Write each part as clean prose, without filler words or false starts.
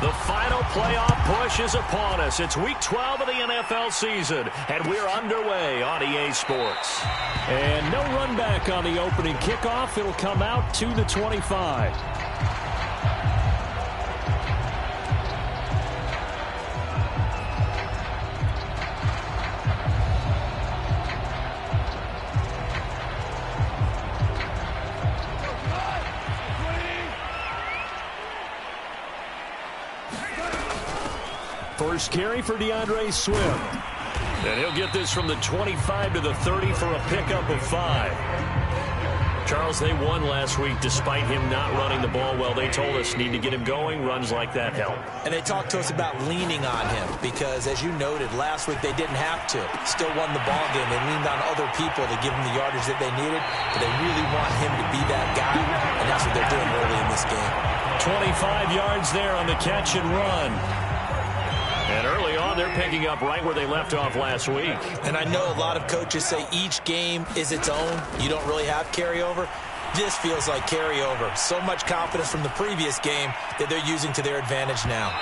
The final playoff push is upon us. It's Week 12 of the NFL season, and we're underway on EA Sports. And no run back on the opening kickoff. It'll come out to the 25. First carry for DeAndre Swift. And he'll get this from the 25 to the 30 for a pickup of 5. Charles, they won last week despite him not running the ball well. They told us need to get him going. Runs like that help. And they talked to us about leaning on him because, as you noted, last week they didn't have to. Still won the ball game. They leaned on other people to give them the yardage that they needed, but they really want him to be that guy, and that's what they're doing early in this game. 25 yards there on the catch and run. And early on, they're picking up right where they left off last week. And I know a lot of coaches say each game is its own. You don't really have carryover. This feels like carryover. So much confidence from the previous game that they're using to their advantage now.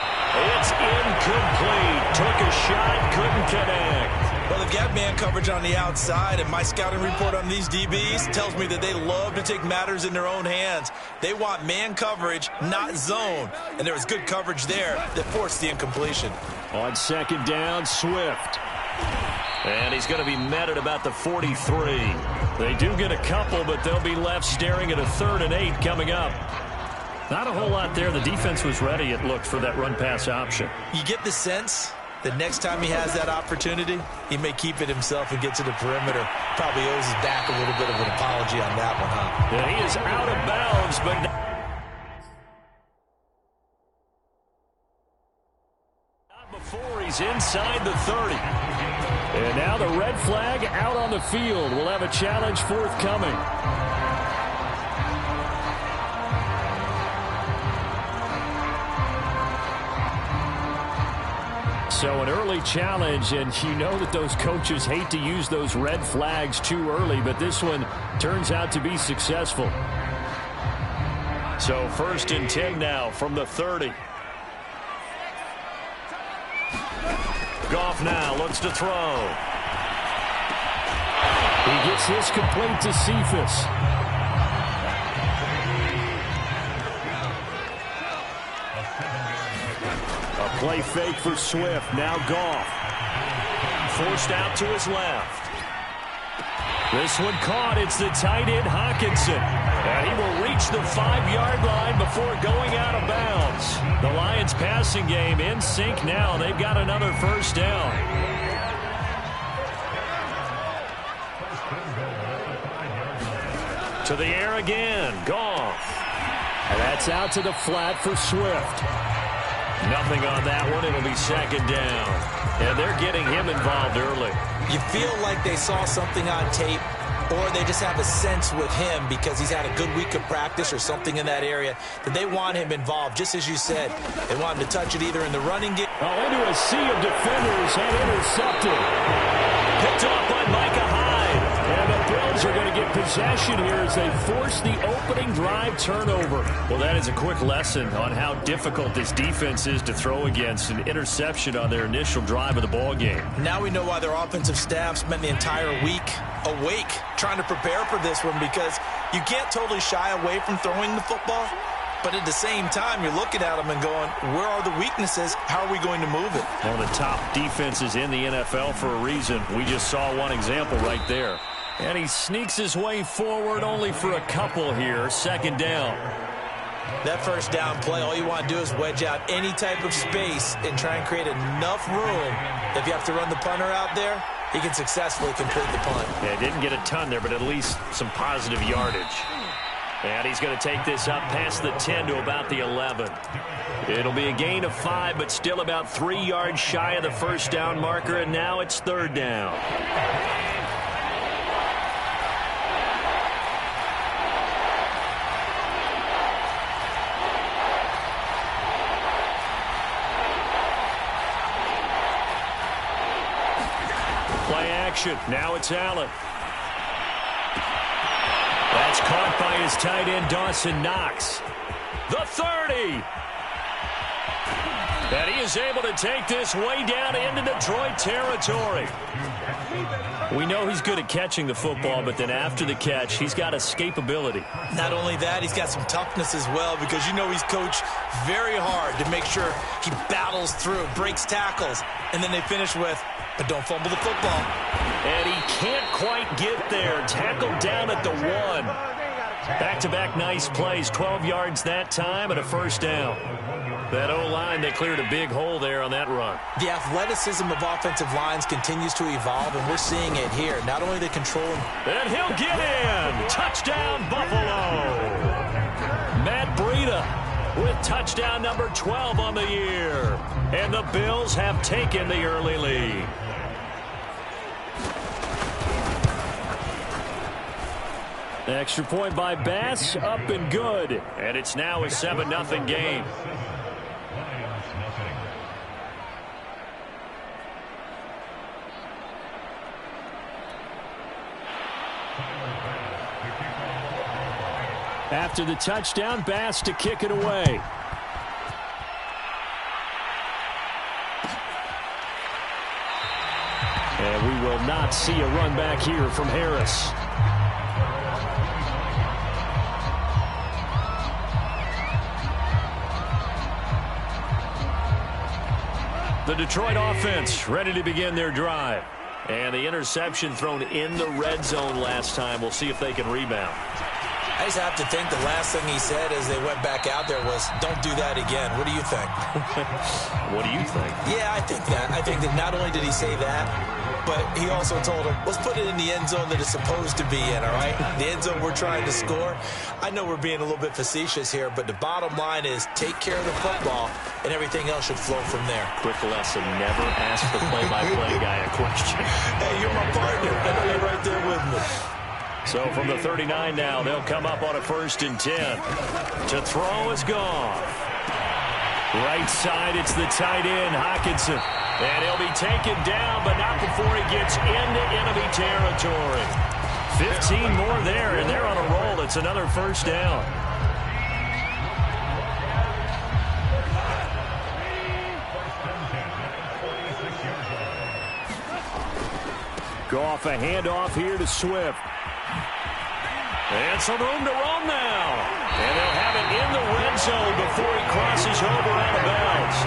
It's incomplete. Took a shot, couldn't connect. Well, they've got man coverage on the outside, and my scouting report on these DBs tells me that they love to take matters in their own hands. They want man coverage, not zone. And there was good coverage there that forced the incompletion. On second down, Swift. And he's going to be met at about the 43. They do get a couple, but they'll be left staring at a 3rd and 8 coming up. Not a whole lot there. The defense was ready, it looked, for that run-pass option. You get the sense that next time he has that opportunity, he may keep it himself and get to the perimeter. Probably owes his back a little bit of an apology on that one, huh? Yeah, he is out of bounds, but before he's inside the 30. And now the red flag out on the field. We'll have a challenge forthcoming. So an early challenge, and you know that those coaches hate to use those red flags too early, but this one turns out to be successful. So 1st and 10 now from the 30. Goff now looks to throw. He gets this complete to Cephas. A play fake for Swift. Now Goff. Forced out to his left. This one caught. It's the tight end Hawkinson. And he will reach the 5-yard line before going out of bounds. The Lions passing game in sync now. They've got another first down. To the air again. Goff. And that's out to the flat for Swift. Nothing on that one. It'll be 2nd down. And they're getting him involved early. You feel like they saw something on tape, or they just have a sense with him because he's had a good week of practice or something in that area that they want him involved, just as you said. They want him to touch it either in the running game. Into a sea of defenders and intercepted. Picked off by Micah Hyde. And the Bills are going to get possession here as they force the opening drive turnover. Well, that is a quick lesson on how difficult this defense is to throw against. An interception on their initial drive of the ball game. Now we know why their offensive staff spent the entire week awake trying to prepare for this one, because you can't totally shy away from throwing the football. But at the same time, you're looking at them and going, where are the weaknesses? How are we going to move it? One of the top defenses in the NFL for a reason. We just saw one example right there. And he sneaks his way forward only for a couple here. 2nd down. That first down play, all you want to do is wedge out any type of space and try and create enough room. If you have to run the punter out there, he can successfully complete the punt. Yeah, didn't get a ton there, but at least some positive yardage. And he's going to take this up past the 10 to about the 11. It'll be a gain of 5, but still about 3 yards shy of the first down marker, and now it's 3rd down. Play action. Now it's Allen. That's caught by his tight end, Dawson Knox. The 30. And he is able to take this way down into Detroit territory. We know he's good at catching the football, but then after the catch, he's got escapability. Not only that, he's got some toughness as well, because you know he's coached very hard to make sure he battles through, breaks tackles, and then they finish with, but don't fumble the football. And he can't quite get there. Tackled down at the 1. Back-to-back nice plays, 12 yards that time and a first down. That O-line, they cleared a big hole there on that run. The athleticism of offensive lines continues to evolve, and we're seeing it here. Not only the control. And he'll get in. Touchdown, Buffalo. Matt Breida with touchdown number 12 on the year. And the Bills have taken the early lead. Extra point by Bass, up and good. And it's now a 7-0 game. After the touchdown, Bass to kick it away. And we will not see a run back here from Harris. The Detroit offense ready to begin their drive. And the interception thrown in the red zone last time. We'll see if they can rebound. I just have to think the last thing he said as they went back out there was, don't do that again. What do you think? What do you think? Yeah, I think that. I think that not only did he say that, but he also told him, let's put it in the end zone that it's supposed to be in, all right? The end zone we're trying to score. I know we're being a little bit facetious here, but the bottom line is take care of the football, and everything else should flow from there. Quick lesson, never ask the play-by-play guy a question. Hey, you're my partner. I know you're right there with me. So from the 39 now, they'll come up on a 1st and 10. To throw is gone. Right side, it's the tight end, Hockenson. And he'll be taken down, but not before he gets into enemy territory. 15 more there, and they're on a roll. It's another first down. Goff a handoff here to Swift. And some room to roam now. And they'll have it in the red zone before he crosses over out of bounds.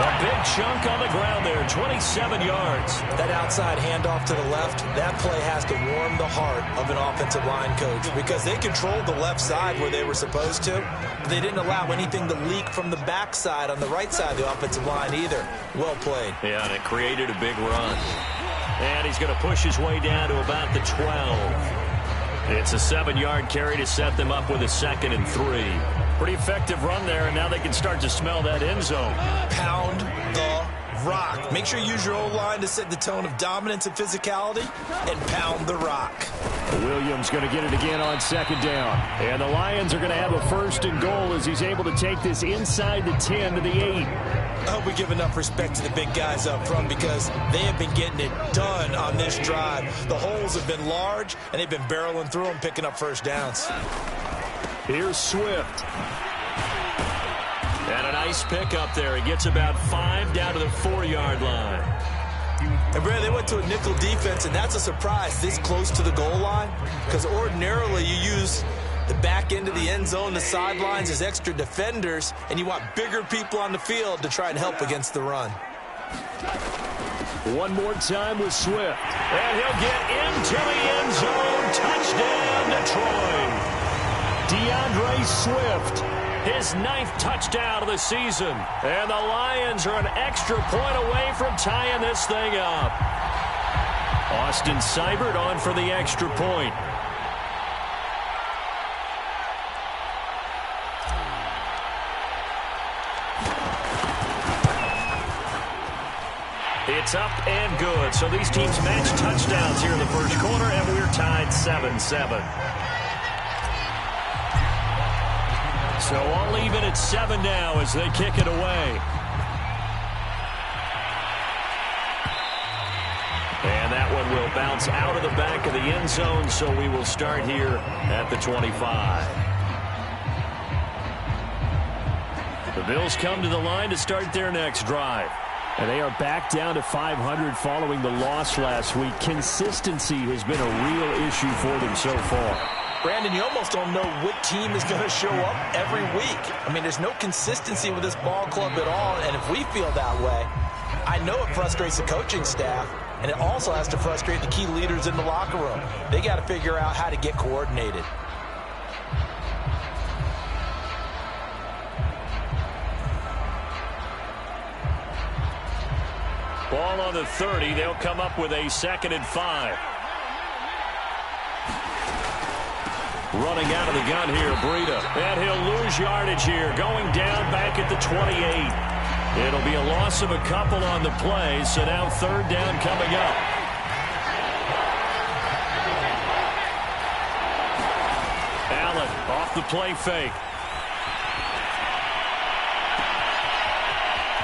A big chunk on the ground there, 27 yards. That outside handoff to the left, that play has to warm the heart of an offensive line coach because they controlled the left side where they were supposed to. But they didn't allow anything to leak from the backside on the right side of the offensive line either. Well played. Yeah, and it created a big run. And he's going to push his way down to about the 12. It's a 7-yard carry to set them up with a 2nd and 3. Pretty effective run there, and now they can start to smell that end zone. Pound the rock. Make sure you use your O-line to set the tone of dominance and physicality, and pound the rock. Williams going to get it again on 2nd down. And the Lions are going to have a 1st and goal as he's able to take this inside the 10 to the 8. I hope we give enough respect to the big guys up front because they have been getting it done on this drive. The holes have been large, and they've been barreling through them, picking up first downs. Here's Swift. And a nice pick up there. He gets about 5 down to the 4-yard line. And, Brad, they went to a nickel defense, and that's a surprise this close to the goal line because ordinarily you use the back end of the end zone, the sidelines as extra defenders, and you want bigger people on the field to try and help against the run. One more time with Swift. And he'll get into the end zone. Touchdown, Detroit. DeAndre Swift, his 9th touchdown of the season. And the Lions are an extra point away from tying this thing up. Austin Seibert on for the extra point. It's up and good. So these teams match touchdowns here in the first quarter, and we're tied 7-7. So all even at 7 now as they kick it away. And that one will bounce out of the back of the end zone, so we will start here at the 25. Bills come to the line to start their next drive. And they are back down to 500 following the loss last week. Consistency has been a real issue for them so far. Brandon, you almost don't know what team is going to show up every week. I mean, there's no consistency with this ball club at all, and if we feel that way, I know it frustrates the coaching staff, and it also has to frustrate the key leaders in the locker room. They got to figure out how to get coordinated. Ball on the 30. They'll come up with a 2nd and 5. Running out of the gun here, Breida. And he'll lose yardage here, going down back at the 28. It'll be a loss of a couple on the play, so now 3rd down coming up. Allen off the play fake.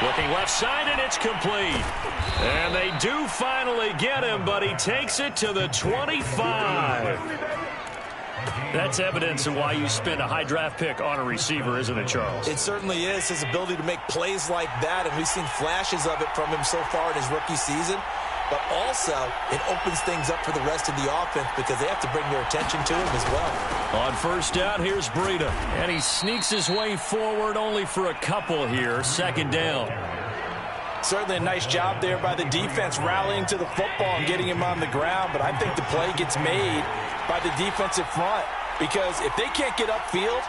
Looking left side, and it's complete. And they do finally get him, but he takes it to the 25. That's evidence of why you spend a high draft pick on a receiver, isn't it, Charles? It certainly is, his ability to make plays like that, and we've seen flashes of it from him so far in his rookie season. But also, it opens things up for the rest of the offense because they have to bring their attention to him as well. On 1st down, here's Breida. And he sneaks his way forward only for a couple here. 2nd down. Certainly a nice job there by the defense rallying to the football and getting him on the ground. But I think the play gets made by the defensive front because if they can't get upfield,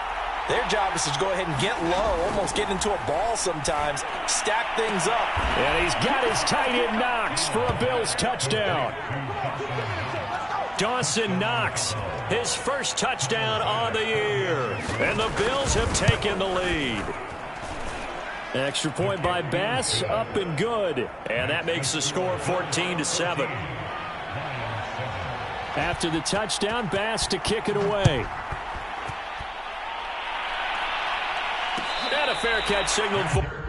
their job is to go ahead and get low, almost get into a ball sometimes, stack things up. And he's got his tight end Knox for a Bills touchdown. Dawson Knox, his first touchdown on the year. And the Bills have taken the lead. Extra point by Bass, up and good. And that makes the score 14-7. After the touchdown, Bass to kick it away. And a fair catch signaled for.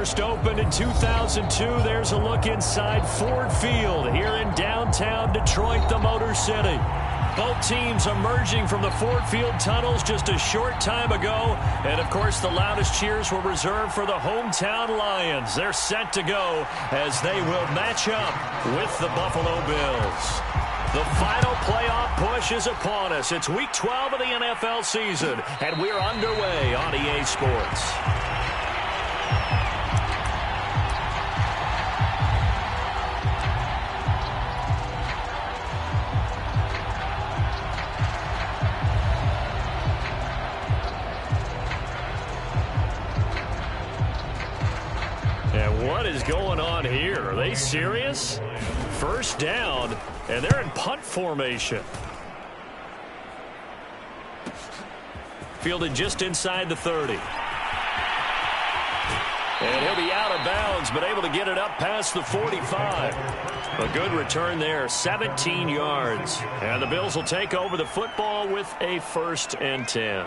First opened in 2002. There's a look inside Ford Field here in downtown Detroit, the Motor City. Both teams emerging from the Ford Field tunnels just a short time ago. And, of course, the loudest cheers were reserved for the hometown Lions. They're set to go as they will match up with the Buffalo Bills. The final playoff push is upon us. It's Week 12 of the NFL season, and we're underway on EA Sports. And what is going on here? Are they serious? First down, and they're in punt formation. Fielded just inside the 30. And he'll be out of bounds, but able to get it up past the 45. A good return there, 17 yards. And the Bills will take over the football with a 1st and 10.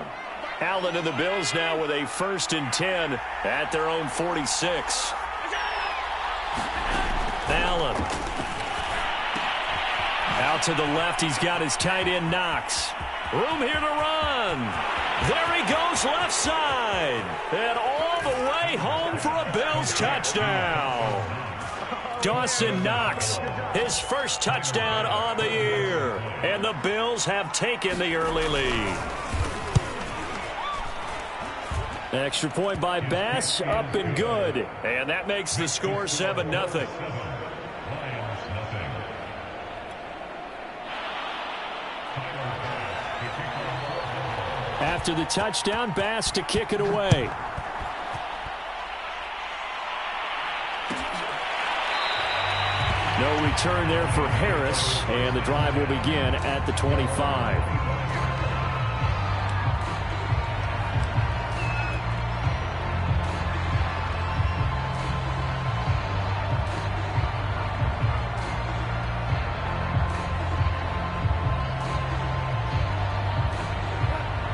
Allen and the Bills now with a 1st and 10 at their own 46. Allen. Out to the left, he's got his tight end Knox. Room here to run. There he goes left side. And all the way home for a Bills touchdown. Dawson Knox, his first touchdown on the year. And the Bills have taken the early lead. Extra point by Bass, up and good. And that makes the score 7-0. After the touchdown, Bass to kick it away. No return there for Harris, and the drive will begin at the 25.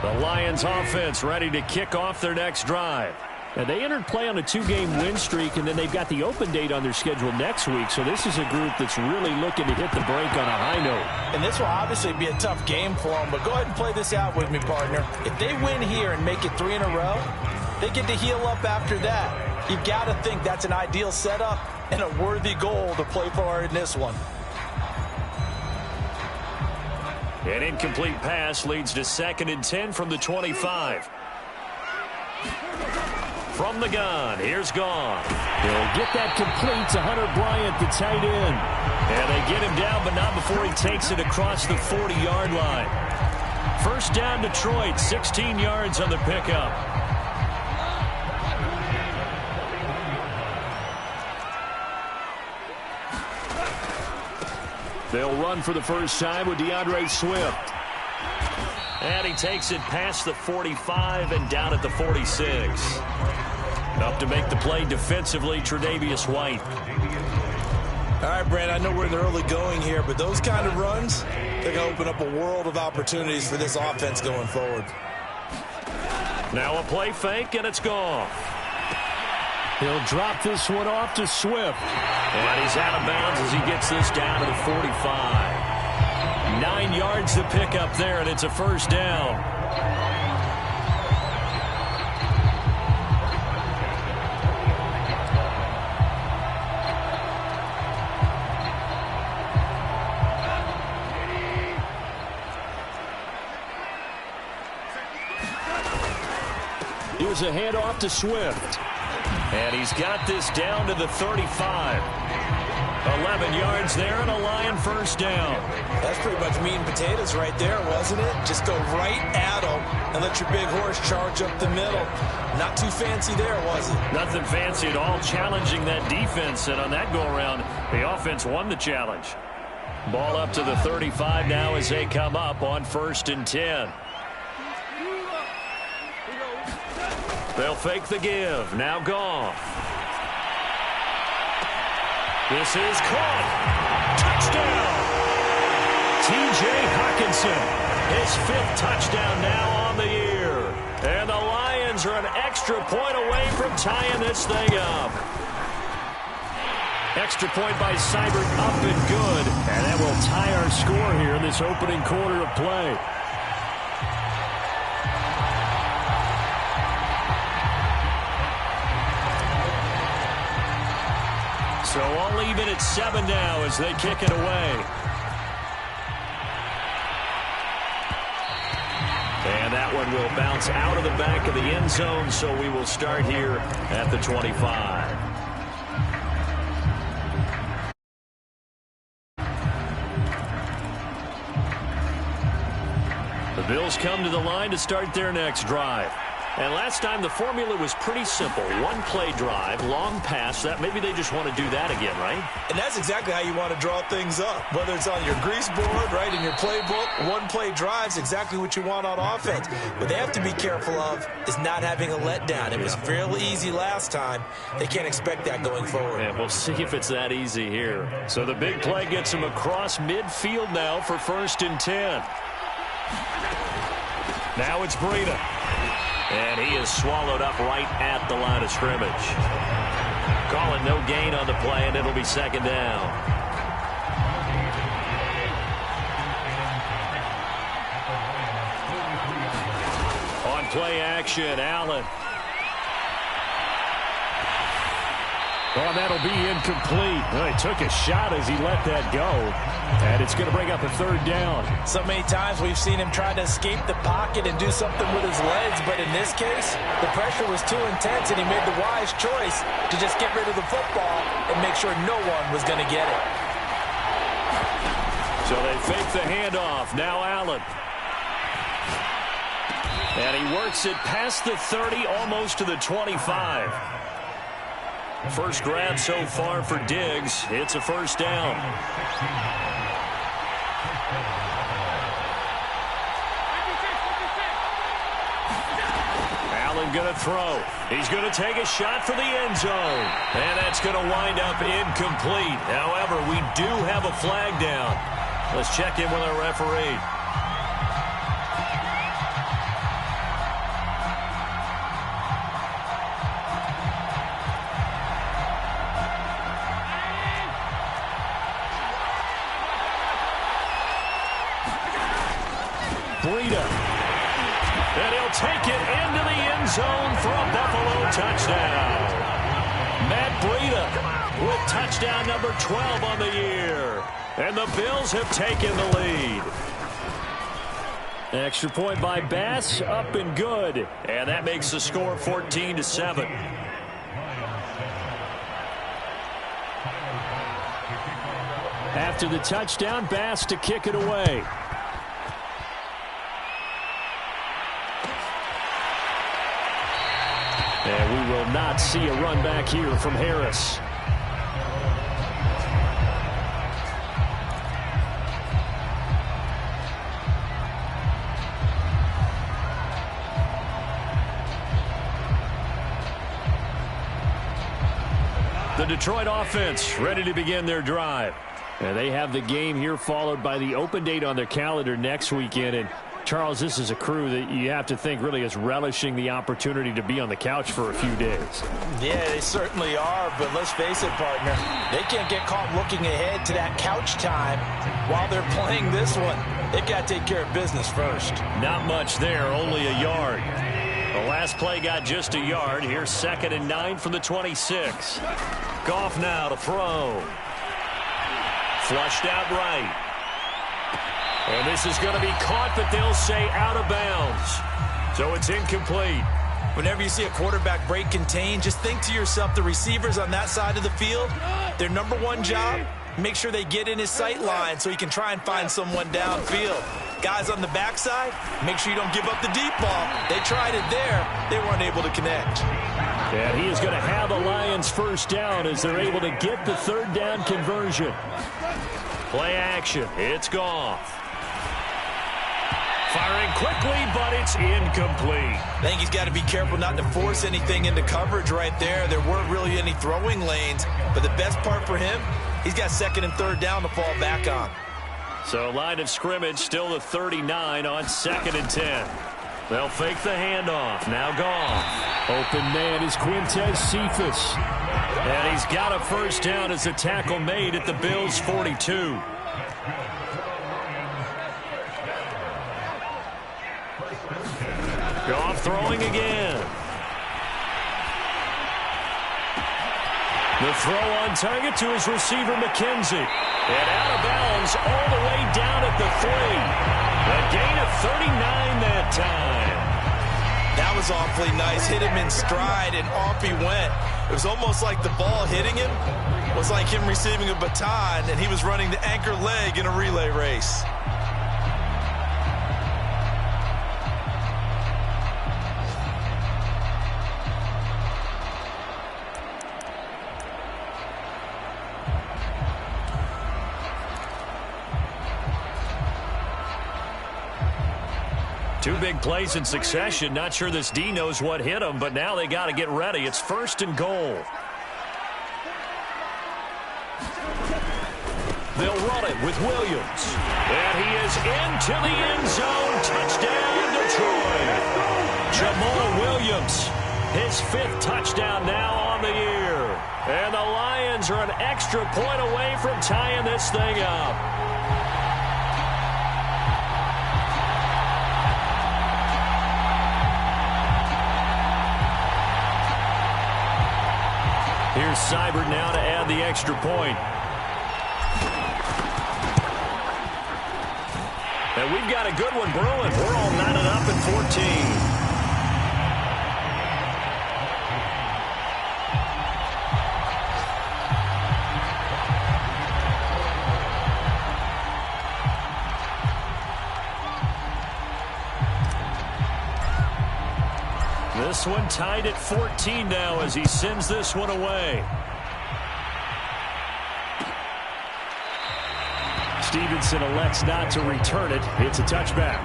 The Lions offense ready to kick off their next drive. And they entered play on a 2-game win streak, and then they've got the open date on their schedule next week. So this is a group that's really looking to hit the break on a high note. And this will obviously be a tough game for them, but go ahead and play this out with me, partner. If they win here and make it 3 in a row, they get to heal up after that. You've got to think that's an ideal setup and a worthy goal to play for in this one. An incomplete pass leads to 2nd and 10 from the 25. From the gun, here's Gone. He'll get that complete to Hunter Bryant, the tight end. And they get him down, but not before he takes it across the 40-yard line. First down, Detroit, 16 yards on the pickup. They'll run for the first time with DeAndre Swift. And he takes it past the 45 and down at the 46. Up to make the play defensively, Tre'Davious White. All right, Brand, I know we're in the early going here, but those kind of runs, they're going to open up a world of opportunities for this offense going forward. Now a play fake, and it's gone. He'll drop this one off to Swift. And he's out of bounds as he gets this down to the 45. 9 yards to pick up there, and it's a first down. Here's a handoff to Swift. And he's got this down to the 35. 11 yards there and a Lion first down. That's pretty much meat and potatoes right there, wasn't it? Just go right at them and let your big horse charge up the middle. Not too fancy there, was it? Nothing fancy at all, challenging that defense. And on that go-around, the offense won the challenge. Ball up to the 35 now as they come up on 1st and 10. They'll fake the give. Now Goff. This is caught. Touchdown. T.J. Hockenson. His 5th touchdown now on the year. And the Lions are an extra extra point away from tying this thing up. Extra point by Seibert, up and good. And that will tie our score here in this opening quarter of play. So all even at 7 now as they kick it away. And that one will bounce out of the back of the end zone, so we will start here at the 25. The Bills come to the line to start their next drive. And last time the formula was pretty simple. One play drive, long pass. That maybe they just want to do that again, right? And that's exactly how you want to draw things up. Whether it's on your grease board, right, in your playbook, one play drive's exactly what you want on offense. What they have to be careful of is not having a letdown. It was fairly easy last time. They can't expect that going forward. And we'll see if it's that easy here. So the big play gets them across midfield now for 1st and 10. Now it's Breida. And he is swallowed up right at the line of scrimmage. Calling no gain on the play, and it'll be 2nd down. On play action, Allen. Oh, that'll be incomplete. Well, he took a shot as he let that go. And it's going to bring up a 3rd down. So many times we've seen him try to escape the pocket and do something with his legs, but in this case, the pressure was too intense, and he made the wise choice to just get rid of the football and make sure no one was going to get it. So they fake the handoff. Now Allen. And he works it past the 30, almost to the 25. First grab so far for Diggs. It's a 1st down. Allen going to throw. He's going to take a shot for the end zone. And that's going to wind up incomplete. However, we do have a flag down. Let's check in with our referee. Breida. And he'll take it into the end zone for a Buffalo touchdown. Matt Breida with touchdown number 12 on the year. And the Bills have taken the lead. Extra point by Bass, up and good. And that makes the score 14-7. After the touchdown, Bass to kick it away. And we will not see a run back here from Harris. The Detroit offense ready to begin their drive. And they have the game here followed by the open date on their calendar next weekend. And Charles, this is a crew that you have to think really is relishing the opportunity to be on the couch for a few days. Yeah, they certainly are, but let's face it, partner, they can't get caught looking ahead to that couch time while they're playing this one. They got to take care of business first. Not much there, only a yard. The last play got just a yard. Here's 2nd and 9 from the 26. Goff now to throw. Flushed out right. And this is going to be caught, but they'll say out of bounds. So it's incomplete. Whenever you see a quarterback break contained, just think to yourself, the receivers on that side of the field, their number one job, make sure they get in his sight line so he can try and find someone downfield. Guys on the backside, make sure you don't give up the deep ball. They tried it there. They weren't able to connect. And he is going to have the Lions first down as they're able to get the 3rd down conversion. Play action. It's Goff. Firing quickly, but it's incomplete. I think he's got to be careful not to force anything into coverage right there. There weren't really any throwing lanes, but the best part for him, he's got 2nd and 3rd down to fall back on. So line of scrimmage still the 39 on 2nd and 10. They'll fake the handoff. Now Goff. Open man is Quintez Cephas. And he's got a first down as the tackle made at the Bills' 42. Goff throwing again. The throw on target to his receiver, McKenzie. And out of bounds all the way down at the 3. A gain of 39 that time. That was awfully nice. Hit him in stride, and off he went. It was almost like the ball hitting him was like him receiving a baton, and he was running the anchor leg in a relay race. Two big plays in succession. Not sure this D knows what hit him, but now they got to get ready. It's 1st and goal. They'll run it with Williams. And he is into the end zone. Touchdown, Detroit. Jamal Williams, his 5th touchdown now on the year. And the Lions are an extra point away from tying this thing up. Here's Seibert now to add the extra point. And we've got a good one brewing. We're all knotted up at 14. This one tied at 14 now as he sends this one away. Stevenson elects not to return it. It's a touchback.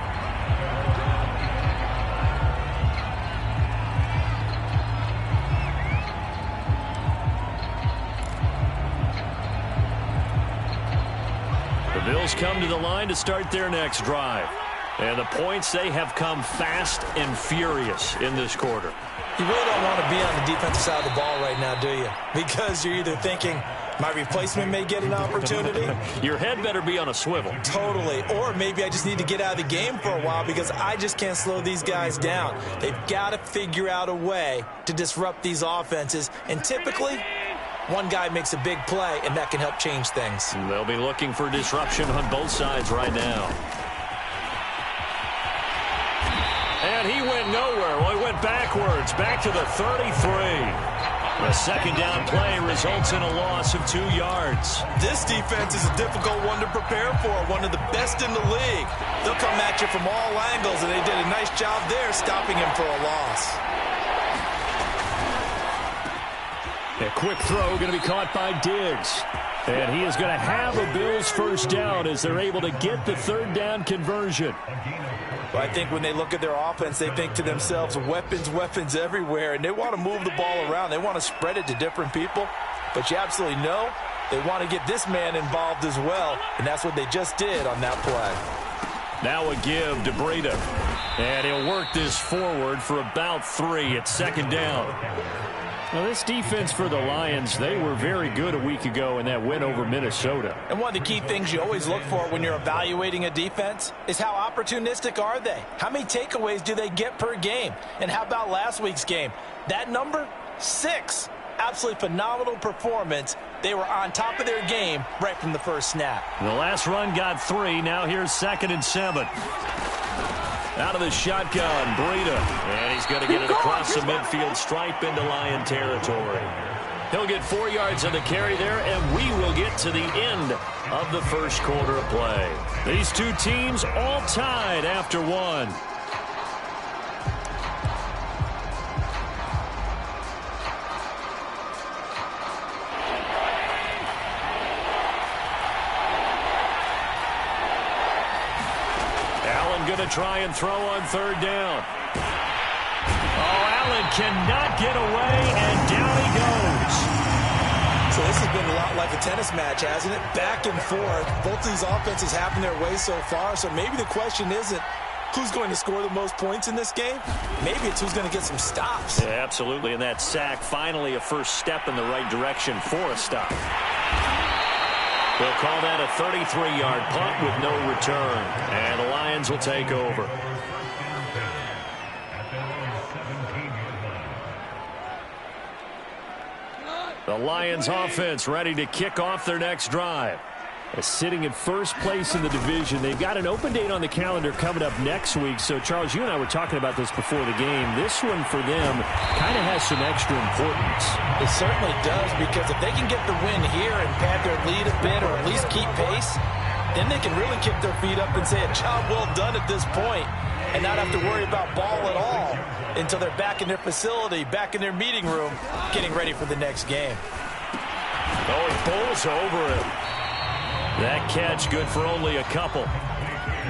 The Bills come to the line to start their next drive. And the points, they have come fast and furious in this quarter. You really don't want to be on the defensive side of the ball right now, do you? Because you're either thinking, my replacement may get an opportunity. Your head better be on a swivel. Totally. Or maybe I just need to get out of the game for a while because I just can't slow these guys down. They've got to figure out a way to disrupt these offenses. And typically, one guy makes a big play, and that can help change things. They'll be looking for disruption on both sides right now. And he went nowhere. Well, he went backwards, back to the 33. The second down play results in a loss of 2 yards. This defense is a difficult one to prepare for, one of the best in the league. They'll come at you from all angles, and they did a nice job there stopping him for a loss. A quick throw going to be caught by Diggs. And he is going to have a Bills first down as they're able to get the 3rd down conversion. Well, I think when they look at their offense, they think to themselves, weapons, weapons everywhere, and they want to move the ball around. They want to spread it to different people, but you absolutely know they want to get this man involved as well, and that's what they just did on that play. Now a give to Breida, and he'll work this forward for about 3 at 2nd down. Now, this defense for the Lions, they were very good a week ago in that win over Minnesota. And one of the key things you always look for when you're evaluating a defense is how opportunistic are they? How many takeaways do they get per game? And how about last week's game? That number, 6. Absolutely phenomenal performance. They were on top of their game right from the first snap. The last run got 3. Now here's 2nd and 7. Out of the shotgun, Breida. And he's going to get it across the midfield stripe into Lion territory. He'll get 4 yards on the carry there, and we will get to the end of the first quarter of play. These two teams all tied after 1. Going to try and throw on 3rd down. Oh, Allen cannot get away, and down he goes. So this has been a lot like a tennis match, hasn't it? Back and forth. Both of these offenses having their way so far, so maybe the question isn't who's going to score the most points in this game? Maybe it's who's going to get some stops. Yeah, absolutely, and that sack, finally a first step in the right direction for a stop. They'll call that a 33-yard punt with no return, and the Lions will take over. The Lions offense ready to kick off their next drive. Sitting in first place in the division. They've got an open date on the calendar coming up next week. So, Charles, you and I were talking about this before the game. This one for them kind of has some extra importance. It certainly does, because if they can get the win here and pad their lead a bit or at least keep pace, then they can really kick their feet up and say a job well done at this point and not have to worry about ball at all until they're back in their facility, back in their meeting room, getting ready for the next game. Oh, he pulls over him. That catch good for only a couple.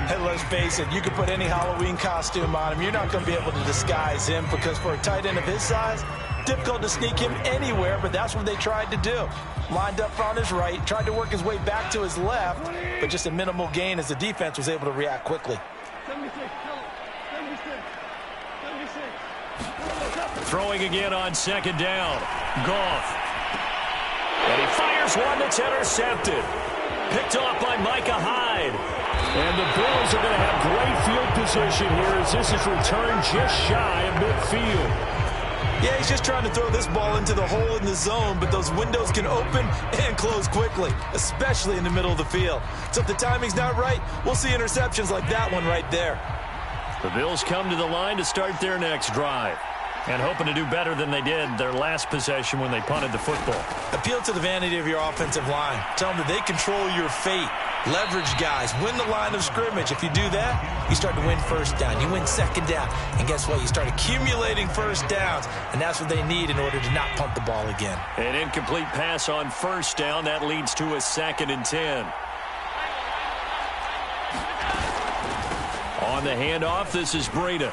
Hey, let's face it, you can put any Halloween costume on him. You're not going to be able to disguise him, because for a tight end of his size, difficult to sneak him anywhere, but that's what they tried to do. Lined up on his right, tried to work his way back to his left, but just a minimal gain as the defense was able to react quickly. Throwing again on second down. Goff. And he fires one that's intercepted. Picked off by Micah Hyde. And the Bills are going to have great field position here as this is returned just shy of midfield. Yeah, he's just trying to throw this ball into the hole in the zone, but those windows can open and close quickly, especially in the middle of the field. So if the timing's not right, we'll see interceptions like that one right there. The Bills come to the line to start their next drive, and hoping to do better than they did their last possession when they punted the football. Appeal to the vanity of your offensive line. Tell them that they control your fate. Leverage guys. Win the line of scrimmage. If you do that, you start to win first down. You win second down. And guess what? You start accumulating first downs. And that's what they need in order to not punt the ball again. An incomplete pass on first down. That leads to a 2nd and 10. On the handoff, this is Breida.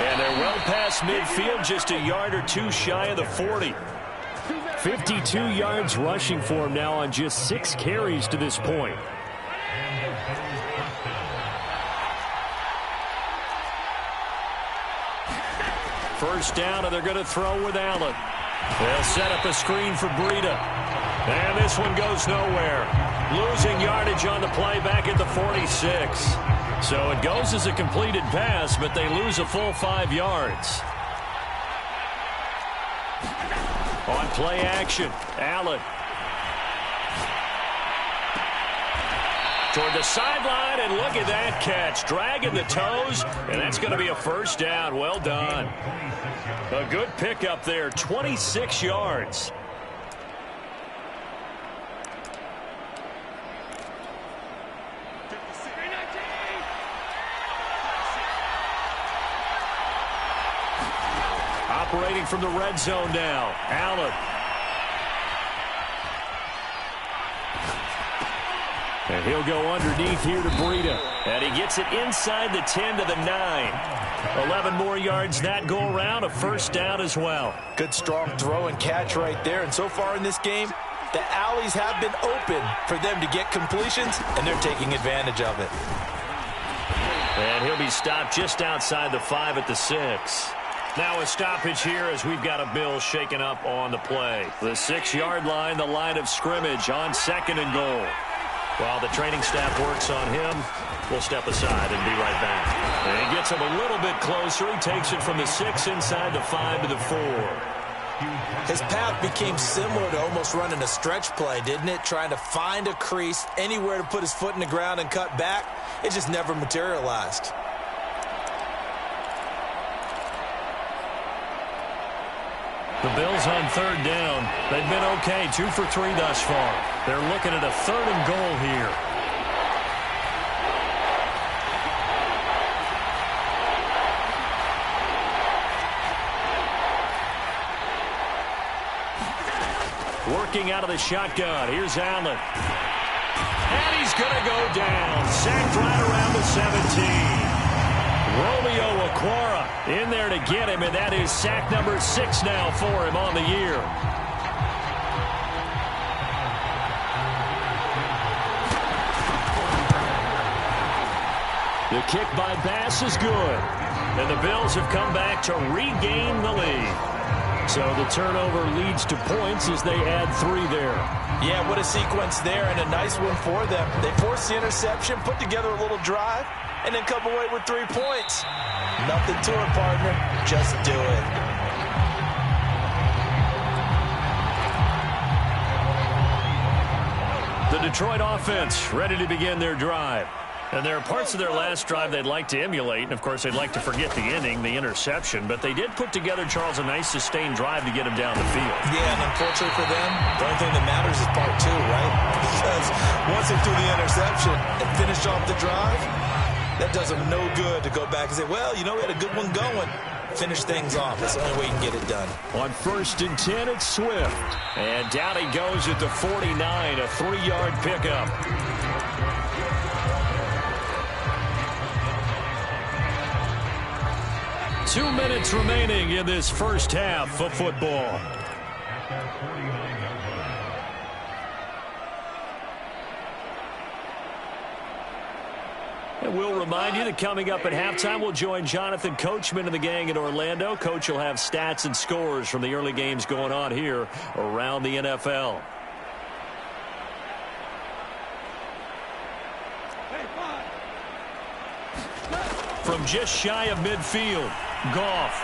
And they're well past midfield, just a yard or two shy of the 40. 52 yards rushing for him now on just 6 carries to this point. First down, and they're going to throw with Allen. They'll set up a screen for Breida. And this one goes nowhere. Losing yardage on the play back at the 46. So it goes as a completed pass, but they lose a full 5 yards. On play action, Allen. Toward the sideline, and look at that catch. Dragging the toes, and that's going to be a first down. Well done. A good pickup there, 26 yards. Operating from the red zone now, Allen. And he'll go underneath here to Breida. And he gets it inside the 10 to the 9. 11 more yards that go around, a first down as well. Good strong throw and catch right there. And so far in this game, the alleys have been open for them to get completions, and they're taking advantage of it. And he'll be stopped just outside the 5 at the 6. Now a stoppage here as we've got a Bill shaken up on the play. The 6-yard line, the line of scrimmage on 2nd and goal. While the training staff works on him, we'll step aside and be right back. And he gets him a little bit closer. He takes it from the 6 inside the 5 to the 4. His path became similar to almost running a stretch play, didn't it? Trying to find a crease, anywhere to put his foot in the ground and cut back. It just never materialized. The Bills on 3rd down. They've been okay, 2 for 3 thus far. They're looking at a 3rd and goal here. Working out of the shotgun. Here's Allen. And he's going to go down. Sacked right around the 17. Romeo Okwara in there to get him, and that is sack number 6 now for him on the year. The kick by Bass is good. And the Bills have come back to regain the lead. So the turnover leads to points as they add 3 there. Yeah, what a sequence there, and a nice one for them. They force the interception, put together a little drive, and then come away with 3 points. Nothing to it, partner. Just do it. The Detroit offense ready to begin their drive. And there are parts of their last drive they'd like to emulate. And, of course, they'd like to forget the inning, the interception. But they did put together, Charles, a nice sustained drive to get him down the field. Yeah, and unfortunately for them, the only thing that matters is part 2, right? Because once they threw the interception and finished off the drive, that does them no good to go back and say, well, you know, we had a good one going. Finish things off. That's the only way you can get it done. On 1st and 10, it's Swift. And down he goes at the 49, a 3-yard pickup. Two minutes remaining in this first half of football. And we'll remind you that coming up at halftime, we'll join Jonathan Coachman and the gang in Orlando. Coach will have stats and scores from the early games going on here around the NFL. From just shy of midfield, Goff.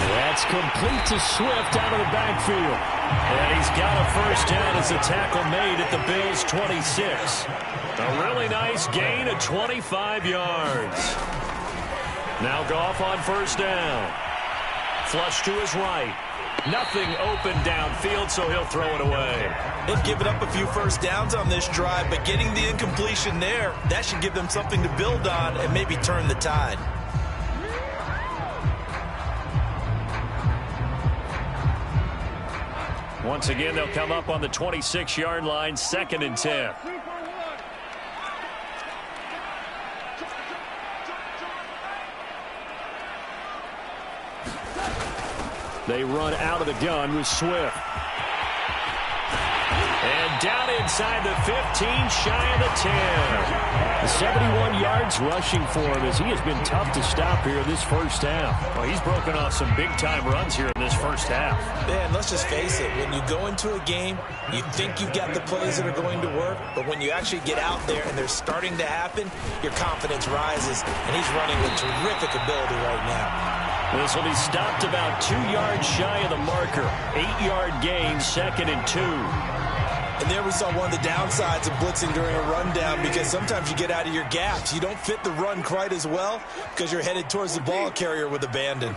That's complete to Swift out of the backfield. And he's got a first down as a tackle made at the Bills' 26. A really nice gain of 25 yards. Now Goff on first down. Flush to his right. Nothing open downfield, so he'll throw it away. They've given up a few first downs on this drive, but getting the incompletion there, that should give them something to build on and maybe turn the tide. Once again, they'll come up on the 26-yard line, 2nd and 10. They run out of the gun with Swift. And down inside the 15, shy of the 10. 71 yards rushing for him as he has been tough to stop here in this first half. Well, he's broken off some big-time runs here in this first half. Man, let's just face it. When you go into a game, you think you've got the plays that are going to work, but when you actually get out there and they're starting to happen, your confidence rises, and he's running with terrific ability right now. This will be stopped about 2 yards shy of the marker. 8-yard gain, 2nd and 2. And there we saw one of the downsides of blitzing during a rundown, because sometimes you get out of your gaps. You don't fit the run quite as well because you're headed towards the ball carrier with abandon.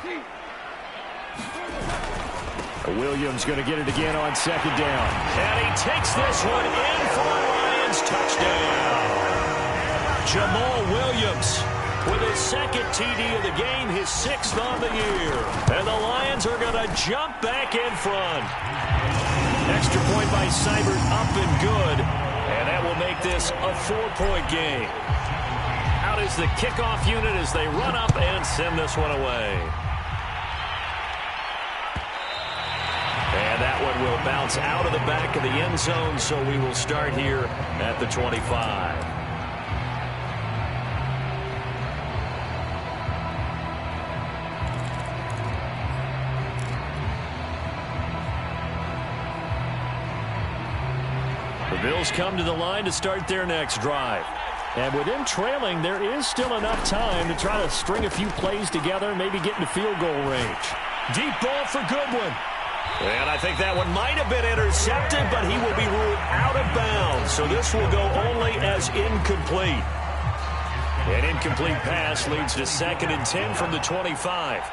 Williams going to get it again on 2nd down. And he takes this one in for a Lions touchdown. Jamal Williams with his 2nd TD of the game, his 6th on the year. And the Lions are going to jump back in front. Extra point by Seibert, up and good. And that will make this a 4-point game. Out is the kickoff unit as they run up and send this one away. And that one will bounce out of the back of the end zone, so we will start here at the 25. The Bills come to the line to start their next drive. And with them trailing, there is still enough time to try to string a few plays together, maybe get into field goal range. Deep ball for Goodwin. And I think that one might have been intercepted, but he will be ruled out of bounds. So this will go only as incomplete. An incomplete pass leads to 2nd and 10 from the 25.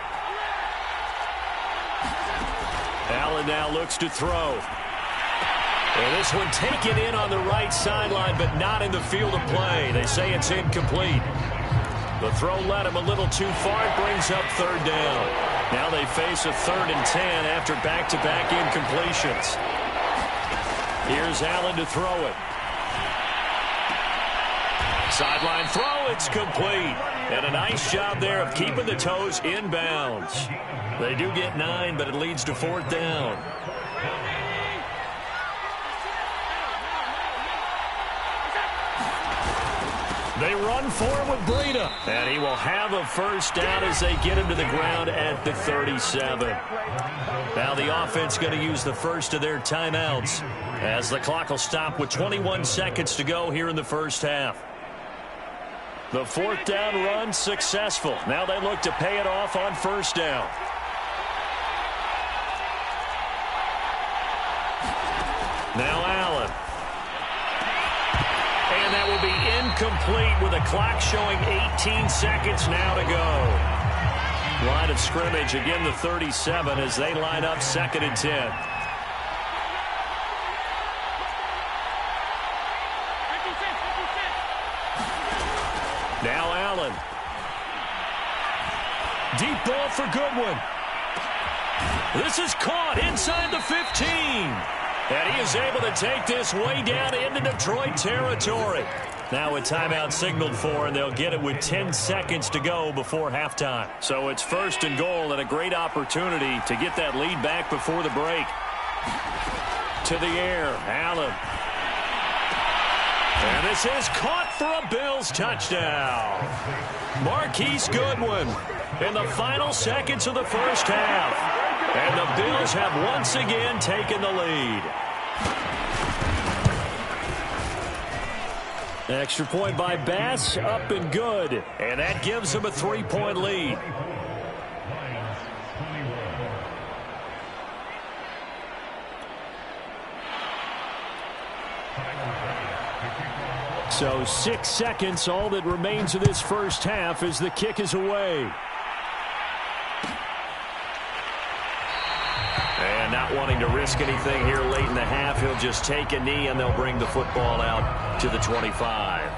Allen now looks to throw. And this one taken in on the right sideline, but not in the field of play. They say it's incomplete. The throw led him a little too far. It brings up 3rd down. Now they face a 3rd and 10 after back-to-back incompletions. Here's Allen to throw it. Sideline throw, it's complete. And a nice job there of keeping the toes in bounds. They do get 9, but it leads to 4th down. They run for it with Breida. And he will have a first down as they get him to the ground at the 37. Now the offense going to use the first of their timeouts as the clock will stop with 21 seconds to go here in the first half. The fourth down run successful. Now they look to pay it off on first down. Now Allen. And that will be incomplete with the clock showing 18 seconds now to go. Line of scrimmage, again the 37 as they line up 2nd and 10. Now Allen. Deep ball for Goodwin. This is caught inside the 15. And he is able to take this way down into Detroit territory. Now a timeout signaled for, and they'll get it with 10 seconds to go before halftime. So it's 1st and goal and a great opportunity to get that lead back before the break. To the air, Allen. And this is caught for a Bills touchdown. Marquise Goodwin in the final seconds of the first half. And the Bills have once again taken the lead. Extra point by Bass, up and good. And that gives them a 3-point lead. So 6 seconds, all that remains of this first half as the kick is away. And not wanting to risk anything here late in the half, he'll just take a knee and they'll bring the football out to the 25.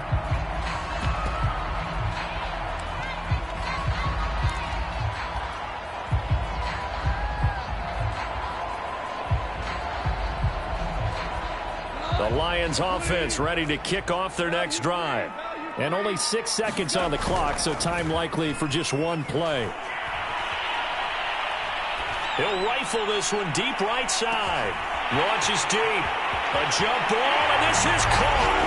The Lions offense ready to kick off their next drive. And only 6 seconds on the clock, so time likely for just one play. He'll rifle this one deep right side. Launches deep. A jump ball, and this is caught.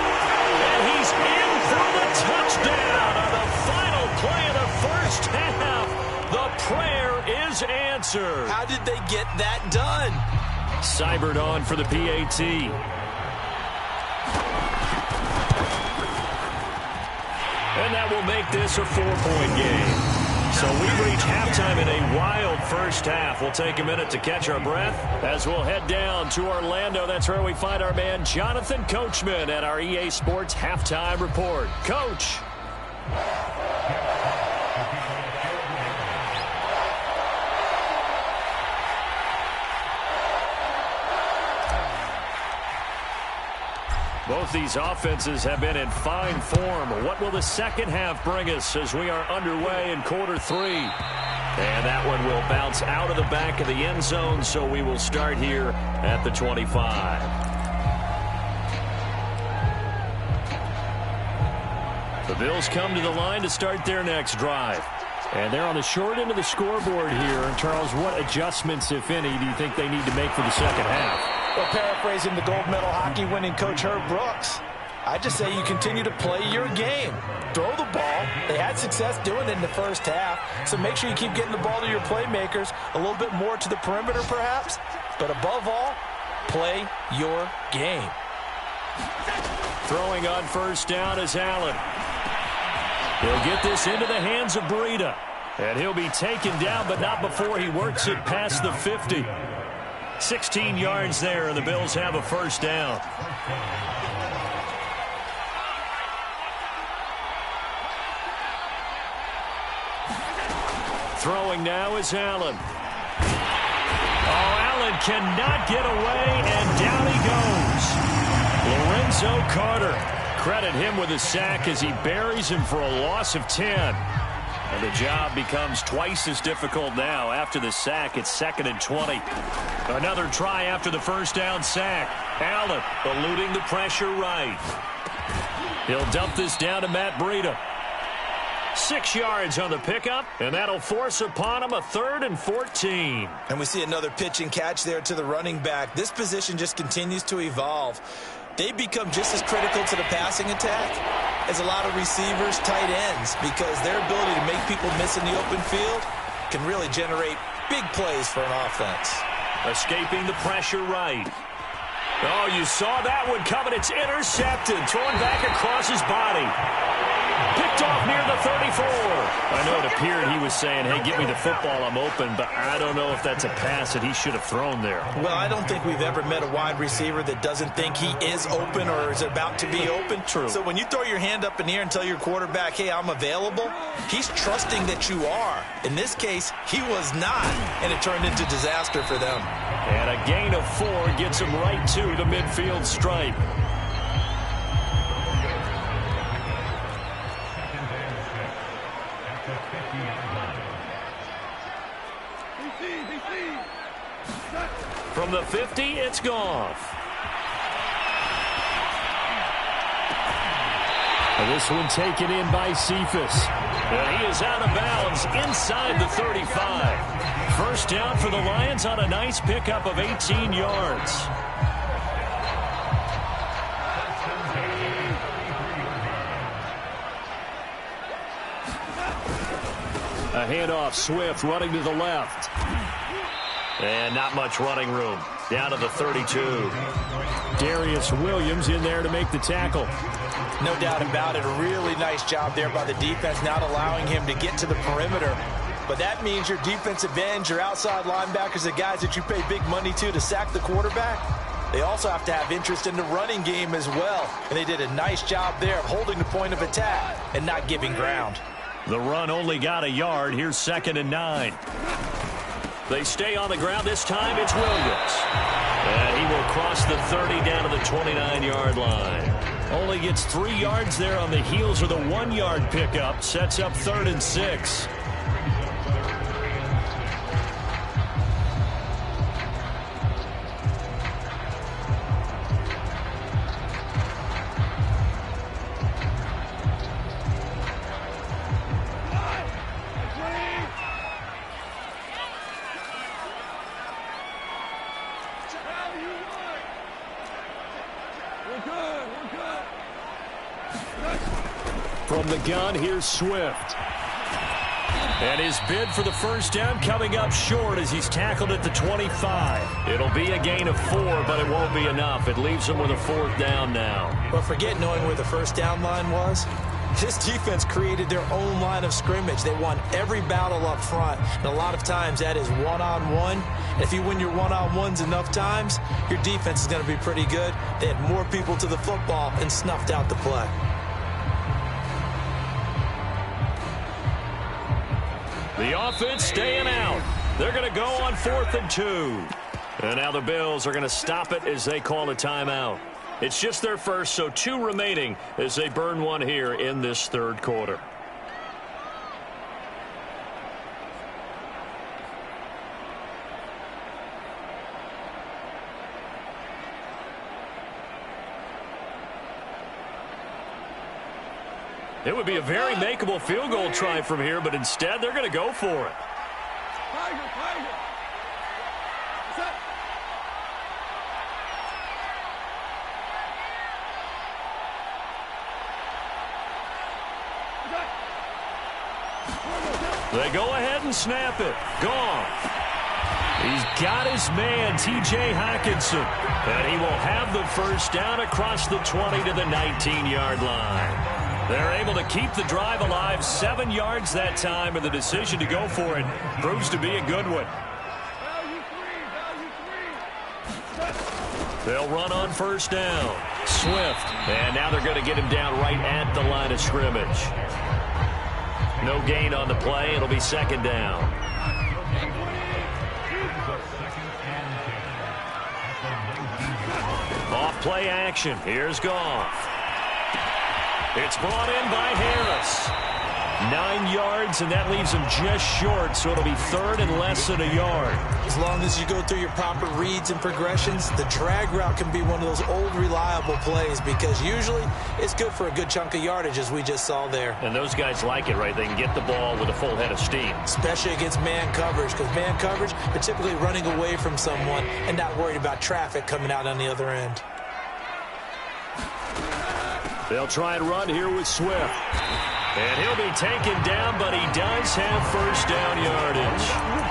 And he's in for the touchdown on the final play of the first half. The prayer is answered. How did they get that done? Cybered on for the PAT. And that will make this a 4-point game. So we reach halftime in a wild first half. We'll take a minute to catch our breath as we'll head down to Orlando. That's where we find our man Jonathan Coachman at our EA Sports Halftime Report. Coach. Both these offenses have been in fine form. What will the second half bring us as we are underway in quarter 3? And that one will bounce out of the back of the end zone, so we will start here at the 25. The Bills come to the line to start their next drive. And they're on the short end of the scoreboard here. And, Charles, what adjustments, if any, do you think they need to make for the second half? Well, paraphrasing the gold medal hockey winning coach Herb Brooks, I just say you continue to play your game. Throw the ball. They had success doing it in the first half, so make sure you keep getting the ball to your playmakers, a little bit more to the perimeter perhaps, but above all, play your game. Throwing on first down is Allen. He'll get this into the hands of Breida, and he'll be taken down, but not before he works it past the 50. 16 yards there, and the Bills have a first down. Throwing now is Allen. Oh, Allen cannot get away, and down he goes. Lorenzo Carter. Credit him with a sack as he buries him for a loss of 10. And the job becomes twice as difficult now. After the sack, it's 2nd and 20. Another try after the first down sack. Allen eluding the pressure right. He'll dump this down to Matt Breida. 6 yards on the pickup, and that'll force upon him a 3rd and 14. And we see another pitch and catch there to the running back. This position just continues to evolve. They become just as critical to the passing attack is a lot of receivers, tight ends, because their ability to make people miss in the open field can really generate big plays for an offense. Escaping the pressure right. Oh, you saw that one coming. It's intercepted. Thrown back across his body. Picked off near the 34. I know it appeared he was saying, hey, give me the football, I'm open, but I don't know if that's a pass that he should have thrown there. Well, I don't think we've ever met a wide receiver that doesn't think he is open or is about to be open. True. So when you throw your hand up in the air and tell your quarterback, hey, I'm available, he's trusting that you are. In this case, he was not, and it turned into disaster for them. And a gain of 4 gets him right to the midfield stripe. From the 50, it's Goff. And this one taken in by Cephas. And he is out of bounds inside the 35. First down for the Lions on a nice pickup of 18 yards. A handoff, Swift running to the left. And not much running room. Down to the 32. Darius Williams in there to make the tackle. No doubt about it. A really nice job there by the defense, not allowing him to get to the perimeter. But that means your defensive ends, your outside linebackers, the guys that you pay big money to sack the quarterback, they also have to have interest in the running game as well. And they did a nice job there of holding the point of attack and not giving ground. The run only got a yard. Here's 2nd and 9. They stay on the ground. This time it's Williams. And he will cross the 30 down to the 29-yard line. Only gets 3 yards there on the heels of the 1-yard pickup. Sets up 3rd and 6. From the gun, here's Swift. And his bid for the first down coming up short as he's tackled at the 25. It'll be a gain of 4, but it won't be enough. It leaves him with a 4th down now. But forget knowing where the first down line was. This defense created their own line of scrimmage. They won every battle up front. And a lot of times that is one-on-one. And if you win your one-on-ones enough times, your defense is going to be pretty good. They had more people to the football and snuffed out the play. The offense staying out. They're going to go on 4th and 2. And now the Bills are going to stop it as they call a timeout. It's just their first, so 2 remaining as they burn one here in this 3rd quarter. It would be a very makeable field goal try from here, but instead they're going to go for it. They go ahead and snap it. Gone. He's got his man, T.J. Hockenson. And he will have the first down across the 20 to the 19-yard line. They're able to keep the drive alive, 7 yards that time, and the decision to go for it proves to be a good one. They'll run on first down. Swift. And now they're going to get him down right at the line of scrimmage. No gain on the play. It'll be 2nd down. Off play action. Here's Goff. It's brought in by Harris. 9 yards, and that leaves him just short, so it'll be 3rd and less than a yard. As long as you go through your proper reads and progressions, the drag route can be one of those old reliable plays because usually it's good for a good chunk of yardage, as we just saw there. And those guys like it, right? They can get the ball with a full head of steam. Especially against man coverage, because man coverage, they're typically running away from someone and not worried about traffic coming out on the other end. They'll try and run here with Swift. And he'll be taken down, but he does have first down yardage.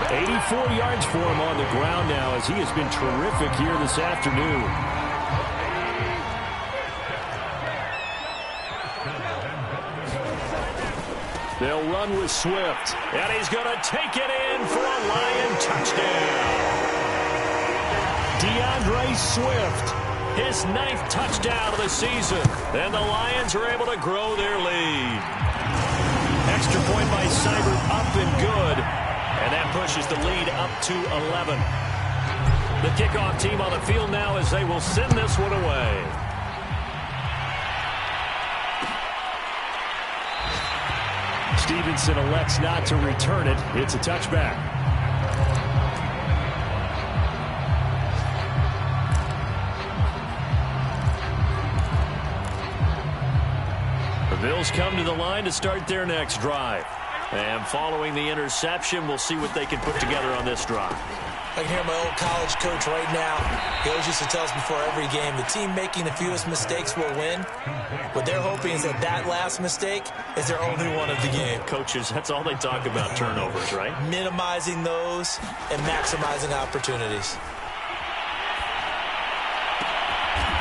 84 yards for him on the ground now, as he has been terrific here this afternoon. They'll run with Swift. And he's going to take it in for a Lion touchdown. DeAndre Swift, his 9th touchdown of the season. And the Lions are able to grow their lead. Extra point by Seibert, up and good. And that pushes the lead up to 11. The kickoff team on the field now as they will send this one away. Stevenson elects not to return it. It's a touchback. The Bills come to the line to start their next drive. And following the interception, we'll see what they can put together on this drive. I can hear my old college coach right now. He always used to tell us before every game, the team making the fewest mistakes will win. What they're hoping is that last mistake is their only one of the game. Coaches, that's all they talk about, turnovers, right? Minimizing those and maximizing opportunities.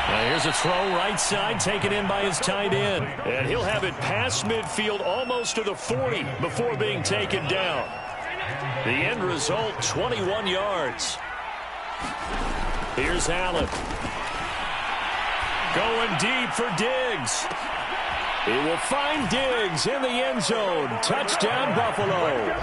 Now here's a throw right side, taken in by his tight end. And he'll have it past midfield almost to the 40 before being taken down. The end result, 21 yards. Here's Allen. Going deep for Diggs. He will find Diggs in the end zone. Touchdown, Buffalo.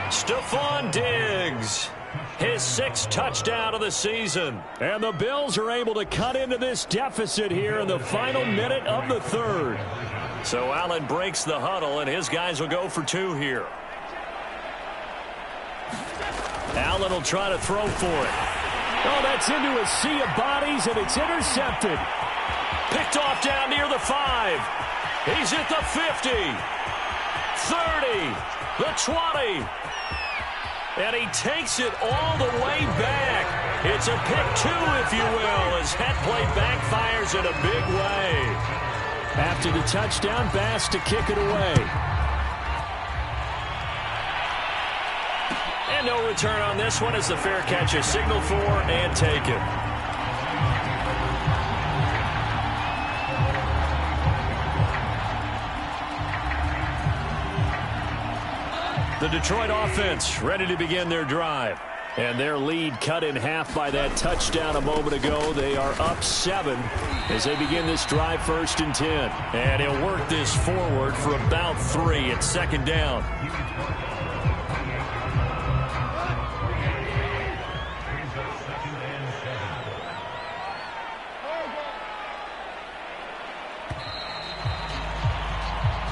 Stephon Diggs, his 6th touchdown of the season. And the Bills are able to cut into this deficit here in the final minute of the 3rd. So Allen breaks the huddle, and his guys will go for 2 here. Allen will try to throw for it. Oh, that's into a sea of bodies, and it's intercepted. Picked off down near the 5. He's at the 50. 30. The 20. And he takes it all the way back. It's a pick 2, if you will, as that play backfires in a big way. After the touchdown, Bass to kick it away. And no return on this one as the fair catch is signaled for and taken. The Detroit offense ready to begin their drive. And their lead cut in half by that touchdown a moment ago. They are up 7 as they begin this drive, 1st and 10. And he'll work this forward for about 3 at 2nd down.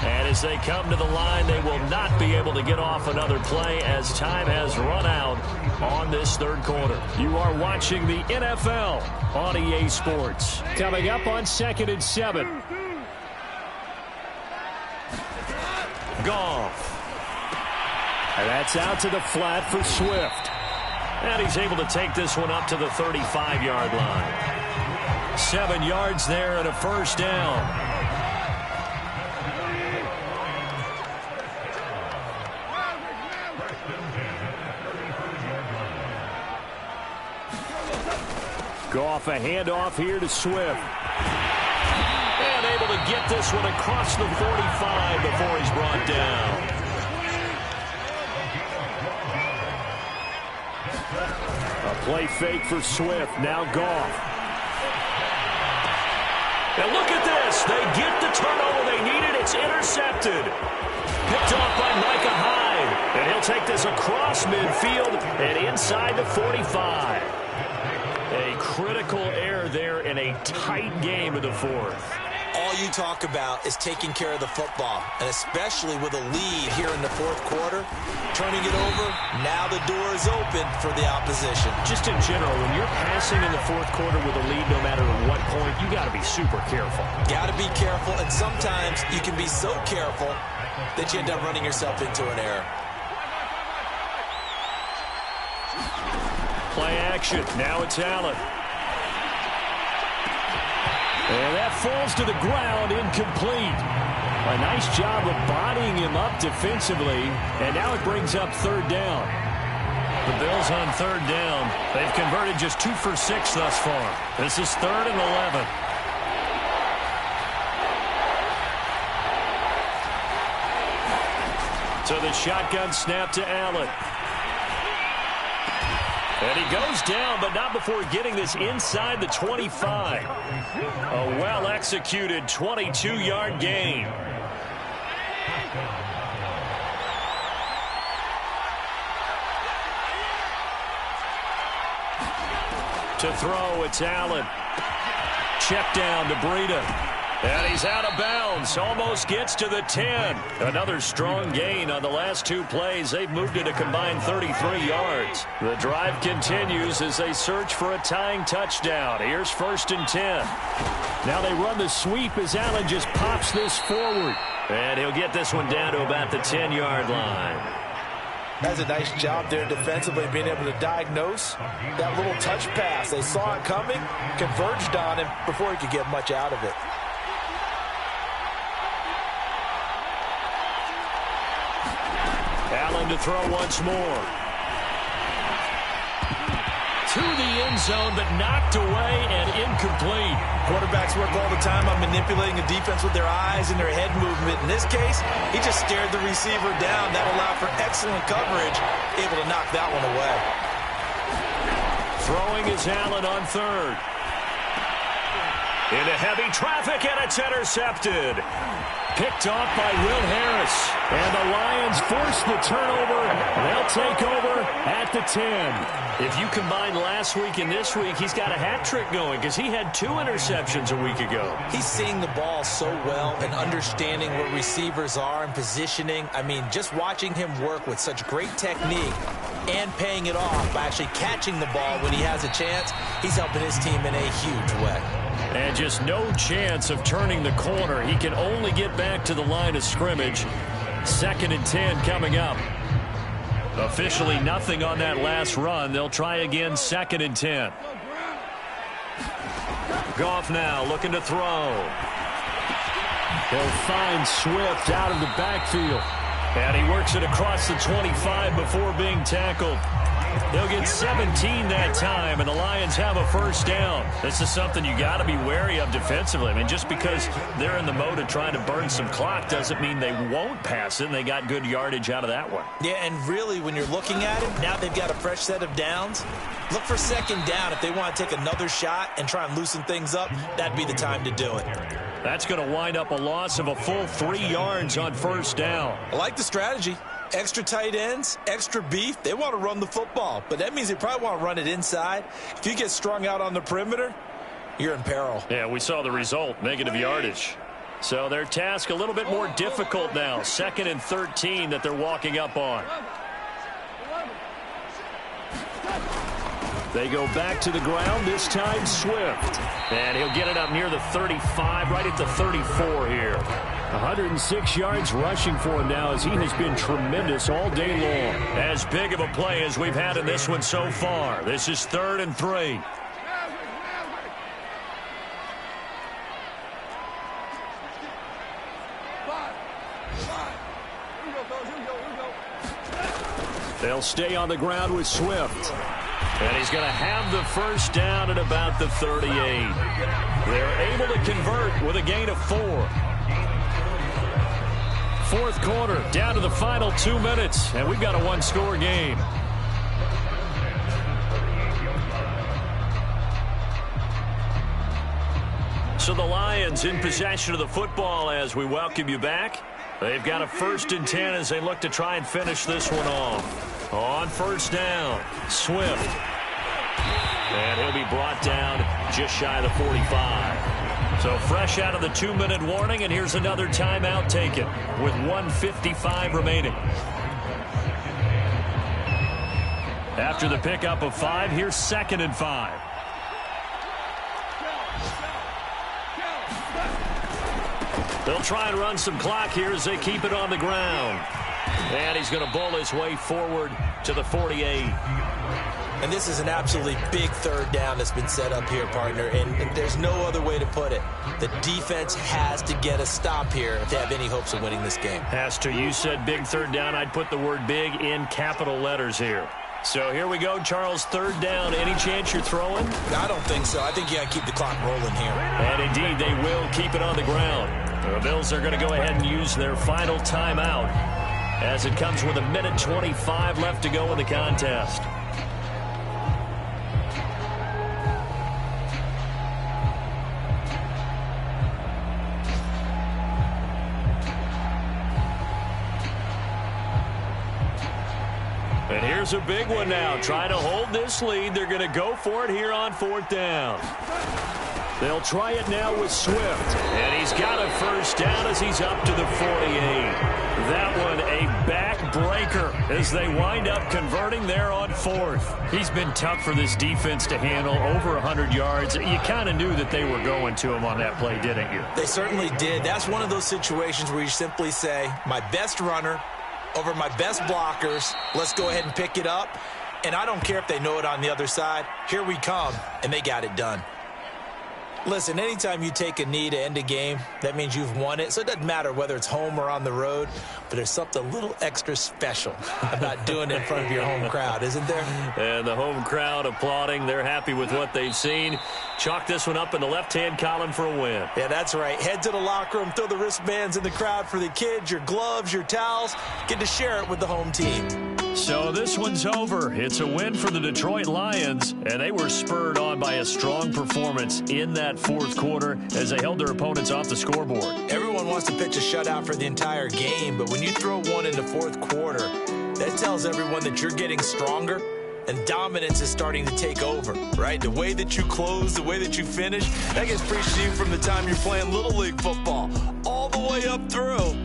And as they come to the line, they will not be able to get off another play as time has run out on this 3rd quarter. You are watching the NFL on EA Sports. Coming up on 2nd and 7. Goff. And that's out to the flat for Swift. And he's able to take this one up to the 35-yard line. 7 yards there and a 1st down. Goff, a handoff here to Swift. And able to get this one across the 45 before he's brought down. A play fake for Swift. Now Goff. And look at this. They get the turnover they needed. It's intercepted. Picked off by Micah Hyde. And he'll take this across midfield and inside the 45. A critical error there in a tight game of the 4th. All you talk about is taking care of the football, and especially with a lead here in the 4th quarter, turning it over, now the door is open for the opposition. Just in general, when you're passing in the 4th quarter with a lead, no matter at what point, you got to be super careful. Got to be careful, and sometimes you can be so careful that you end up running yourself into an error. Play action. Now it's Allen. And that falls to the ground, incomplete. A nice job of bodying him up defensively, and now it brings up third down. The Bills on third down. They've converted just 2 for 6 thus far. This is 3rd and 11. So the shotgun snap to Allen. And he goes down, but not before getting this inside the 25. A well-executed 22-yard gain. To throw, it's Allen. Check down to Breida. And he's out of bounds. Almost gets to the 10. Another strong gain on the last 2 plays. They've moved it a combined 33 yards. The drive continues as they search for a tying touchdown. Here's 1st and 10. Now they run the sweep as Allen just pops this forward. And he'll get this one down to about the 10-yard line. That's a nice job there defensively, being able to diagnose that little touch pass. They saw it coming, converged on him before he could get much out of it. Allen to throw once more. To the end zone, but knocked away and incomplete. Quarterbacks work all the time on manipulating a defense with their eyes and their head movement. In this case, he just stared the receiver down. That allowed for excellent coverage, able to knock that one away. Throwing is Allen on third. Into heavy traffic, and it's intercepted. Picked off by Will Harris. And the Lions force the turnover. They'll take over at the 10. If you combine last week and this week, he's got a hat trick going because he had 2 interceptions a week ago. He's seeing the ball so well and understanding where receivers are and positioning. I mean, just watching him work with such great technique and paying it off by actually catching the ball when he has a chance, he's helping his team in a huge way. And just no chance of turning the corner. He can only get back to the line of scrimmage. 2nd and 10 coming up. Officially nothing on that last run. They'll try again 2nd and 10. Goff now looking to throw. He'll find Swift out of the backfield. And he works it across the 25 before being tackled. They'll get 17 that time, and the Lions have a first down. This is something you got to be wary of defensively. I mean, just because they're in the mode of trying to burn some clock doesn't mean they won't pass it, and they got good yardage out of that one. Yeah, and really, when you're looking at it, now they've got a fresh set of downs. Look for 2nd down. If they want to take another shot and try and loosen things up, that'd be the time to do it. That's going to wind up a loss of a full 3 yards on first down. I like the strategy. Extra tight ends, extra beef. They want to run the football, but that means they probably want to run it inside. If you get strung out on the perimeter, you're in peril. Yeah, we saw the result, negative yardage. So their task a little bit more difficult now. 2nd and 13 that they're walking up on. They go back to the ground, this time Swift. And he'll get it up near the 35, right at the 34 here. 106 yards rushing for him now as he has been tremendous all day long. As big of a play as we've had in this one so far. This is 3rd and 3. They'll stay on the ground with Swift. And he's going to have the first down at about the 38. They're able to convert with a gain of 4. 4th quarter, down to the final 2 minutes, and we've got a 1-score game. So the Lions in possession of the football as we welcome you back. They've got a 1st and 10 as they look to try and finish this one off. On first down, Swift. And he'll be brought down just shy of the 45. So fresh out of the 2-minute warning, and here's another timeout taken with 1:55 remaining. After the pickup of 5, here's 2nd and 5. They'll try and run some clock here as they keep it on the ground. And he's going to bowl his way forward to the 48. And this is an absolutely big third down that's been set up here, partner, and there's no other way to put it. The defense has to get a stop here if they have any hopes of winning this game. Has to. You said big third down. I'd put the word big in capital letters here. So here we go, Charles, third down. Any chance you're throwing? I don't think so. I think you got to keep the clock rolling here. And indeed, they will keep it on the ground. The Bills are going to go ahead and use their final timeout as it comes with 1:25 left to go in the contest. And here's a big one now. Trying to hold this lead. They're going to go for it here on fourth down. They'll try it now with Swift. And he's got a first down as he's up to the 48. That one a backbreaker as they wind up converting there on fourth. He's been tough for this defense to handle, over 100 yards. You kind of knew that they were going to him on that play, didn't you? They certainly did. That's one of those situations where you simply say, my best runner over my best blockers, let's go ahead and pick it up. And I don't care if they know it on the other side. Here we come, and they got it done. Listen, anytime you take a knee to end a game, that means you've won it. So it doesn't matter whether it's home or on the road, but there's something a little extra special about doing it in front of your home crowd, isn't there? And the home crowd applauding. They're happy with what they've seen. Chalk this one up in the left-hand column for a win. Yeah, that's right. Head to the locker room, throw the wristbands in the crowd for the kids, your gloves, your towels. Get to share it with the home team. So this one's over. It's a win for the Detroit Lions, and they were spurred on by a strong performance in that fourth quarter as they held their opponents off the scoreboard. Everyone wants to pitch a shutout for the entire game, but when you throw one in the fourth quarter, that tells everyone that you're getting stronger and dominance is starting to take over, right? The way that you close, the way that you finish, that gets preached to you from the time you're playing Little League football all the way up through.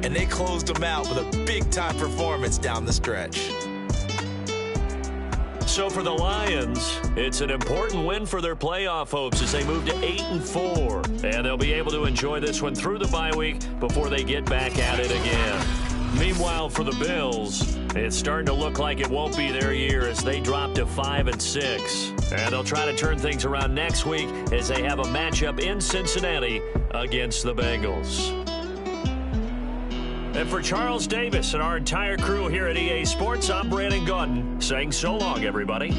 And they closed them out with a big-time performance down the stretch. So for the Lions, it's an important win for their playoff hopes as they move to 8-4. And they'll be able to enjoy this one through the bye week before they get back at it again. Meanwhile, for the Bills, it's starting to look like it won't be their year as they drop to 5-6. And they'll try to turn things around next week as they have a matchup in Cincinnati against the Bengals. And for Charles Davis and our entire crew here at EA Sports, I'm Brandon Gaudin saying so long, everybody.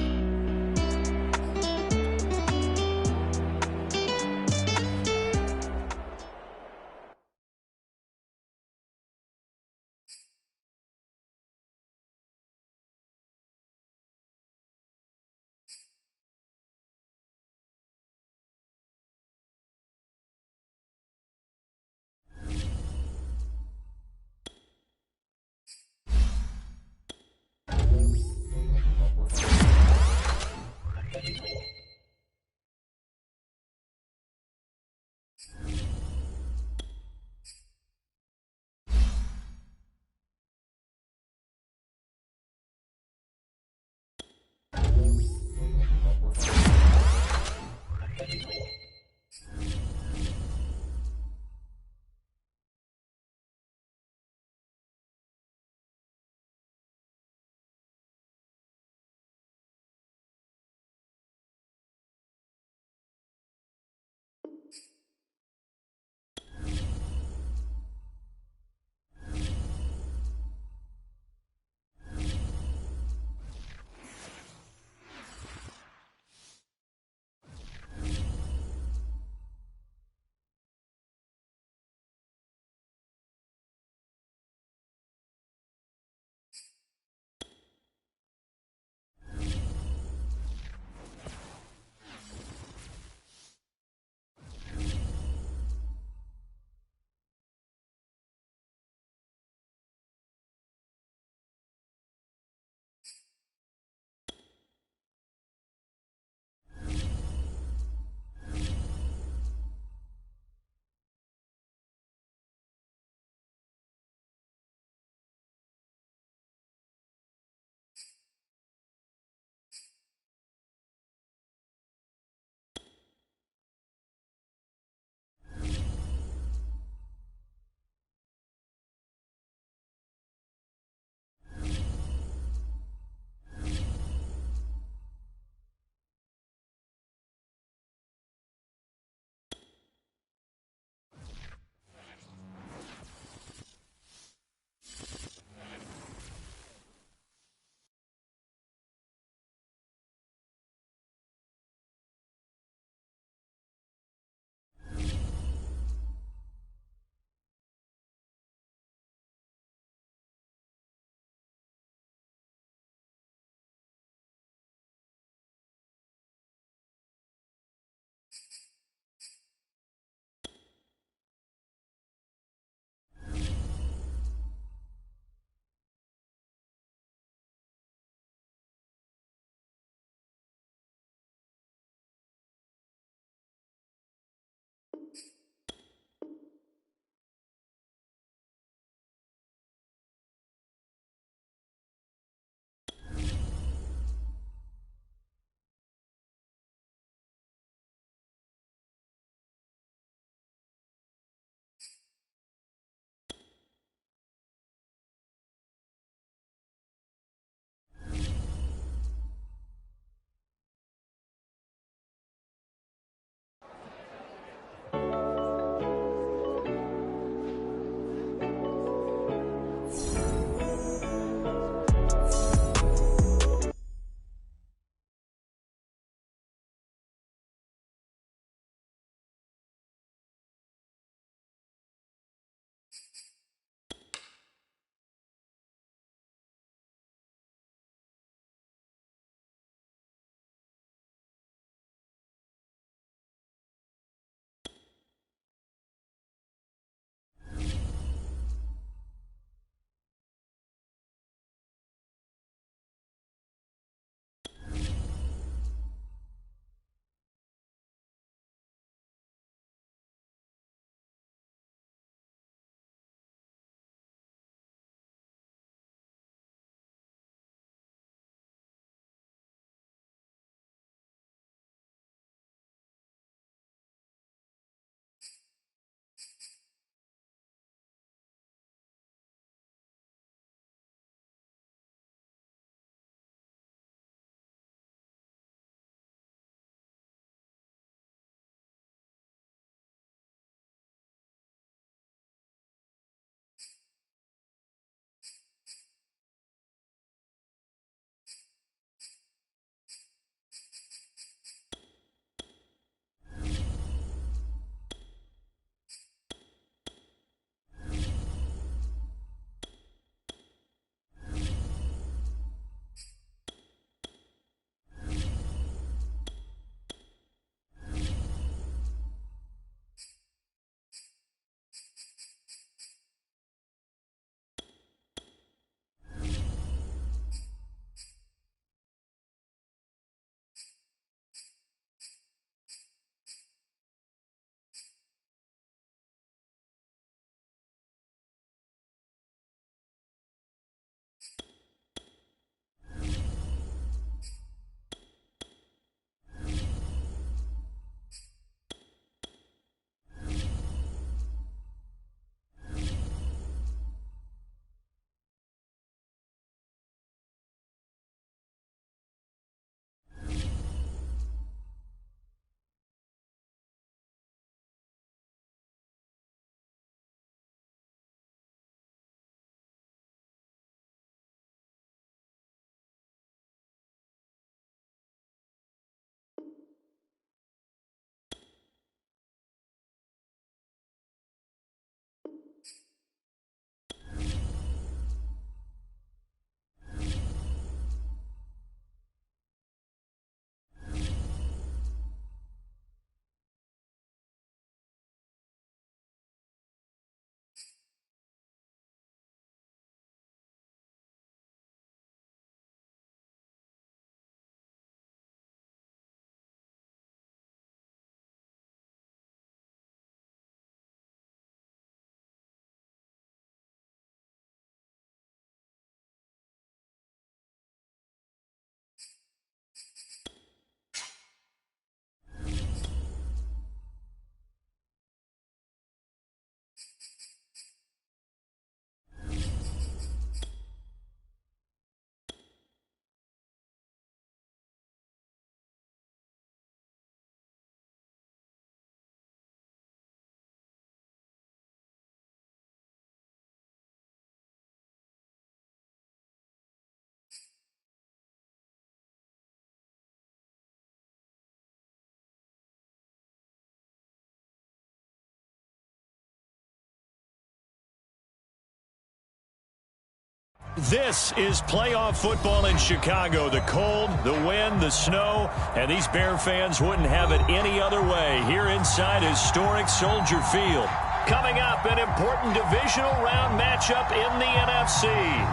This is playoff football in Chicago. The cold, the wind, the snow, and these Bear fans wouldn't have it any other way here inside historic Soldier Field. Coming up, an important divisional round matchup in the NFC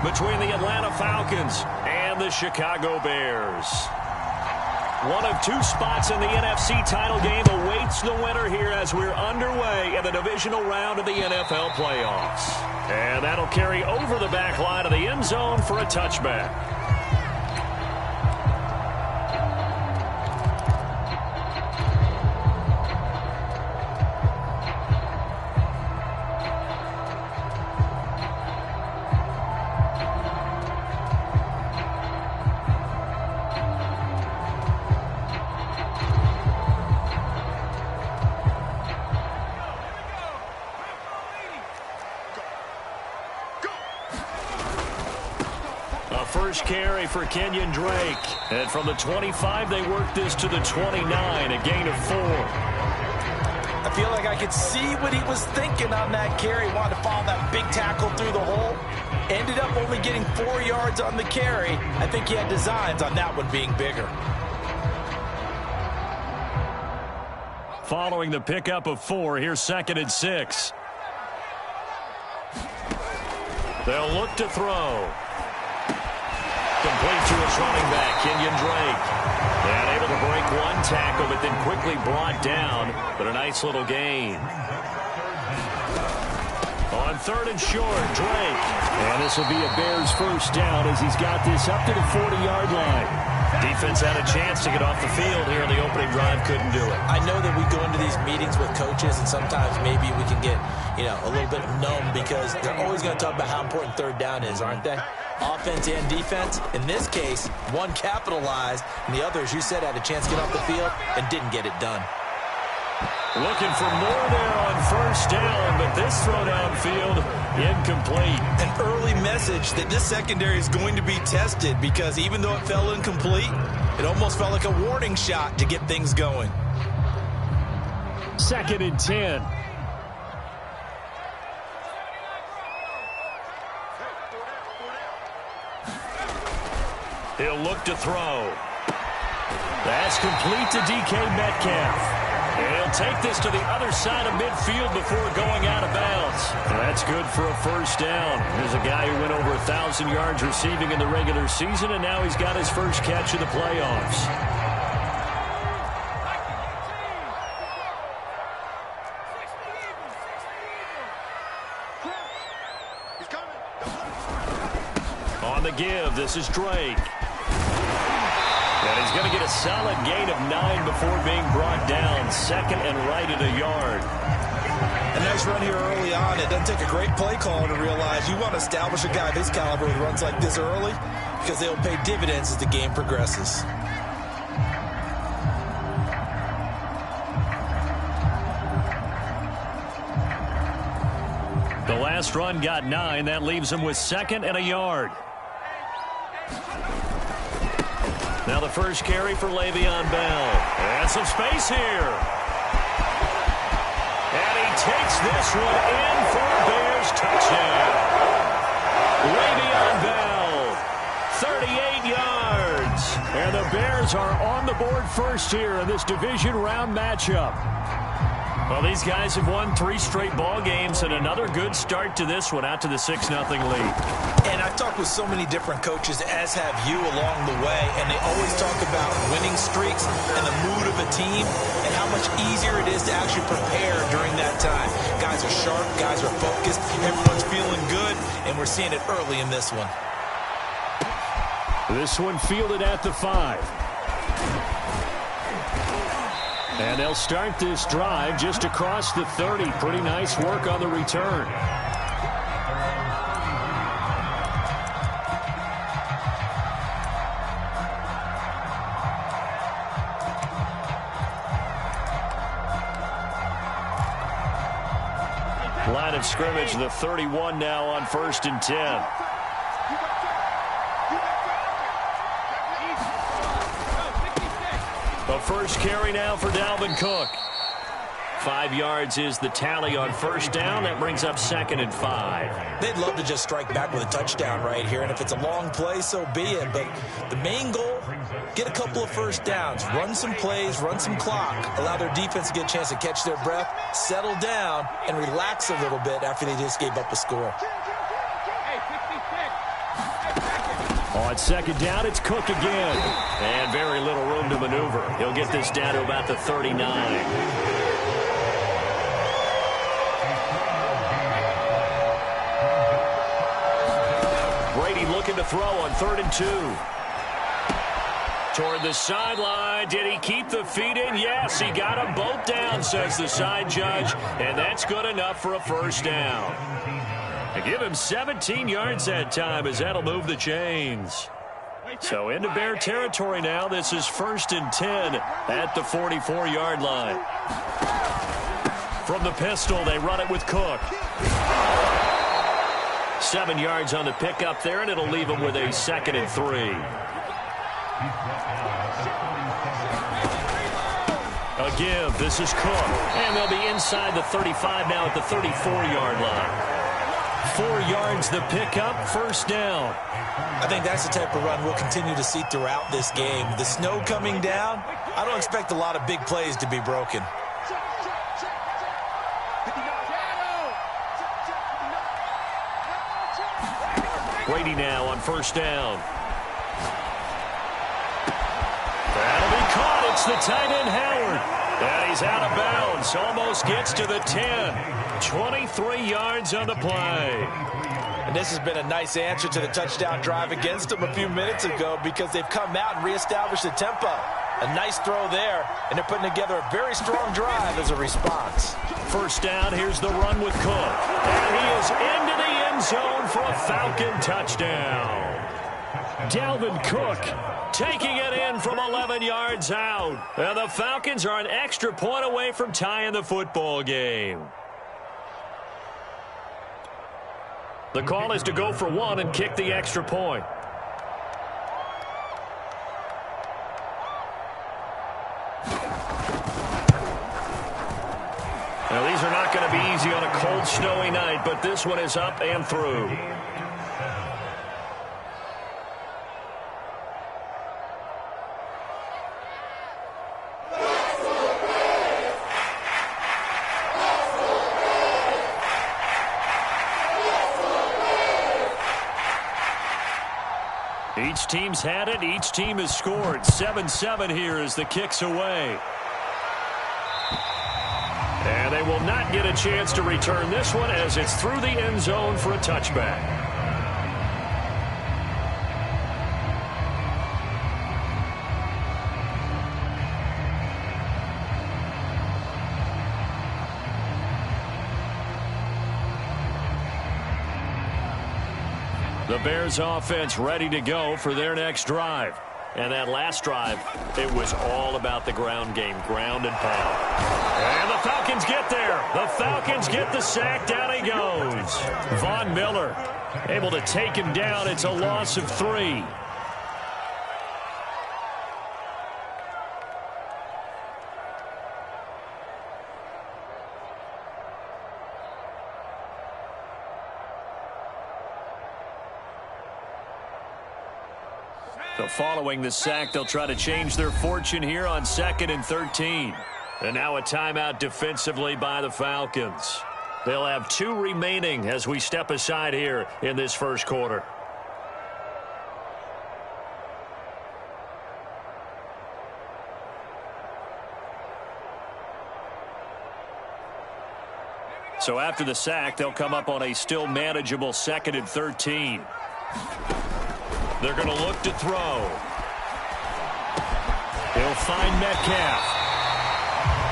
between the Atlanta Falcons and the Chicago Bears. One of two spots in the NFC title game awaits the winner here as we're underway in the divisional round of the NFL playoffs. And that'll carry over the back line of the end zone for a touchback. First carry for Kenyon Drake. And from the 25, they work this to the 29, a gain of 4. I feel like I could see what he was thinking on that carry. Wanted to follow that big tackle through the hole. Ended up only getting 4 yards on the carry. I think he had designs on that one being bigger. Following the pickup of 4, here's 2nd and 6. They'll look to throw. Complete to his running back, Kenyon Drake. And able to break one tackle, but then quickly brought down. But a nice little gain. On 3rd and short, Drake. And this will be a Bears first down as he's got this up to the 40-yard line. Defense had a chance to get off the field here in the opening drive, couldn't do it. I know that we go into these meetings with coaches, and sometimes maybe we can get, a little bit numb because they're always going to talk about how important 3rd down is, aren't they? Offense and defense. In this case, one capitalized, and the other, as you said, had a chance to get off the field and didn't get it done. Looking for more there on 1st down, but this throw downfield incomplete. An early message that this secondary is going to be tested because even though it fell incomplete, it almost felt like a warning shot to get things going. 2nd and 10. He'll look to throw. That's complete to DK Metcalf. And he'll take this to the other side of midfield before going out of bounds. That's good for a first down. There's a guy who went over 1,000 yards receiving in the regular season, and now he's got his first catch of the playoffs. On the give, this is Drake. And he's going to get a solid gain of 9 before being brought down. 2nd and right at a yard. A nice run here early on. It doesn't take a great play caller to realize you want to establish a guy of his caliber who runs like this early because they'll pay dividends as the game progresses. The last run got 9. That leaves him with 2nd and a yard. Now the first carry for Le'Veon Bell. And some space here. And he takes this one in for a Bears touchdown. Le'Veon Bell, 38 yards. And the Bears are on the board first here in this division round matchup. Well, these guys have won 3 straight ball games and another good start to this one out to the 6-0 lead. And I've talked with so many different coaches, as have you along the way, and they always talk about winning streaks and the mood of a team and how much easier it is to actually prepare during that time. Guys are sharp, guys are focused, everyone's feeling good, and we're seeing it early in this one. This one fielded at the 5. And they'll start this drive just across the 30. Pretty nice work on the return. Line of scrimmage, the 31 now on 1st and 10. The first carry now for Dalvin Cook. 5 yards is the tally on first down. That brings up 2nd and 5. They'd love to just strike back with a touchdown right here, and if it's a long play, so be it. But the main goal, get a couple of first downs, run some plays, run some clock, allow their defense to get a chance to catch their breath, settle down, and relax a little bit after they just gave up a score. On 2nd down, it's Cook again. And very little room to maneuver. He'll get this down to about the 39. Brady looking to throw on 3rd and 2. Toward the sideline. Did he keep the feet in? Yes, he got them both down, says the side judge. And that's good enough for a first down. I give him 17 yards that time as that'll move the chains. So into Bear territory now. This is 1st and 10 at the 44-yard line. From the pistol, they run it with Cook. 7 yards on the pickup there, and it'll leave him with a 2nd and 3. A give. This is Cook. And they'll be inside the 35 now at the 34-yard line. 4 yards the pickup, 1st down. I think that's the type of run we'll continue to see throughout this game. The snow coming down, I don't expect a lot of big plays to be broken. Brady now on 1st down. That'll be caught. It's the tight end, Howard. And he's out of bounds. Almost gets to the 10. 23 yards on the play. And this has been a nice answer to the touchdown drive against them a few minutes ago because they've come out and reestablished the tempo. A nice throw there, and they're putting together a very strong drive as a response. 1st down, here's the run with Cook. And he is into the end zone for a Falcon touchdown. Dalvin Cook taking it in from 11 yards out. And the Falcons are an extra point away from tying the football game. The call is to go for 1 and kick the extra point. Now, these are not going to be easy on a cold, snowy night, but this one is up and through. Each team's had it. Each team has scored. 7-7 here as the kick's away. And they will not get a chance to return this one as it's through the end zone for a touchback. The Bears offense ready to go for their next drive. And that last drive, it was all about the ground game, ground and pound. And the Falcons get there. The Falcons get the sack. Down he goes. Von Miller able to take him down. It's a loss of 3. So following the sack, they'll try to change their fortune here on 2nd and 13. And now a timeout defensively by the Falcons. They'll have 2 remaining as we step aside here in this first quarter. So after the sack, they'll come up on a still manageable 2nd and 13. They're going to look to throw. He'll find Metcalf.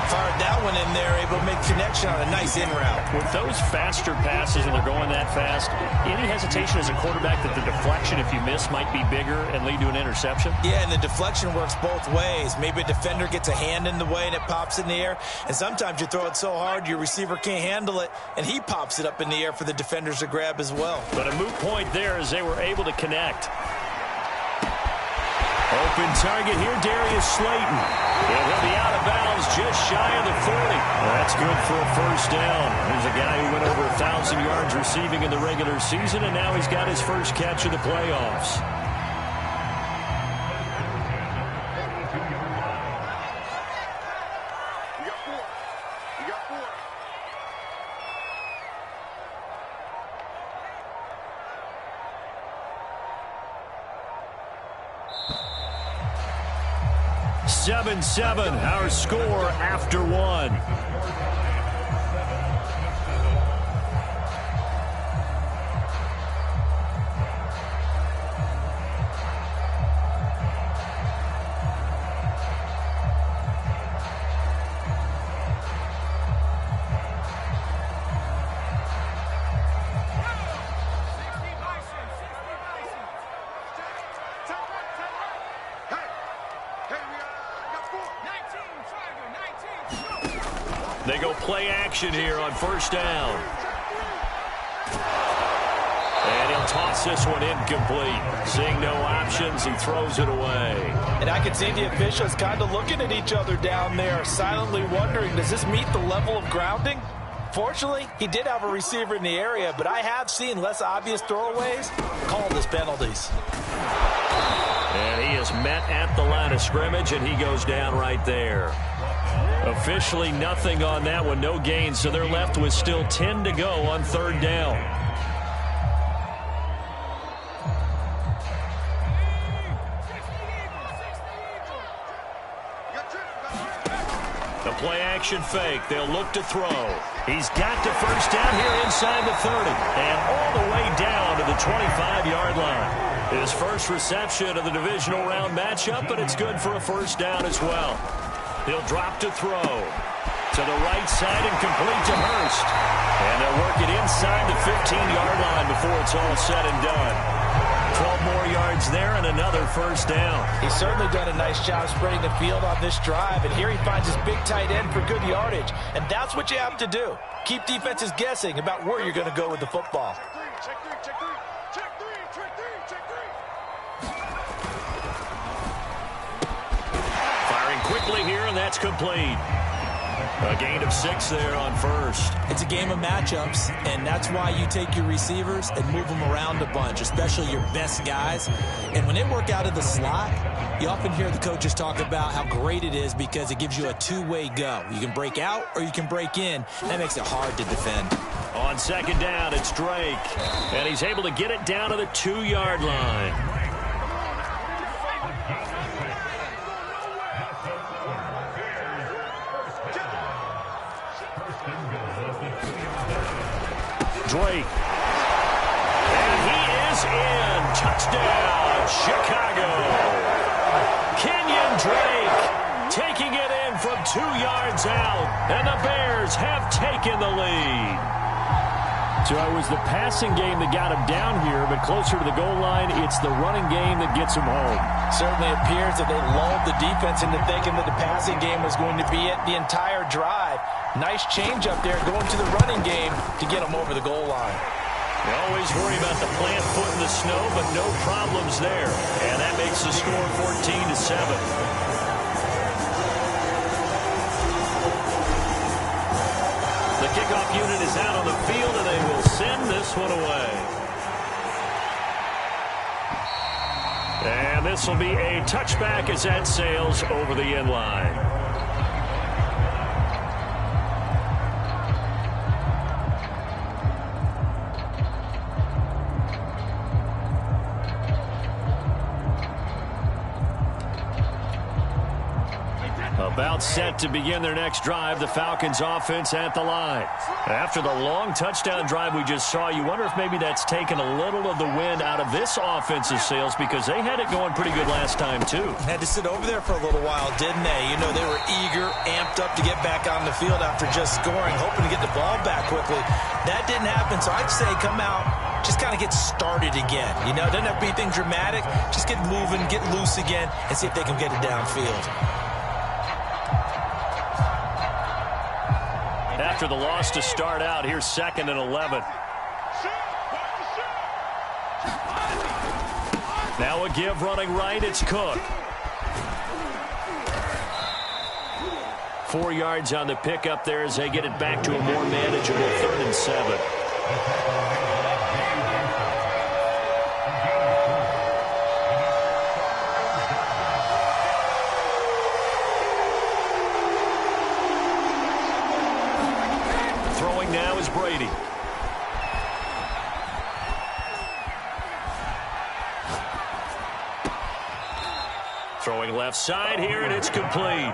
Fired that one in there, able to make connection on a nice in route. With those faster passes and they're going that fast, any hesitation as a quarterback that the deflection, if you miss, might be bigger and lead to an interception? Yeah, and the deflection works both ways. Maybe a defender gets a hand in the way and it pops in the air. And sometimes you throw it so hard your receiver can't handle it, and he pops it up in the air for the defenders to grab as well. But a moot point there as they were able to connect. Open target here, Darius Slayton. And he'll be out of bounds just shy of the 40. That's good for a first down. There's a guy who went over 1,000 yards receiving in the regular season, and now he's got his first catch in the playoffs. You got four. 7-7, our score after one. They go play action here on first down. And he'll toss this one incomplete. Seeing no options, he throws it away. And I can see the officials kind of looking at each other down there, silently wondering, does this meet the level of grounding? Fortunately, he did have a receiver in the area, but I have seen less obvious throwaways called as penalties. And he is met at the line of scrimmage, and he goes down right there. Officially nothing on that one, no gain, so they're left with still 10 to go on third down. The play action fake, they'll look to throw. He's got to first down here inside the 30 and all the way down to the 25-yard line. His first reception of the divisional round matchup, but it's good for a first down as well. He'll drop to throw. To the right side and complete to Hurst. And they'll work it inside the 15-yard line before it's all said and done. 12 more yards there and another first down. He's certainly done a nice job spreading the field on this drive. And here he finds his big tight end for good yardage. And that's what you have to do. Keep defenses guessing about where you're going to go with the football. Check three, check three, check three, check three, check three. Firing quickly here, and that's complete. A gain of 6 there on first. It's a game of matchups, and that's why you take your receivers and move them around a bunch, especially your best guys. And when they work out of the slot, you often hear the coaches talk about how great it is because it gives you a two-way go. You can break out or you can break in. That makes it hard to defend. On second down, it's Drake. And he's able to get it down to the 2-yard line. Drake. And he is in. Touchdown, Chicago. Kenyon Drake taking it in from 2 yards out. And the Bears have taken the lead. So it was the passing game that got him down here, but closer to the goal line, it's the running game that gets him home. Certainly appears that they lulled the defense into thinking that the passing game was going to be it the entire drive. Nice change up there going to the running game to get him over the goal line. You always worry about the plant foot in the snow, but no problems there. And that makes the score 14-7. The kickoff unit is out on the field, and they will send this one away. And this will be a touchback as that sails over the end line. About set to begin their next drive, the Falcons offense at the line. After the long touchdown drive we just saw, you wonder if maybe that's taken a little of the wind out of this offensive sails because they had it going pretty good last time too. Had to sit over there for a little while, didn't they? You know, they were eager, amped up to get back on the field after just scoring, hoping to get the ball back quickly. That didn't happen, so I'd say come out, just kind of get started again. You know, doesn't have to be anything dramatic. Just get moving, get loose again, and see if they can get it downfield. After the loss to start out, here's 2nd and 11. Now a give running right, it's Cook. 4 yards on the pickup there as they get it back to a more manageable 3rd and 7. Throwing now is Brady. Throwing left side here, and it's complete.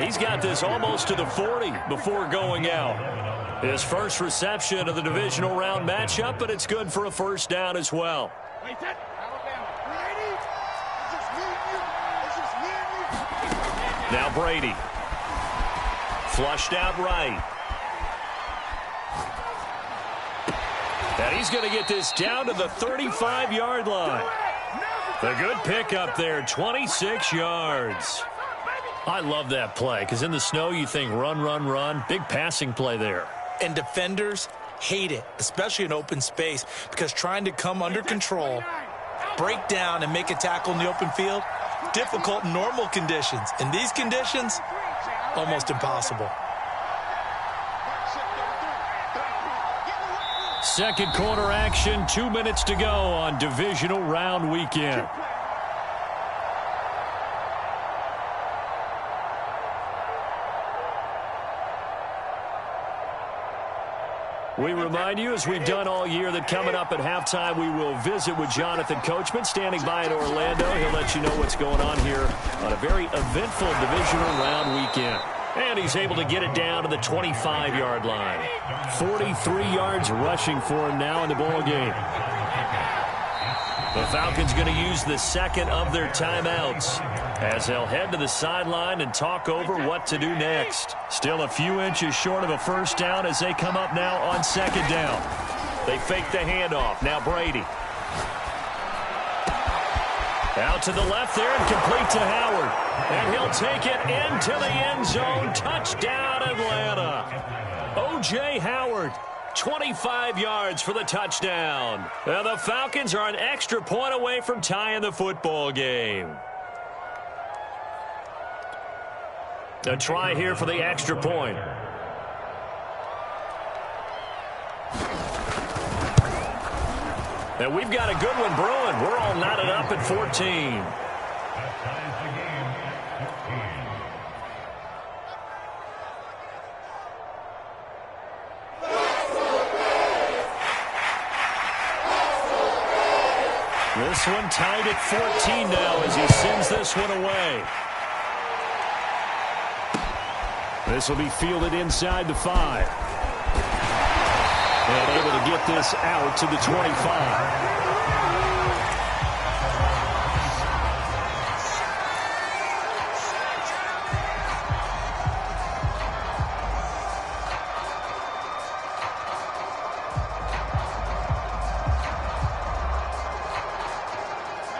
He's got this almost to the 40 before going out. His first reception of the divisional round matchup, but it's good for a first down as well. Now Brady. Flushed out right. And he's going to get this down to the 35-yard line. A good pickup there, 26 yards. I love that play because in the snow you think run, run, run. Big passing play there. And defenders hate it, especially in open space, because trying to come under control, break down, and make a tackle in the open field, difficult in normal conditions. In these conditions, almost impossible. Second quarter action, 2 minutes to go on divisional round weekend. We remind you, as we've done all year, that coming up at halftime, we will visit with Jonathan Coachman, standing by in Orlando. He'll let you know what's going on here on a very eventful divisional round weekend. And he's able to get it down to the 25-yard line. 43 yards rushing for him now in the ball game. The Falcons going to use the second of their timeouts as they'll head to the sideline and talk over what to do next. Still a few inches short of a first down as they come up now on second down. They fake the handoff. Now Brady. Out to the left there and complete to Howard. And he'll take it into the end zone. Touchdown, Atlanta. O.J. Howard, 25 yards for the touchdown. And the Falcons are an extra point away from tying the football game. A try here for the extra point. And we've got a good one brewing. We're all knotted up at 14. This one tied at 14 now as he sends this one away. This will be fielded inside the 5. And able to get this out to the 25.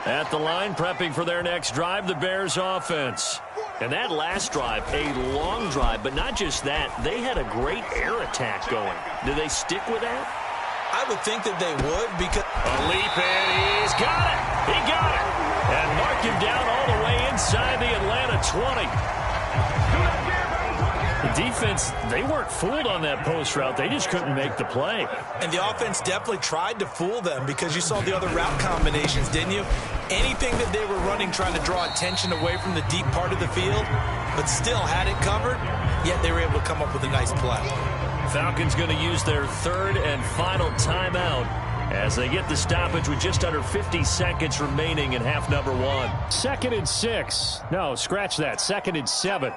At the line, prepping for their next drive, the Bears offense. And that last drive, a long drive, but not just that. They had a great air attack going. Do they stick with that? I would think that they would because... A leap in, he's got it! He got it! And marked him down all the way inside the Atlanta 20. The defense, they weren't fooled on that post route. They just couldn't make the play. And the offense definitely tried to fool them because you saw the other route combinations, didn't you? Anything that they were running trying to draw attention away from the deep part of the field, but still had it covered, yet they were able to come up with a nice play. Falcons going to use their third and final timeout as they get the stoppage with just under 50 seconds remaining in half number 1. 2nd and 6. No, scratch that. 2nd and 7.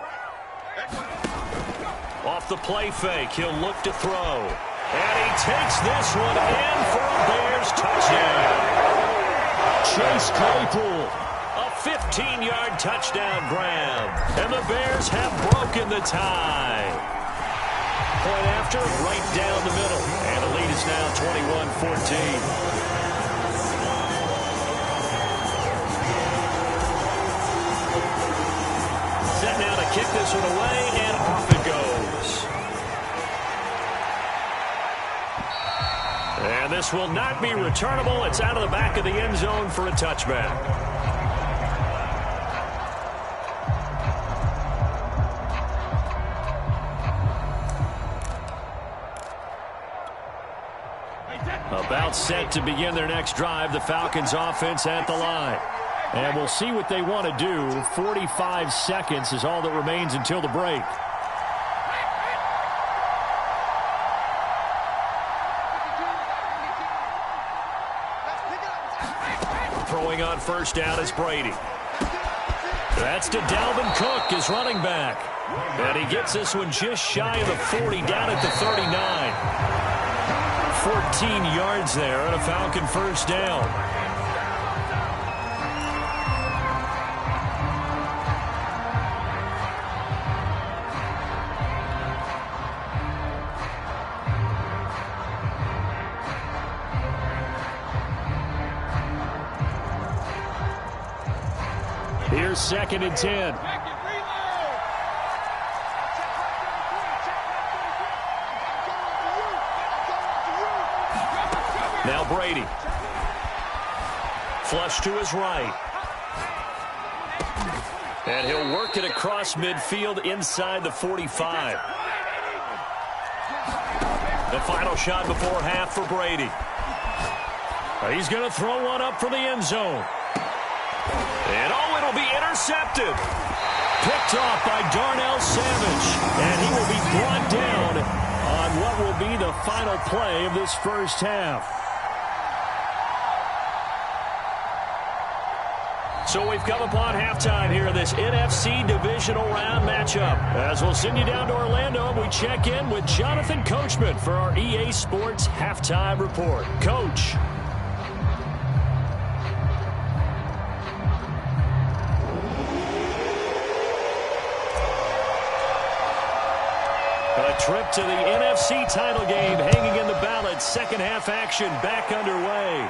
Off the play fake, he'll look to throw. And he takes this one in for a Bears touchdown. Chase Claypool, a 15-yard touchdown grab. And the Bears have broken the tie. Point after, right down the middle. And the lead is now 21-14. Set now to kick this one away, and off it goes. And this will not be returnable. It's out of the back of the end zone for a touchback. About set to begin their next drive, the Falcons offense at the line. And we'll see what they want to do. 45 seconds is all that remains until the break. Throwing on first down is Brady. That's to Dalvin Cook, his running back. And he gets this one just shy of the 40, down at the 39. 14 yards there and a Falcon first down. Here's 2nd and 10. Now Brady. Flush to his right. And he'll work it across midfield inside the 45. The final shot before half for Brady. He's going to throw one up for the end zone. And it'll be intercepted. Picked off by Darnell Savage. And he will be brought down on what will be the final play of this first half. So we've come upon halftime here in this NFC divisional round matchup. As we'll send you down to Orlando, we check in with Jonathan Coachman for our EA Sports Halftime Report. Coach. A trip to the NFC title game hanging in the balance. Second half action back underway.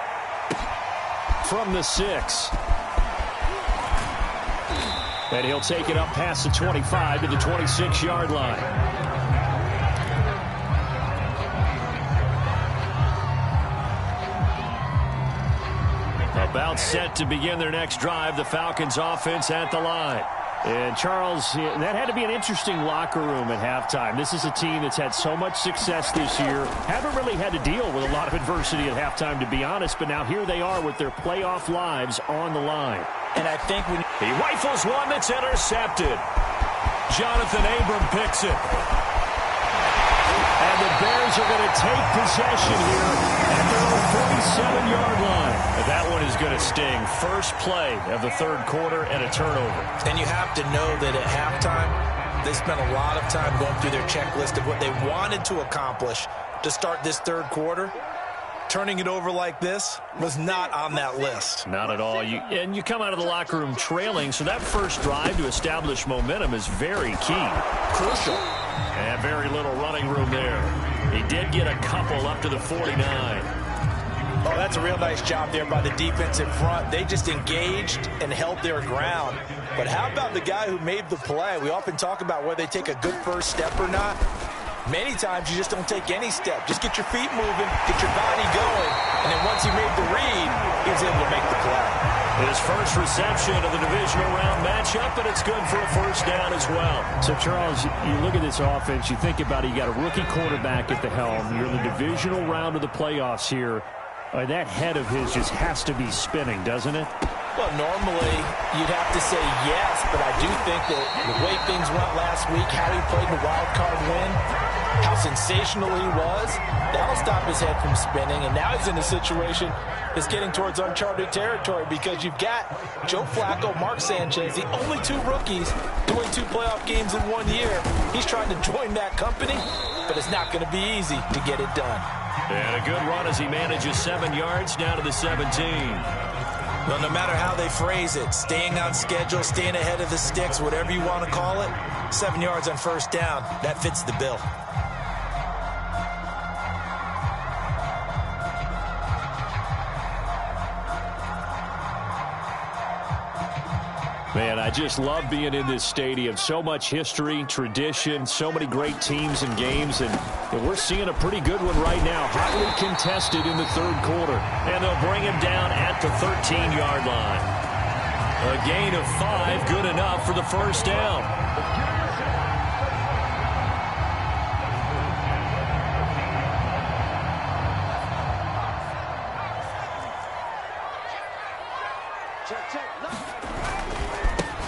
From the 6. And he'll take it up past the 25 to the 26-yard line. About set to begin their next drive, the Falcons offense at the line. And, Charles, that had to be an interesting locker room at halftime. This is a team that's had so much success this year. Haven't really had to deal with a lot of adversity at halftime, to be honest. But now here they are with their playoff lives on the line. And I think when he rifles one that's intercepted. Jonathan Abram picks it. And the Bears are going to take possession here at their own 47-yard line. That one is going to sting. First play of the third quarter and a turnover. And you have to know that at halftime, they spent a lot of time going through their checklist of what they wanted to accomplish to start this third quarter. Turning it over like this was not on that list. Not at all. And you come out of the locker room trailing, so that first drive to establish momentum is very key. Crucial. And very little running room there. He did get a couple up to the 49. Oh, that's a real nice job there by the defense in front. They just engaged and held their ground. But how about the guy who made the play? We often talk about whether they take a good first step or not. Many times you just don't take any step. Just get your feet moving, get your body going, and then once he made the read, he was able to make the play. His first reception of the divisional round matchup, but it's good for a first down as well. So, Charles, you look at this offense, you think about it, you got a rookie quarterback at the helm. You're in the divisional round of the playoffs here. That head of his just has to be spinning, doesn't it? Well, normally you'd have to say yes, but I do think that the way things went last week, how he played the wild card win, how sensational he was, that'll stop his head from spinning. And now he's in a situation that's getting towards uncharted territory because you've got Joe Flacco, Mark Sanchez, the only two rookies doing 2 playoff games in 1 year. He's trying to join that company, but it's not going to be easy to get it done. And a good run as he manages 7 yards down to the 17. Well, no matter how they phrase it, staying on schedule, staying ahead of the sticks, whatever you want to call it, 7 yards on first down, that fits the bill. Man, I just love being in this stadium. So much history, tradition, so many great teams and games, and we're seeing a pretty good one right now. Hotly contested in the third quarter. And they'll bring him down at the 13-yard line. A gain of 5, good enough for the first down.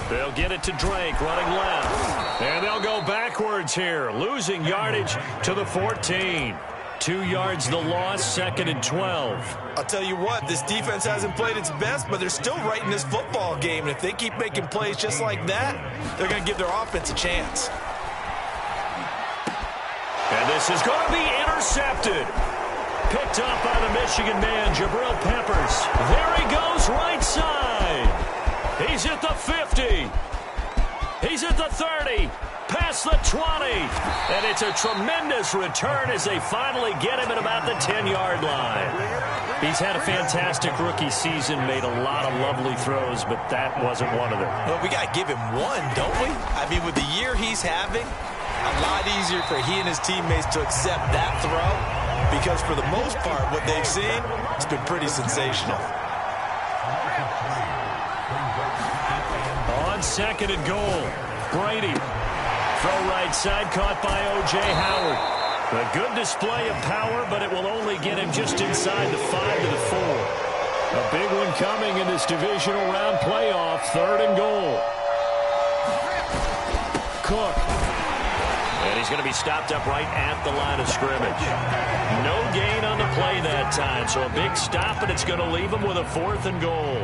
They'll get it to Drake, running left. And they'll go backwards here, losing yardage to the 14. 2 yards the loss, 2nd and 12. I'll tell you what, this defense hasn't played its best, but they're still right in this football game. And if they keep making plays just like that, they're going to give their offense a chance. And this is going to be intercepted. Picked up by the Michigan man, Jabril Peppers. There he goes, right side. He's at the 50. He's at the 30. Past the 20. And it's a tremendous return as they finally get him at about the 10-yard line. He's had a fantastic rookie season, made a lot of lovely throws, but that wasn't one of them. Well, we got to give him one, don't we? I mean, with the year he's having, a lot easier for he and his teammates to accept that throw because for the most part, what they've seen, it's been pretty sensational. On 2nd and goal, Brady. Throw right side, caught by O.J. Howard. A good display of power, but it will only get him just inside the 5 to the 4. A big one coming in this divisional round playoff, 3rd and goal. Cook. And he's going to be stopped up right at the line of scrimmage. No gain on the play that time, so a big stop, and it's going to leave him with a 4th and goal.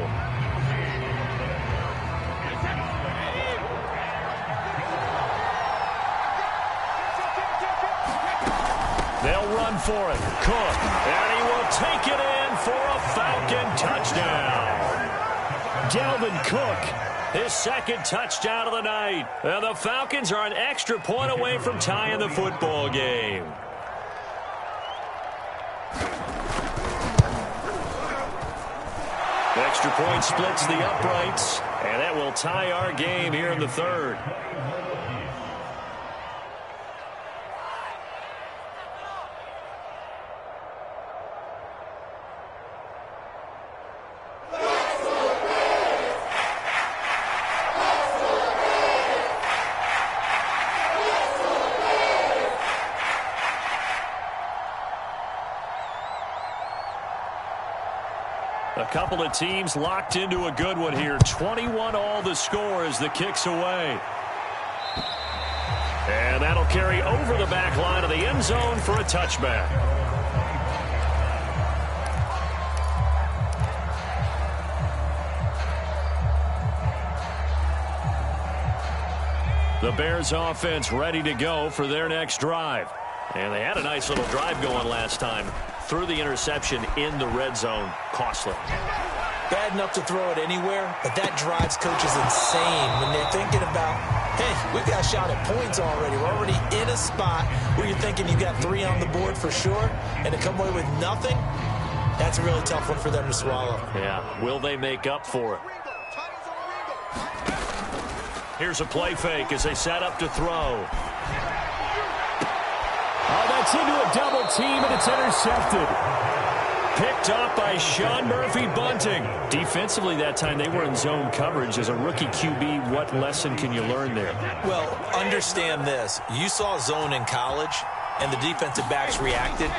They'll run for it. Cook. And he will take it in for a Falcon touchdown. Dalvin Cook, his 2nd touchdown of the night. And the Falcons are an extra point away from tying the football game. Extra point splits the uprights, and that will tie our game here in the 3rd. A couple of teams locked into a good one here. 21 all the score as the kick's away. And that'll carry over the back line of the end zone for a touchback. The Bears offense ready to go for their next drive. And they had a nice little drive going last time. Threw the interception in the red zone. Costly. Bad enough to throw it anywhere, but that drives coaches insane when they're thinking about, hey, we've got a shot at points already. We're already in a spot where you're thinking you've got 3 on the board for sure, and to come away with nothing, that's a really tough one for them to swallow. Yeah, will they make up for it? Here's a play fake as they set up to throw. Oh, that's into a double team, and it's intercepted. Picked up by Sean Murphy-Bunting. Defensively that time, they were in zone coverage. As a rookie QB, what lesson can you learn there? Well, understand this. You saw zone in college, and the defensive backs reacted,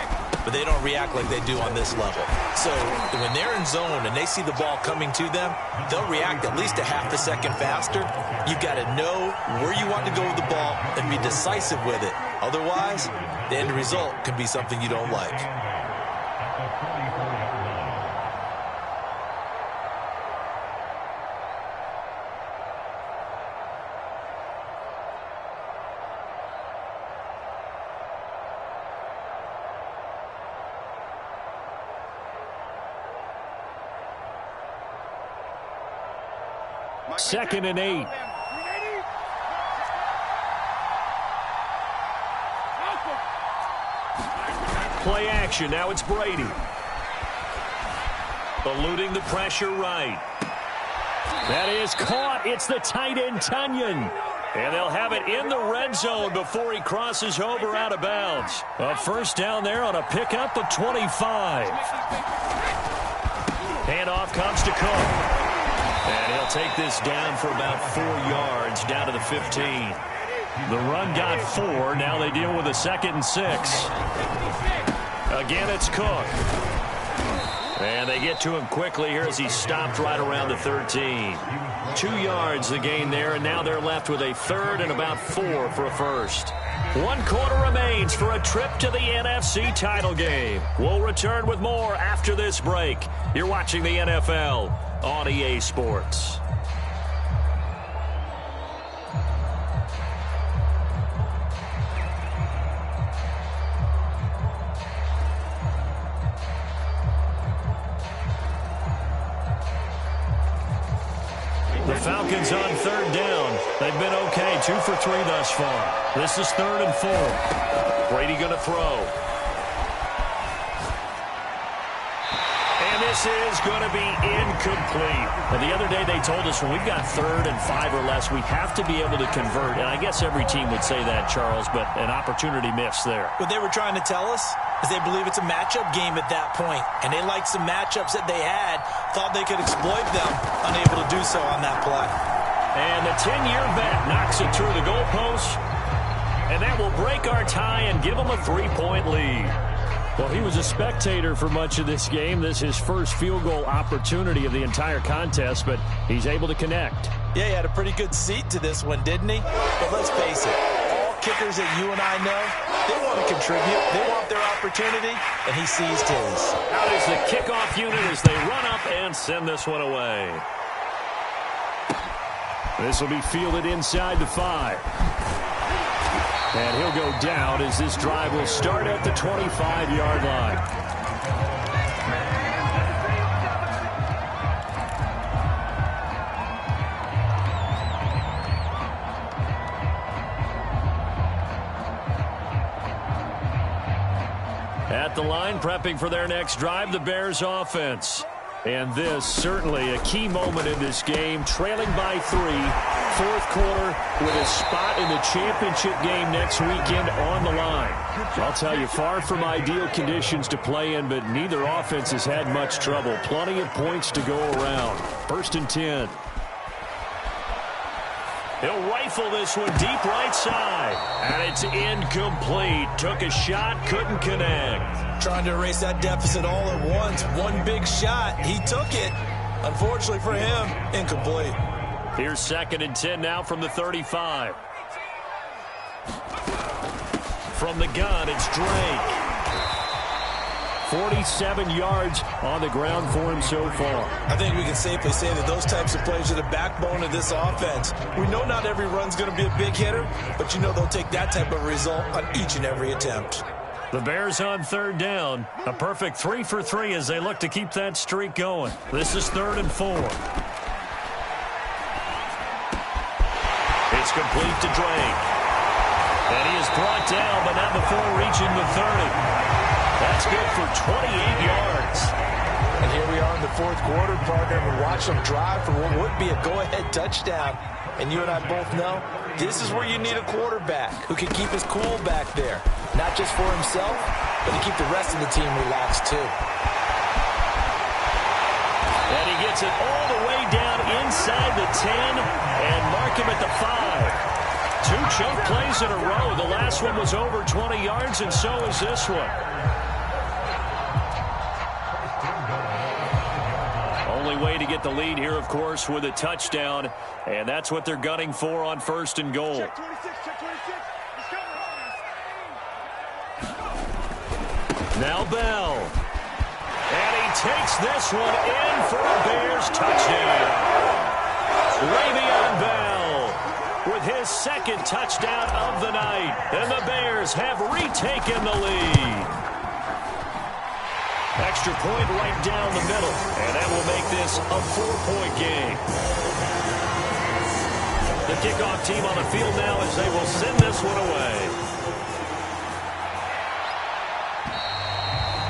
but they don't react like they do on this level. So when they're in zone and they see the ball coming to them, they'll react at least a half a second faster. You've got to know where you want to go with the ball and be decisive with it. Otherwise, the end result could be something you don't like. Second and 8. Play action. Now it's Brady. Eluding the pressure right. That is caught. It's the tight end, Tunyon. And they'll have it in the red zone before he crosses over out of bounds. A first down there on a pickup of 25. Handoff comes to Cook. And he'll take this down for about 4 yards, down to the 15. The run got 4. Now they deal with a 2nd and 6. Again, it's Cook. And they get to him quickly here as he stopped right around the 13. 2 yards the gain there, and now they're left with a third and about 4 for a first. 1 quarter remains for a trip to the NFC title game. We'll return with more after this break. You're watching the NFL on EA Sports. The Falcons on third down. They've been okay, 2 for 3 thus far. This is 3rd and 4. Brady going to throw. And this is going to be incomplete. Well, the other day they told us when we've got 3rd and 5 or less, we have to be able to convert. And I guess every team would say that, Charles, but an opportunity missed there. What they were trying to tell us is they believe it's a matchup game at that point, and they liked some matchups that they had, thought they could exploit them, unable to do so on that play. And the 10-year vet knocks it through the goalpost, and that will break our tie and give them a 3-point lead. Well, he was a spectator for much of this game. This is his first field goal opportunity of the entire contest, but he's able to connect. Yeah, he had a pretty good seat to this one, didn't he? But let's face it, all kickers that you and I know, they want to contribute. They want their opportunity, and he seized his. Out is the kickoff unit as they run up and send this one away. This will be fielded inside the 5. And he'll go down as this drive will start at the 25-yard line. At the line, prepping for their next drive, the Bears offense. And this, certainly a key moment in this game, trailing by 3, 4th quarter, with a spot in the championship game next weekend on the line. I'll tell you, far from ideal conditions to play in, but neither offense has had much trouble. Plenty of points to go around. 1st and 10. He'll rifle this one deep right side. And it's incomplete. Took a shot, couldn't connect. Trying to erase that deficit all at once. One big shot. He took it. Unfortunately for him, incomplete. Here's 2nd and 10 now from the 35. From the gun, it's Drake. 47 yards on the ground for him so far. I think we can safely say that those types of plays are the backbone of this offense. We know not every run's going to be a big hitter, but you know they'll take that type of result on each and every attempt. The Bears on 3rd down. A perfect 3 for 3 as they look to keep that streak going. This is 3rd and 4. It's complete to Drake. And he is brought down, but not before reaching the 30. That's good for 28 yards. And here we are in the 4th quarter, partner, and we watch them drive for what would be a go-ahead touchdown. And you and I both know this is where you need a quarterback who can keep his cool back there. Not just for himself, but to keep the rest of the team relaxed too. And he gets it all the way down inside the 10 and mark him at the 5. 2 chunk plays in a row. The last one was over 20 yards, and so is this one. Only way to get the lead here, of course, with a touchdown, and that's what they're gunning for on 1st and goal. Check 26, check 26. He's coming. Now Bell. And he takes this one in for a Bears touchdown. Le'Veon Bell with his 2nd touchdown of the night. And the Bears have retaken the lead. Extra point right down the middle. And that will make this a 4-point game. The kickoff team on the field now as they will send this one away.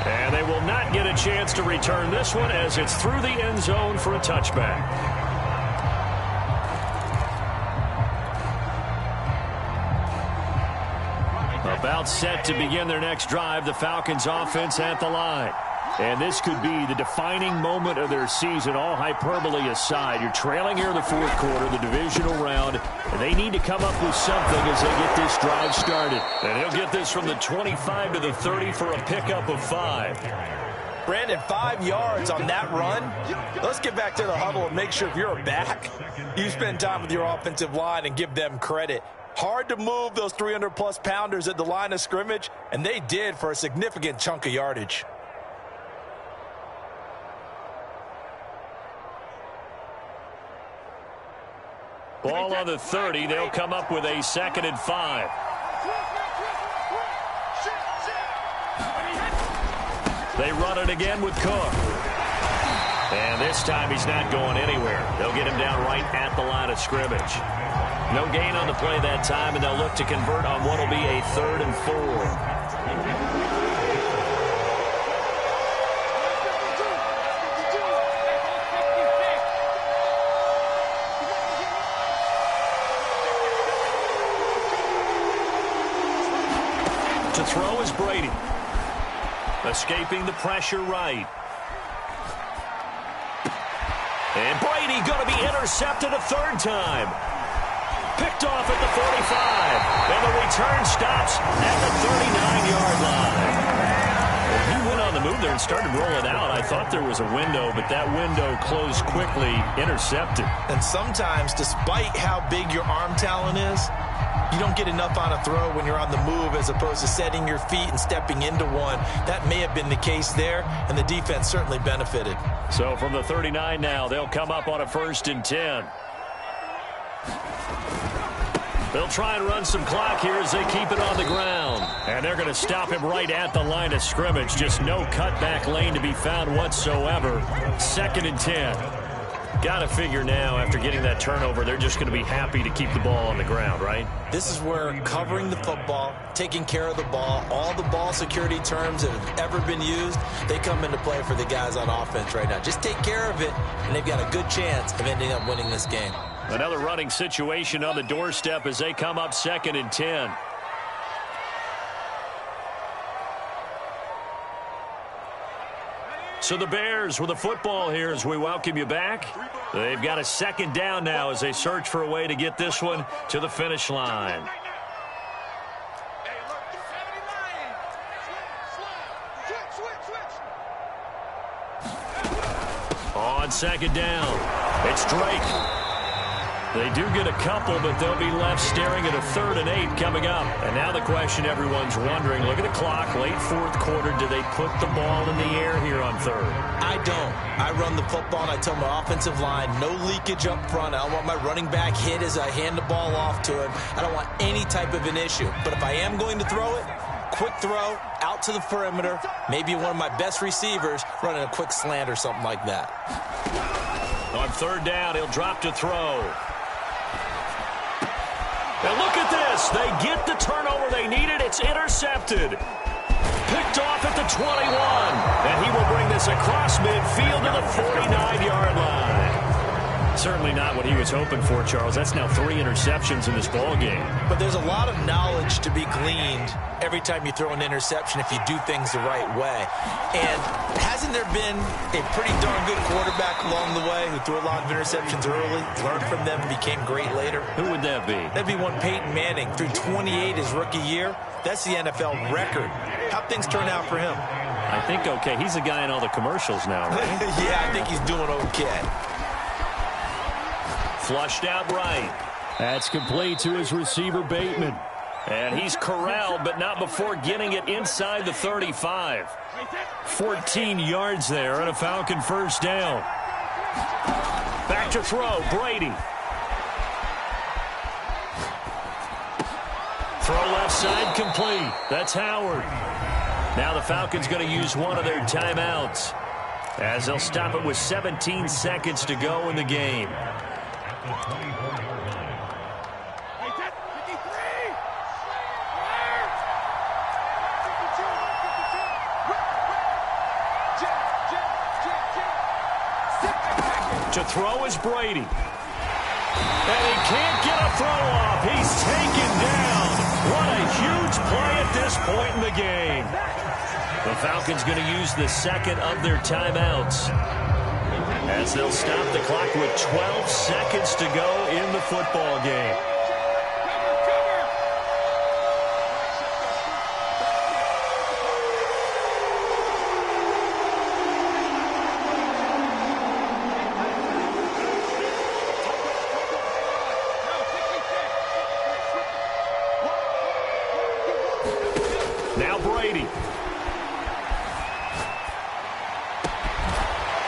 And they will not get a chance to return this one as it's through the end zone for a touchback. About set to begin their next drive, the Falcons offense at the line. And this could be the defining moment of their season, all hyperbole aside. You're trailing here in the 4th quarter, the divisional round, and they need to come up with something as they get this drive started. And he'll get this from the 25 to the 30 for a pickup of 5. Brandon, 5 yards on that run. Let's get back to the huddle and make sure if you're a back, you spend time with your offensive line and give them credit. Hard to move those 300-plus pounders at the line of scrimmage, and they did for a significant chunk of yardage. Ball on the 30. They'll come up with a 2nd and 5. They run it again with Cook. And this time he's not going anywhere. They'll get him down right at the line of scrimmage. No gain on the play that time, and they'll look to convert on what will be a 3rd and 4. To throw is Brady. Escaping the pressure right. And Brady going to be intercepted a 3rd time. Picked off at the 45. And the return stops at the 39-yard line. Well, he went on the move there and started rolling out. I thought there was a window, but that window closed quickly, intercepted. And sometimes, despite how big your arm talent is, you don't get enough on a throw when you're on the move as opposed to setting your feet and stepping into one. That may have been the case there, and the defense certainly benefited. So from the 39 now, they'll come up on a 1st and 10. They'll try and run some clock here as they keep it on the ground. And they're going to stop him right at the line of scrimmage. Just no cutback lane to be found whatsoever. 2nd and 10. Got to figure now, after getting that turnover, they're just going to be happy to keep the ball on the ground, right? This is where covering the football, taking care of the ball, all the ball security terms that have ever been used, they come into play for the guys on offense right now. Just take care of it, and they've got a good chance of ending up winning this game. Another running situation on the doorstep as they come up 2nd and 10. So the Bears with the football here as we welcome you back. They've got a 2nd down now as they search for a way to get this one to the finish line. On 2nd down, it's Drake. They do get a couple, but they'll be left staring at a 3rd and 8 coming up. And now the question everyone's wondering, look at the clock, late 4th quarter, do they put the ball in the air here on 3rd? I don't. I run the football, and I tell my offensive line, no leakage up front. I don't want my running back hit as I hand the ball off to him. I don't want any type of an issue. But if I am going to throw it, quick throw, out to the perimeter, maybe one of my best receivers running a quick slant or something like that. On 3rd down, he'll drop to throw. Now look at this. They get the turnover they needed. It's intercepted. Picked off at the 21. And he will bring this across midfield to the 49-yard line. Certainly not what he was hoping for, Charles. That's now 3 interceptions in this ball game. But there's a lot of knowledge to be gleaned every time you throw an interception if you do things the right way. And hasn't there been a pretty darn good quarterback along the way who threw a lot of interceptions early, learned from them, and became great later? Who would that be? That'd be one Peyton Manning. Threw 28 his rookie year. That's the NFL record. How'd things turn out for him? I think okay. He's the guy in all the commercials now, right? Yeah, I think he's doing okay. Flushed out right. That's complete to his receiver, Bateman. And he's corralled, but not before getting it inside the 35. 14 yards there and a Falcon 1st down. Back to throw, Brady. Throw left side complete. That's Howard. Now the Falcons going to use one of their timeouts as they'll stop it with 17 seconds to go in the game. To throw is Brady. And he can't get a throw off. He's taken down. What a huge play at this point in the game. The Falcons going to use the 2nd of their timeouts as they'll stop the clock with 12 seconds to go in the football game. Brady.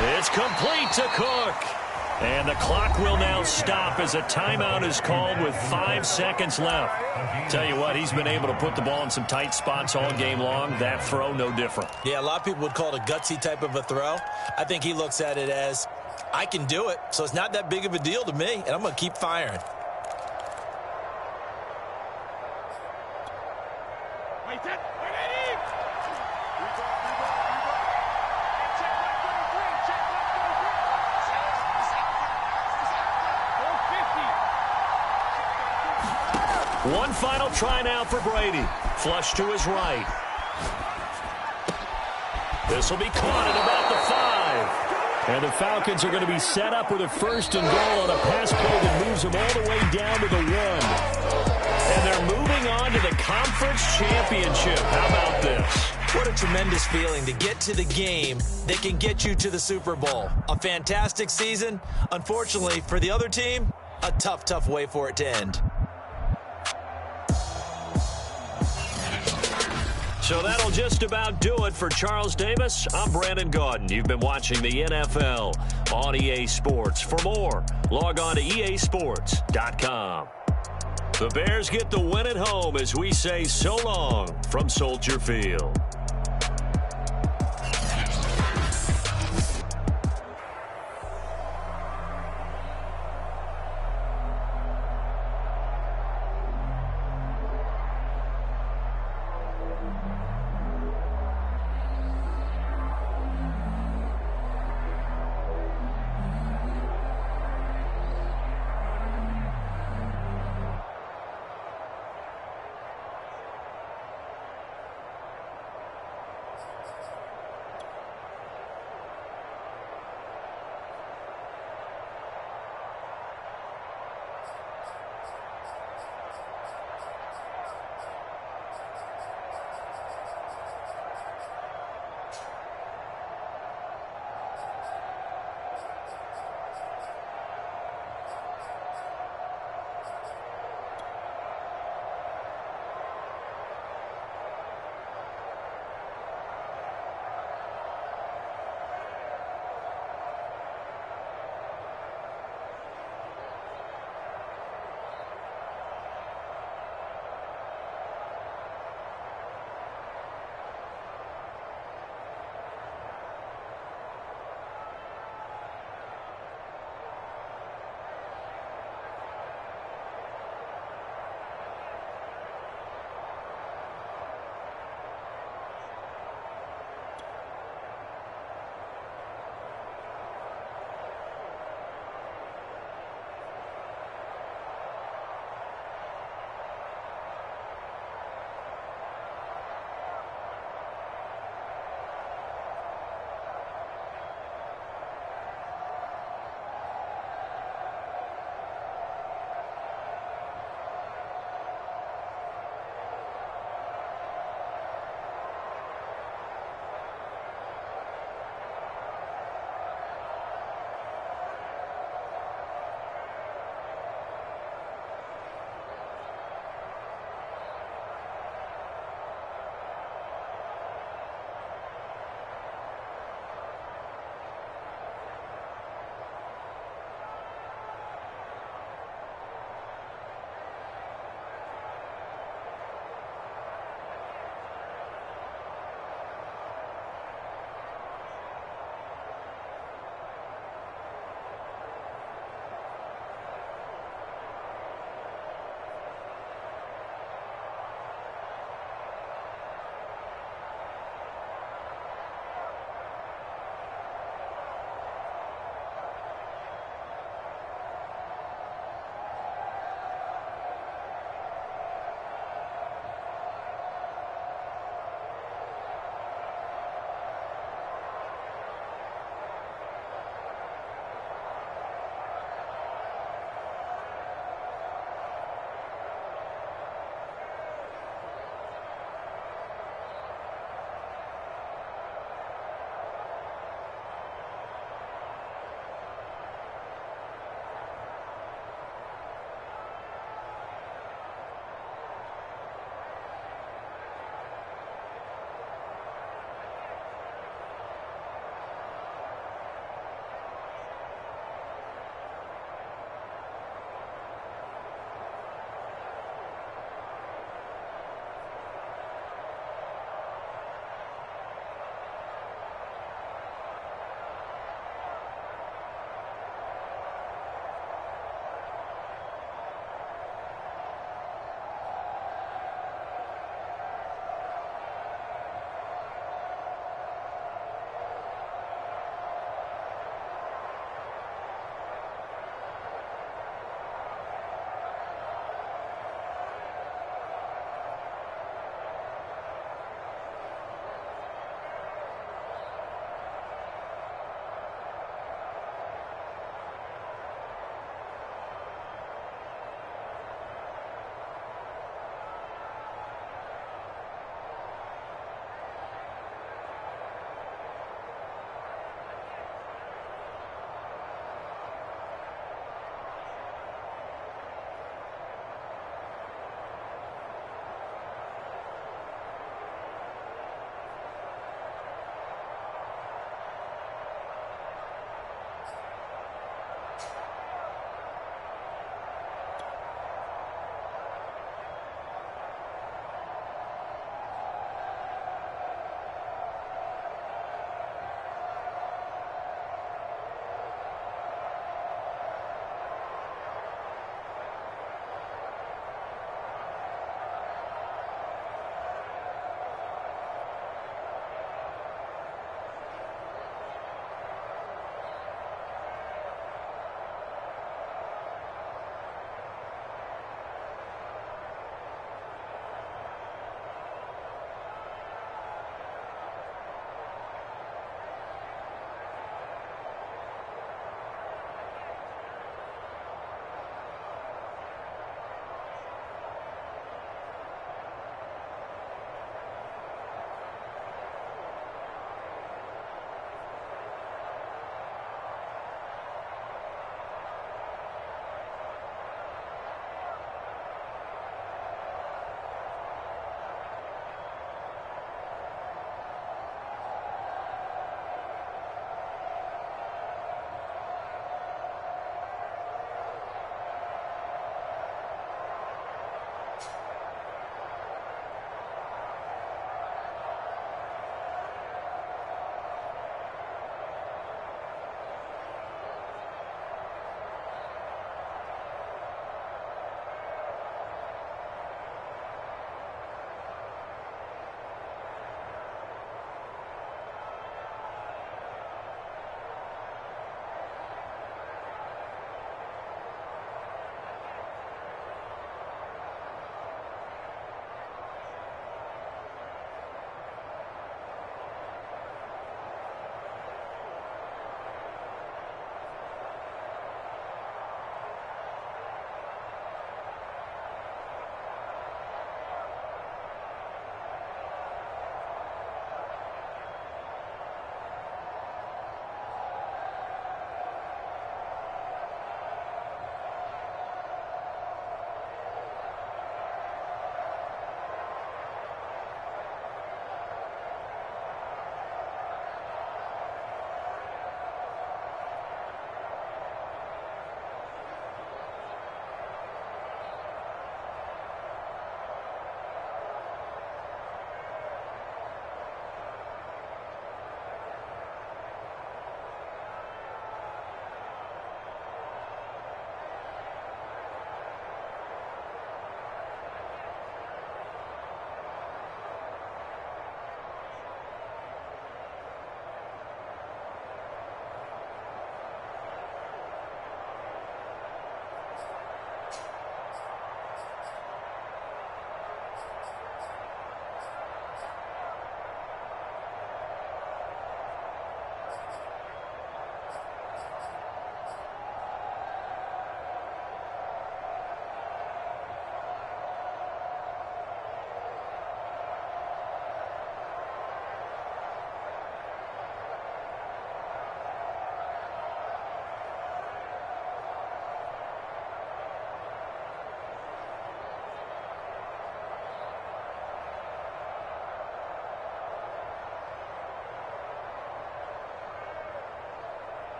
It's complete to Cook. And the clock will now stop as a timeout is called with 5 seconds left. Tell you what, he's been able to put the ball in some tight spots all game long. That throw, no different. Yeah, a lot of people would call it a gutsy type of a throw. I think he looks at it as, I can do it, so it's not that big of a deal to me, and I'm going to keep firing. One final try now for Brady. Flush to his right. This will be caught at about the 5. And the Falcons are going to be set up with a 1st and goal on a pass play that moves them all the way down to the 1. And they're moving on to the conference championship. How about this? What a tremendous feeling to get to the game that can get you to the Super Bowl. A fantastic season. Unfortunately, for the other team, a tough, tough way for it to end. So that'll just about do it for Charles Davis. I'm Brandon Gaudin. You've been watching the NFL on EA Sports. For more, log on to easports.com. The Bears get the win at home as we say so long from Soldier Field.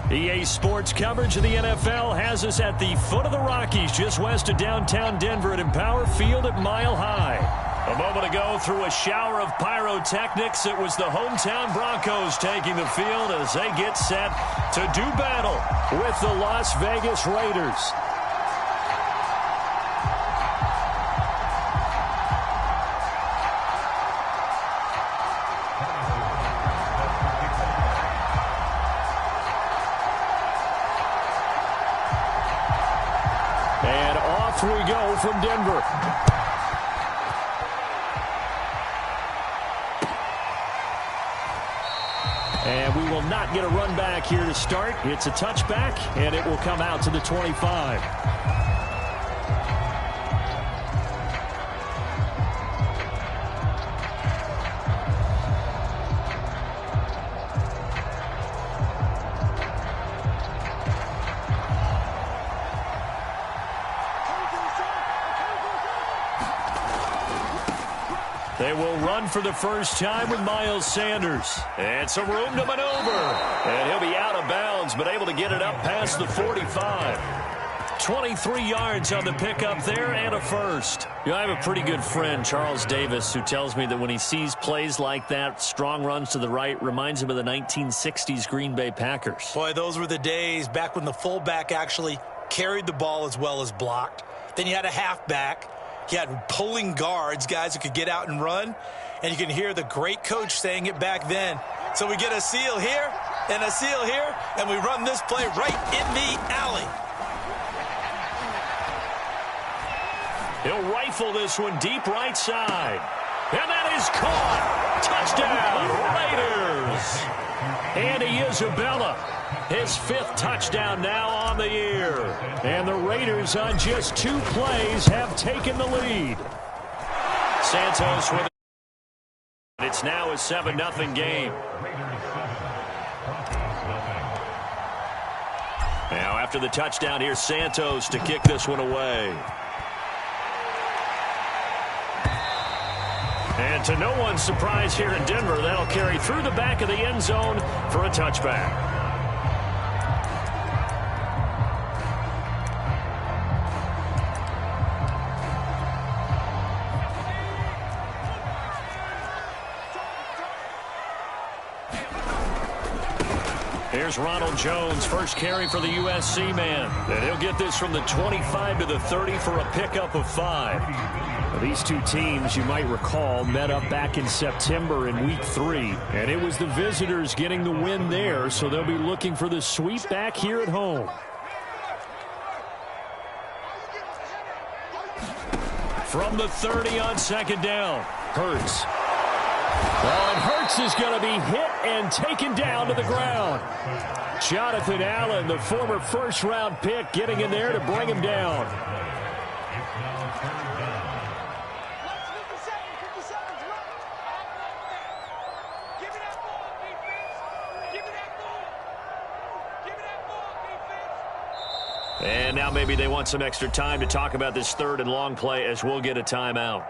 EA Sports coverage of the NFL has us at the foot of the Rockies, just west of downtown Denver at Empower Field at Mile High. A moment ago, through a shower of pyrotechnics, it was the hometown Broncos taking the field as they get set to do battle with the Las Vegas Raiders. And off we go from Denver. And we will not get a run back here to start. It's a touchback, and it will come out to the 25. They will run for the first time with Miles Sanders. And some room to maneuver. And he'll be out of bounds, but able to get it up past the 45. 23 yards on the pickup there and a first. You know, I have a pretty good friend, Charles Davis, who tells me that when he sees plays like that, strong runs to the right, reminds him of the 1960s Green Bay Packers. Boy, those were the days back when the fullback actually carried the ball as well as blocked. Then you had a halfback. You had pulling guards, guys who could get out and run. And you can hear the great coach saying it back then. So we get a seal here and a seal here, and we run this play right in the alley. He'll rifle this one deep right side. And that is caught. Touchdown, Raiders. Andy Isabella, his 5th touchdown now on the year. And the Raiders on just 2 plays have taken the lead. Santos with it. It's now a 7-0 game. Now after the touchdown, here's Santos to kick this one away. And to no one's surprise here in Denver, that'll carry through the back of the end zone for a touchback. Here's Ronald Jones, first carry for the USC man. And he'll get this from the 25 to the 30 for a pickup of 5. Now, these two teams, you might recall, met up back in September in Week 3. And it was the visitors getting the win there, so they'll be looking for the sweep back here at home. From the 30 on second down, Hurts. Well, and Hurts is going to be hit and taken down to the ground. Jonathan Allen, the former first-round pick, getting in there to bring him down. And now maybe they want some extra time to talk about this 3rd and long play as we'll get a timeout.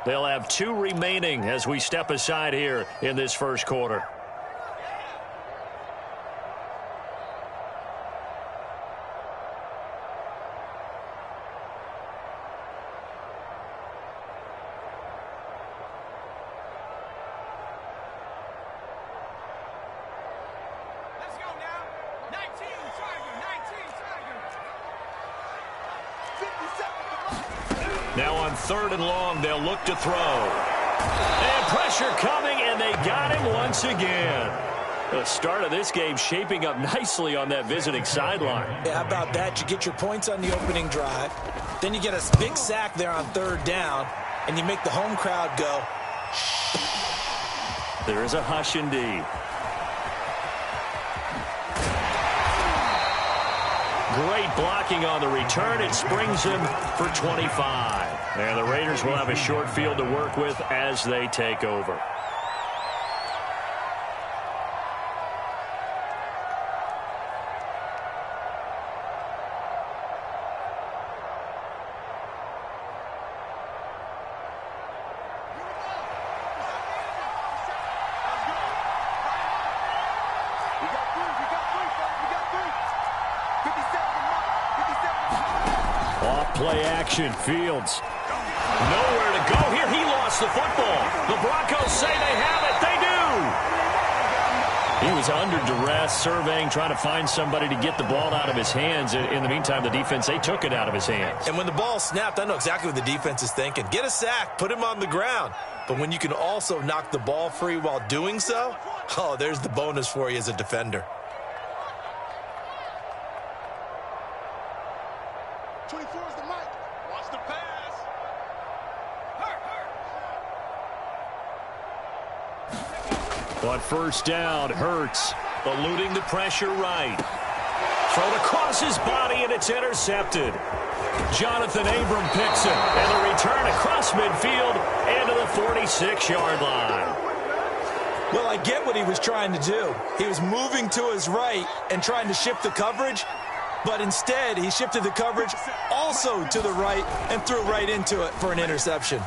They'll have 2 remaining as we step aside here in this first quarter. Let's go now. 19, Tiger, 19, Tiger. 57. Now on 3rd and long, they'll look to throw. And pressure coming, and they got him once again. The start of this game shaping up nicely on that visiting sideline. Yeah, how about that? You get your points on the opening drive. Then you get a big sack there on 3rd down, and you make the home crowd go. There is a hush indeed. Great blocking on the return. It springs him for 25. And the Raiders will have a short field to work with as they take over. We got 3, we got 3, we got 3. play action. Fields. Nowhere to go here. He lost the football. The Broncos say they have it. They do. He was under duress, surveying, trying to find somebody to get the ball out of his hands. In the meantime, the defense, they took it out of his hands. And when the ball snapped, I know exactly what the defense is thinking. Get a sack, put him on the ground. But when you can also knock the ball free while doing so, oh, there's the bonus for you as a defender. 24 is the mic. Watch the pass. But first down, Hurts eluding the pressure right. Thrown across his body, and it's intercepted. Jonathan Abram picks it, and the return across midfield and to the 46-yard line. Well, I get what he was trying to do. He was moving to his right and trying to shift the coverage, but instead he shifted the coverage also to the right and threw right into it for an interception.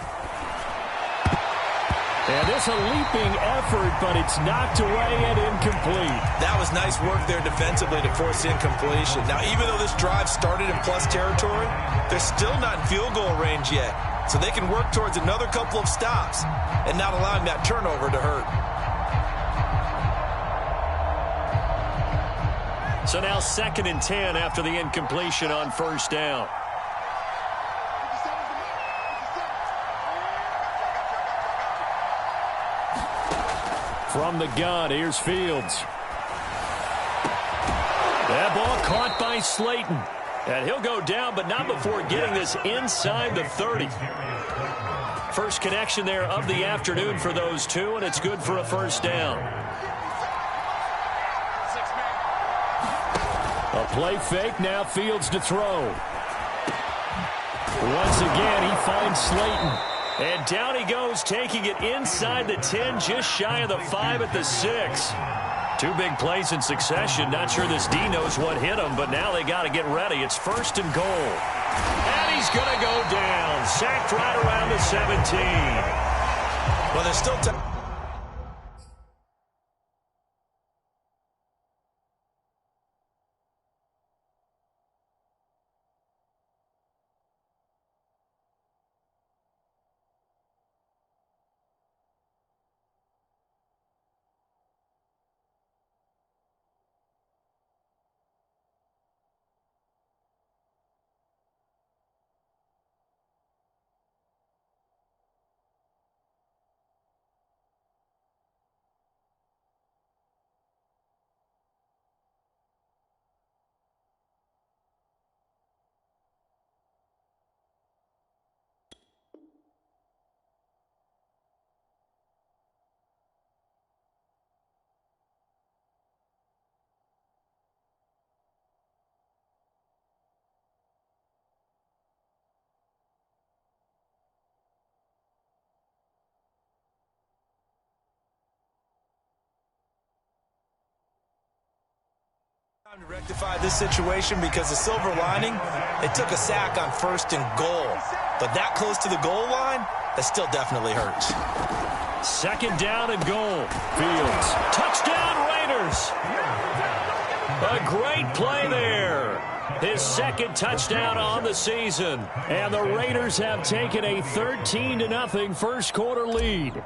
And this a leaping effort, but it's knocked away and incomplete. That was nice work there defensively to force incompletion. Now, even though this drive started in plus territory, they're still not in field goal range yet. So they can work towards another couple of stops and not allowing that turnover to hurt. So now 2nd and 10 after the incompletion on first down. From the gun, here's Fields. That ball caught by Slayton. And he'll go down, but not before getting this inside the 30. First connection there of the afternoon for those two, and it's good for a first down. A play fake, now Fields to throw. Once again, he finds Slayton. And down he goes, taking it inside the 10, just shy of the 5 at the 6. Two big plays in succession. Not sure this D knows what hit him, but now they got to get ready. It's 1st and goal. And he's going to go down. Sacked right around the 17. Well, there's still time. Time to rectify this situation because the silver lining, it took a sack on 1st and goal. But that close to the goal line, that still definitely hurts. 2nd down and goal. Fields. Touchdown Raiders. A great play there. His 2nd touchdown on the season. And the Raiders have taken a 13-0 first quarter lead.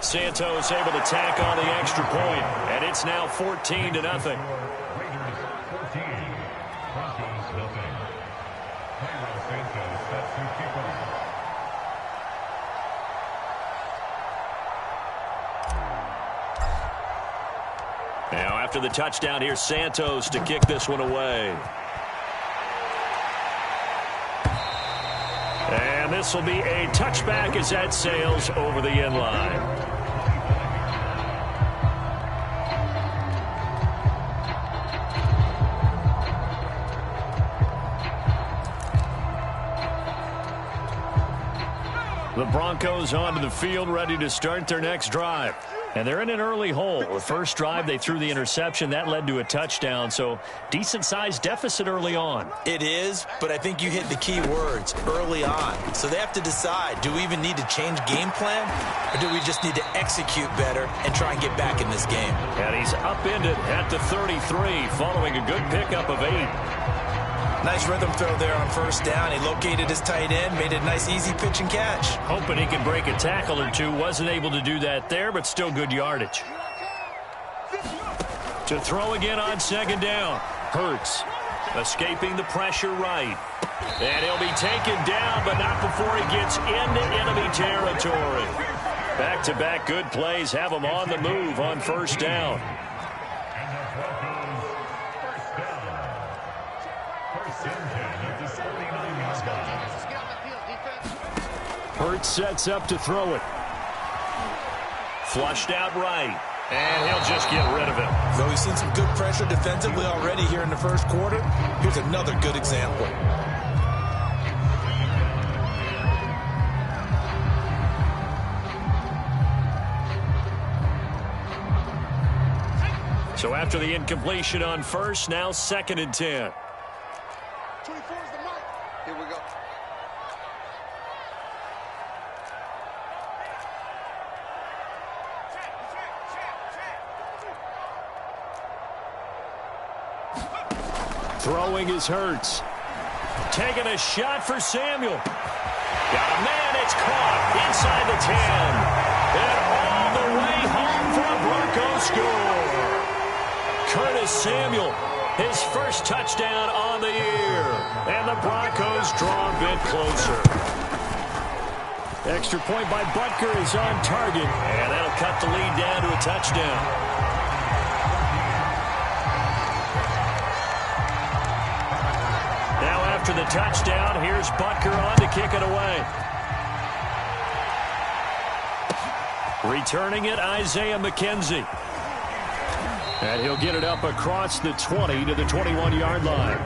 Santos able to tack on the extra point, and it's now 14-0. Now after the touchdown, here's Santos to kick this one away. And this will be a touchback as that sails over the end line. The Broncos onto the field, ready to start their next drive. And they're in an early hole. The first drive, they threw the interception. That led to a touchdown, so decent-sized deficit early on. It is, but I think you hit the key words, early on. So they have to decide, do we even need to change game plan, or do we just need to execute better and try and get back in this game? And he's upended at the 33, following a good pickup of 8. Nice rhythm throw there on first down. He located his tight end, made a nice easy pitch and catch. Hoping he could break a tackle or two. Wasn't able to do that there, but still good yardage. To throw again on second down. Hurts escaping the pressure right. And he'll be taken down, but not before he gets into enemy territory. Back-to-back good plays have him on the move on first down. Hurts sets up to throw it. Flushed out right. And he'll just get rid of it. So we've seen some good pressure defensively already here in the first quarter. Here's another good example. So after the incompletion on first, now 2nd and 10. 24 is the mark. Here we go. Throwing is Hurts. Taking a shot for Samuel. Got a man, it's caught inside the 10. And all the way home for a Broncos score. Curtis Samuel, his first touchdown on the year. And the Broncos draw a bit closer. Extra point by Butker is on target. And that'll cut the lead down to a touchdown. After the touchdown, here's Butker on to kick it away. Returning it, Isaiah McKenzie. And he'll get it up across the 20 to the 21-yard line.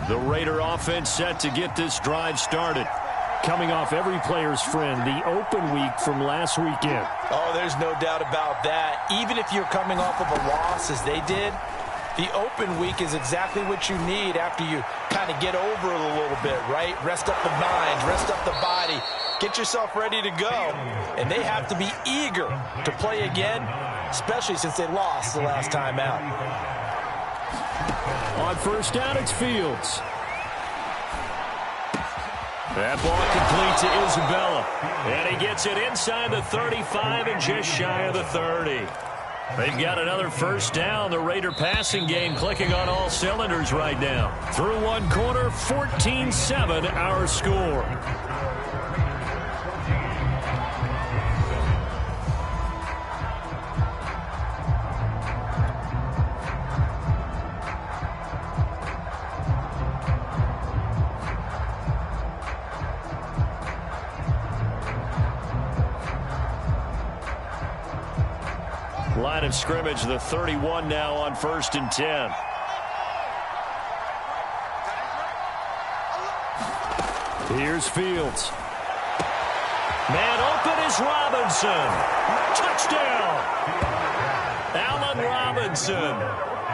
The Raider offense set to get this drive started. Coming off every player's friend, the open week from last weekend. Oh, there's no doubt about that. Even if you're coming off of a loss as they did, the open week is exactly what you need after you kind of get over it a little bit, right? Rest up the mind, rest up the body, get yourself ready to go. And they have to be eager to play again, especially since they lost the last time out. On first down, it's Fields. That ball complete to Isabella. And he gets it inside the 35 and just shy of the 30. They've got another first down. The Raider passing game clicking on all cylinders right now. Through one quarter, 14-7 our score. Line of scrimmage, the 31 now on 1st and 10. Here's Fields. Man open is Robinson. Touchdown! Allen Robinson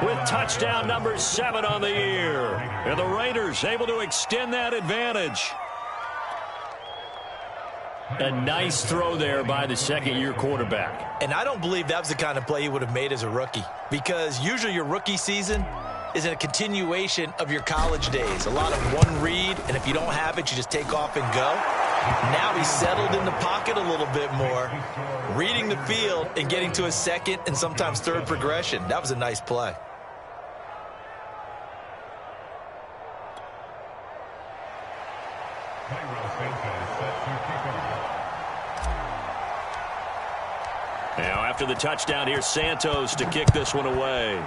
with touchdown number 7 on the year. And the Raiders able to extend that advantage. A nice throw there by the second-year quarterback. And I don't believe that was the kind of play he would have made as a rookie, because usually your rookie season is a continuation of your college days. A lot of one read, and if you don't have it, you just take off and go. Now he's settled in the pocket a little bit more, reading the field and getting to a second and sometimes third progression. That was a nice play. Now after the touchdown, here's Santos to kick this one away.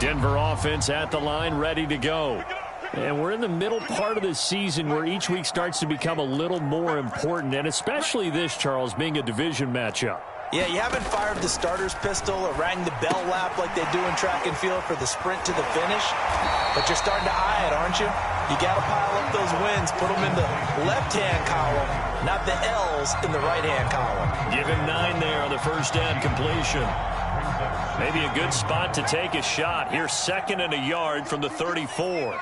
Denver offense at the line, ready to go. And we're in the middle part of the season where each week starts to become a little more important, and especially this, Charles, being a division matchup. Yeah, you haven't fired the starter's pistol or rang the bell lap like they do in track and field for the sprint to the finish, but you're starting to eye it, aren't you? You got to pile up those wins, put them in the left-hand column, not the L's in the right-hand column. Give him 9 there on the first down completion. Maybe a good spot to take a shot. Here's 2nd and a yard from the 34.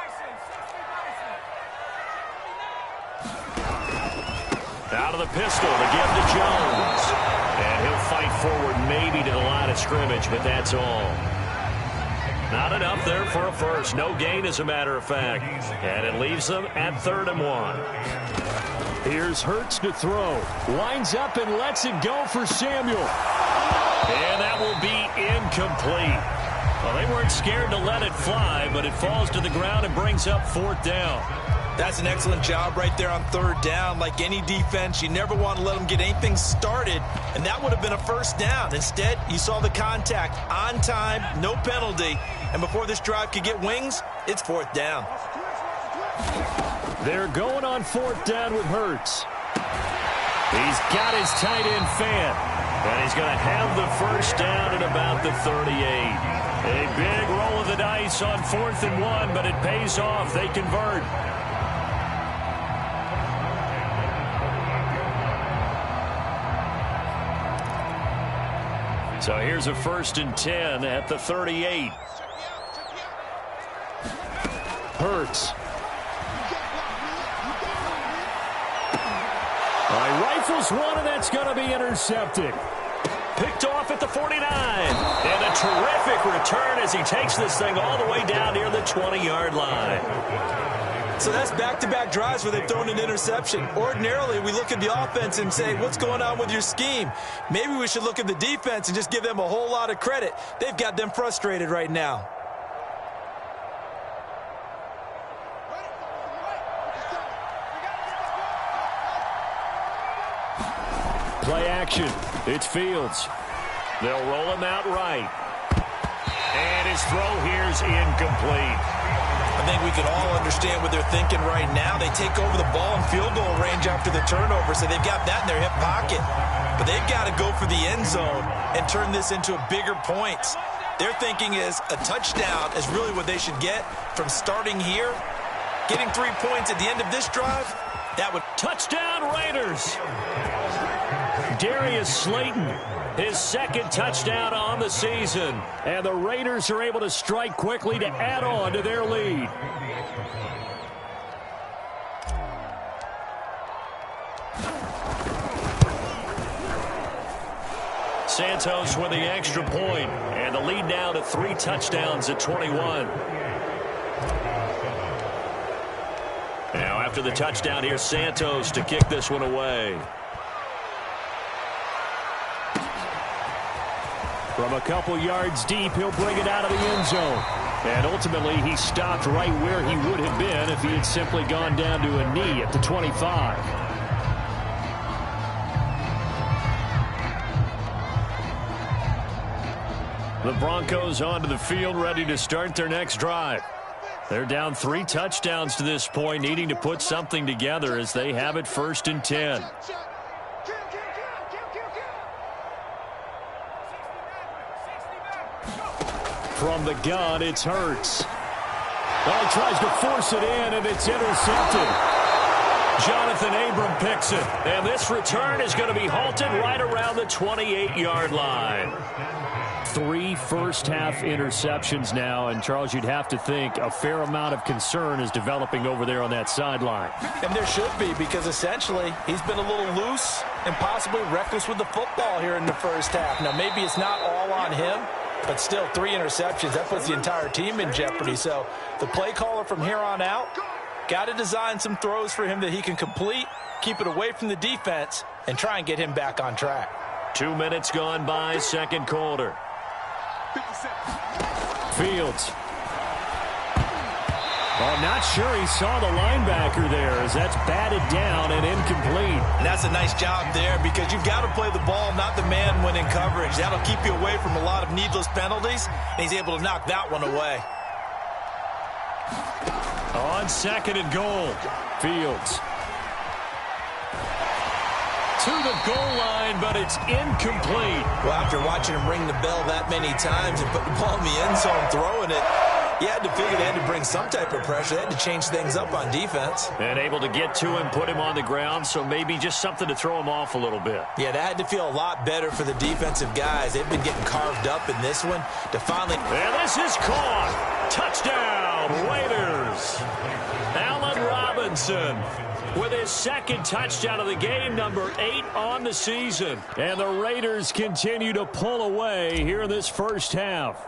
Out of the pistol to give to Jones. And he'll fight forward maybe to the line of scrimmage, but that's all. Not enough there for a first. No gain, as a matter of fact. And it leaves them at 3rd and 1. Here's Hurts to throw. Lines up and lets it go for Samuel. And that will be incomplete. Well, they weren't scared to let it fly, but it falls to the ground and brings up 4th down. That's an excellent job right there on 3rd down. Like any defense, you never want to let them get anything started, and that would have been a first down. Instead, you saw the contact on time, no penalty, and before this drive could get wings, it's 4th down. They're going on 4th down with Hurts. He's got his tight end fan, and he's going to have the first down at about the 38. A big roll of the dice on 4th and 1, but it pays off. They convert. So here's a 1st and 10 at the 38. Hurts. Rifles one, and that's going to be intercepted. Picked off at the 49. And a terrific return as he takes this thing all the way down near the 20-yard line. So that's back-to-back drives where they've thrown an interception. Ordinarily, we look at the offense and say, what's going on with your scheme? Maybe we should look at the defense and just give them a whole lot of credit. They've got them frustrated right now. Play action. It's Fields. They'll roll him out right. And his throw here's incomplete. I think we can all understand what they're thinking right now. They take over the ball in field goal range after the turnover, so they've got that in their hip pocket. But they've got to go for the end zone and turn this into bigger points. Their thinking is a touchdown is really what they should get from starting here. Getting 3 points at the end of this drive, that would... Touchdown, Raiders! Darius Slayton, his 2nd touchdown on the season. And the Raiders are able to strike quickly to add on to their lead. Santos with the extra point, and the lead now to 3 touchdowns at 21. Now after the touchdown, here's Santos to kick this one away. From a couple yards deep, he'll bring it out of the end zone. And ultimately, he stopped right where he would have been if he had simply gone down to a knee at the 25. The Broncos onto the field, ready to start their next drive. They're down 3 touchdowns to this point, needing to put something together as they have it 1st and 10. From the gun, it's Hurts. Oh, he tries to force it in, and it's intercepted. Jonathan Abram picks it, and this return is going to be halted right around the 28-yard line. 3 first-half interceptions now, and Charles, you'd have to think a fair amount of concern is developing over there on that sideline. And there should be, because essentially he's been a little loose and possibly reckless with the football here in the first half. Now, maybe it's not all on him, but still 3 interceptions. That puts the entire team in jeopardy. So the play caller from here on out Got to design some throws for him that he can complete, keep it away from the defense, and try and get him back on track. 2 minutes gone by, second quarter. Fields. Well, I'm not sure he saw the linebacker there as that's batted down and incomplete. And that's a nice job there because you've got to play the ball, not the man when in coverage. That'll keep you away from a lot of needless penalties, and he's able to knock that one away. On second and goal, Fields. To the goal line, but it's incomplete. Well, after watching him ring the bell that many times and put the ball in the end zone throwing it, you had to figure they had to bring some type of pressure. They had to change things up on defense. And able to get to him, put him on the ground, so maybe just something to throw him off a little bit. Yeah, that had to feel a lot better for the defensive guys. They've been getting carved up in this one to finally... And this is caught. Touchdown, Raiders. Allen Robinson with his second touchdown of the game, number 8 on the season. And the Raiders continue to pull away here in this first half.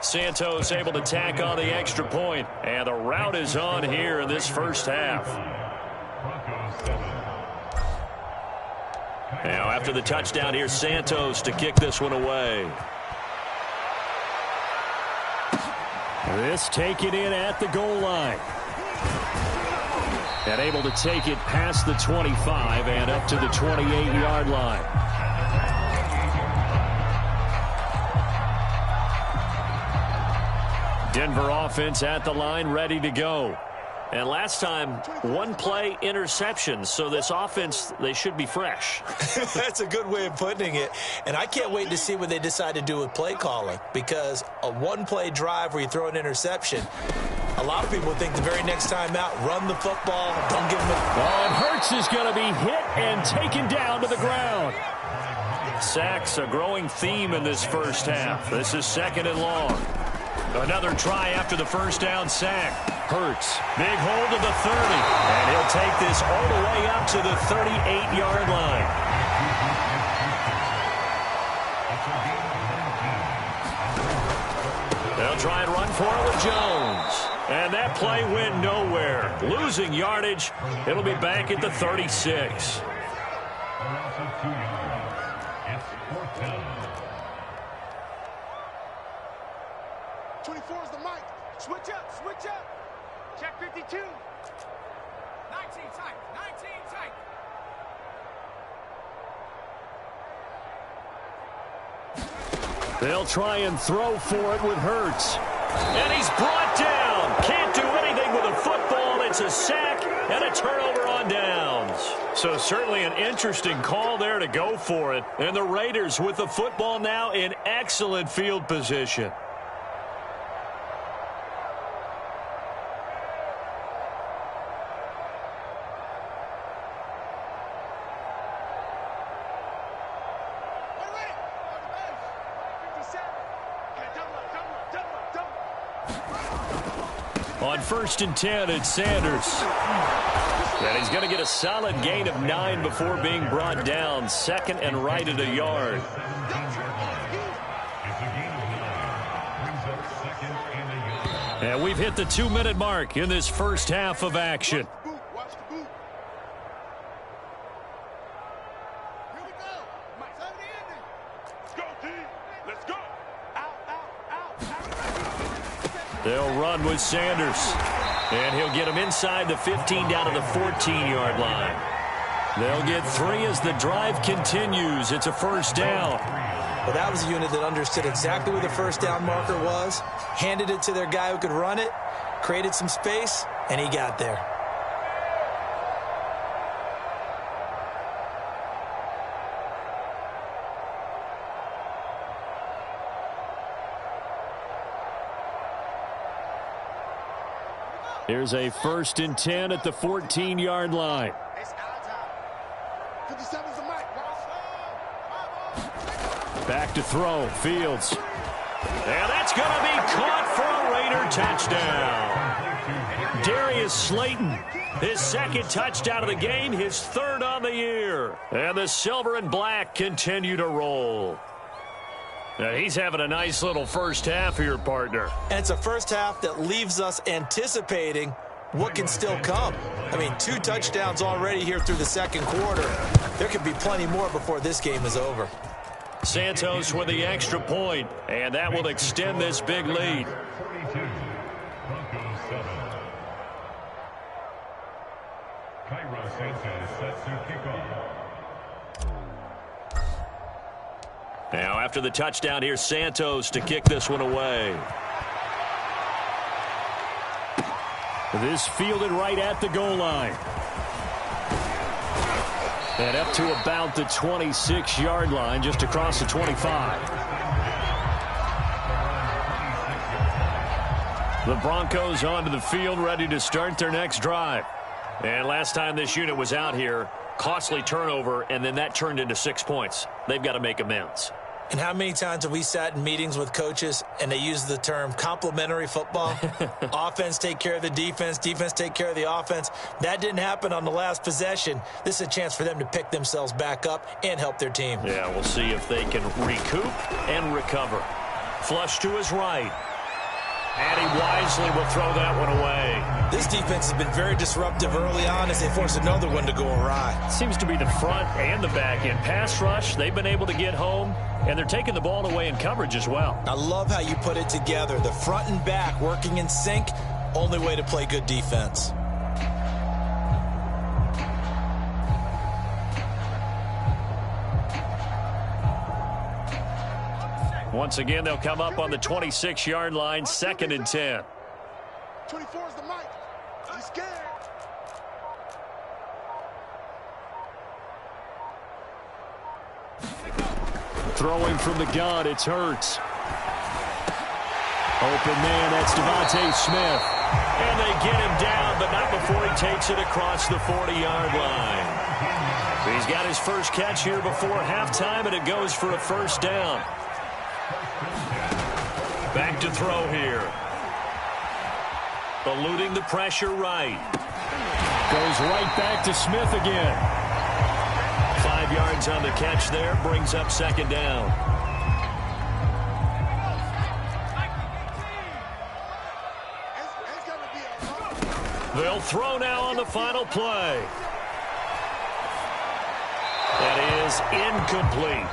Santos able to tack on the extra point, and the route is on here in this first half. Now after the touchdown, here's Santos to kick this one away. This taken in at the goal line. And able to take it past the 25 and up to the 28-yard line. Denver offense at the line, ready to go. And last time, one play interception, so this offense, they should be fresh. That's a good way of putting it. And I can't wait to see what they decide to do with play calling, because a one-play drive where you throw an interception, a lot of people think the very next time out, run the football, don't give them a... Oh, and Hurts is going to be hit and taken down to the ground. Sacks, a growing theme in this first half. This is second and long. Another try after the first down sack. Hurts, big hold of the 30. And he'll take this all the way up to the 38-yard line. They'll try and run for it with Jones. And that play went nowhere. Losing yardage. It'll be back at the 36. 24 is the mic. Switch up, switch up. Check 52. 19 tight, 19 tight. They'll try and throw for it with Hurts. And he's brought down. Can't do anything with a football. It's a sack and a turnover on downs. So certainly an interesting call there to go for it. And the Raiders with the football now in excellent field position. On 1st and 10, it's Sanders. And he's going to get a solid gain of 9 before being brought down. Second and right at a yard. And we've hit the 2-minute mark in this first half of action. They'll run with Sanders. And he'll get him inside the 15 down to the 14-yard line. They'll get 3 as the drive continues. It's a first down. Well, that was a unit that understood exactly where the first down marker was, handed it to their guy who could run it, created some space, and he got there. Here's a 1st and 10 at the 14-yard line. Back to throw, Fields. And that's going to be caught for a Raider touchdown. Darius Slayton, his second touchdown of the game, his 3rd on the year. And the silver and black continue to roll. He's having a nice little first half here, partner. And it's a first half that leaves us anticipating what can still come. I mean, 2 touchdowns already here through the second quarter. There could be plenty more before this game is over. Santos with the extra point, and that will extend this big lead. Now, after the touchdown, here's Santos to kick this one away. This fielded right at the goal line. And up to about the 26-yard line, just across the 25. The Broncos onto the field, ready to start their next drive. And last time this unit was out here, costly turnover, and then that turned into 6 points. They've got to make amends. And how many times have we sat in meetings with coaches and they use the term complementary football? Offense take care of the defense, defense take care of the offense. That didn't happen on the last possession. This is a chance for them to pick themselves back up and help their team. Yeah, we'll see if they can recoup and recover. Flush to his right. And he wisely will throw that one away. This defense has been very disruptive early on as they force another one to go awry. Seems to be the front and the back end. Pass rush, they've been able to get home, and they're taking the ball away in coverage as well. I love how you put it together. The front and back working in sync, only way to play good defense. Once again, they'll come up on the 26-yard line, 2nd and 10. 24 is the mic. He's scared. Throwing from the gun, it's Hurts. Open man, that's Devontae Smith. And they get him down, but not before he takes it across the 40-yard line. He's got his first catch here before halftime, and it goes for a first down. Back to throw here. Eluding the pressure right. Goes right back to Smith again. 5 yards on the catch there, brings up 2nd down. They'll throw now on the final play. That is incomplete.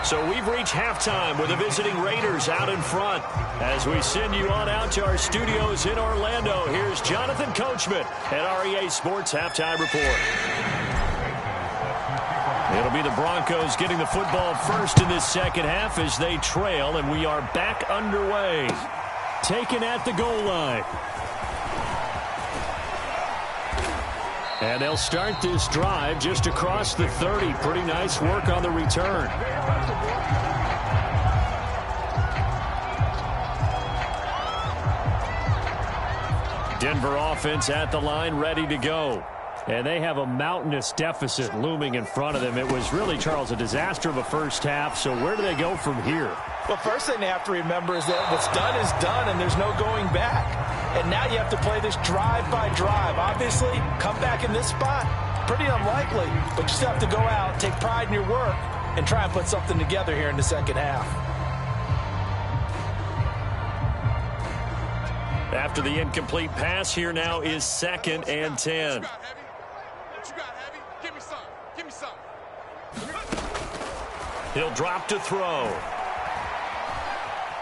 So we've reached halftime with the visiting Raiders out in front. As we send you on out to our studios in Orlando, here's Jonathan Coachman at REA Sports Halftime Report. It'll be the Broncos getting the football first in this second half as they trail, and we are back underway. Taken at the goal line. And they'll start this drive just across the 30. Pretty nice work on the return. Denver offense at the line, ready to go. And they have a mountainous deficit looming in front of them. It was really, Charles, a disaster of a first half. So where do they go from here? Well, first thing they have to remember is that what's done is done, and there's no going back. And now you have to play this drive by drive. Obviously, come back in this spot, pretty unlikely. But you still have to go out, take pride in your work, and try and put something together here in the second half. After the incomplete pass, here now is 2nd and 10. He'll drop to throw.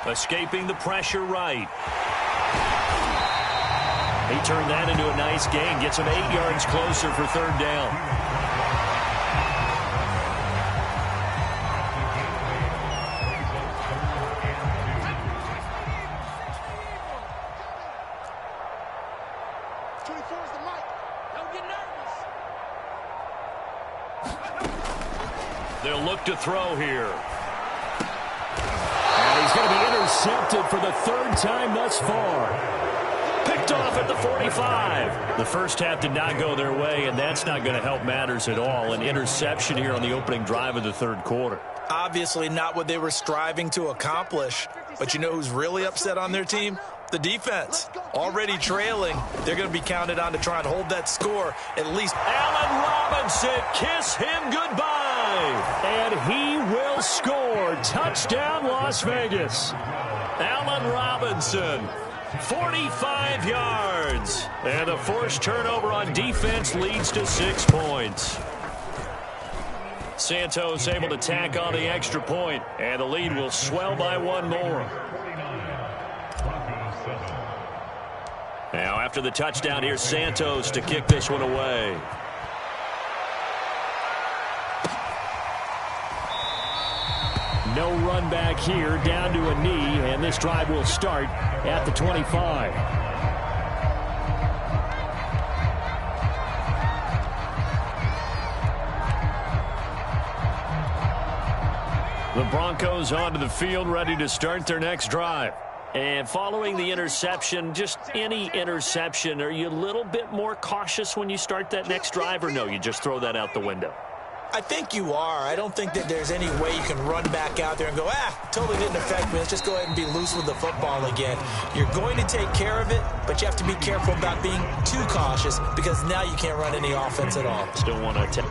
Escaping the pressure right. He turned that into a nice gain. Gets him 8 yards closer for 3rd down. They'll look to throw here. And he's going to be intercepted for the 3rd time thus far. Picked off at the 45. The first half did not go their way, and that's not going to help matters at all. An interception here on the opening drive of the 3rd quarter. Obviously not what they were striving to accomplish. But you know who's really upset on their team? The defense. Already trailing. They're going to be counted on to try and hold that score at least. Allen Robinson, kiss him goodbye. And he will will score. Touchdown, Las Vegas. Allen Robinson, 45 yards. And the forced turnover on defense leads to 6 points. Santos able to tack on the extra point, and the lead will swell by 1 more. Now, after the touchdown, here's Santos to kick this one away. No run back here, down to a knee, and this drive will start at the 25. The Broncos onto the field, ready to start their next drive. And following the interception, just any interception, are you a little bit more cautious when you start that next drive, or no, you just throw that out the window? I think you are. I don't think that there's any way you can run back out there and go, totally didn't affect me. Let's just go ahead and be loose with the football again. You're going to take care of it, but you have to be careful about being too cautious because now you can't run any offense at all. Still want to attack.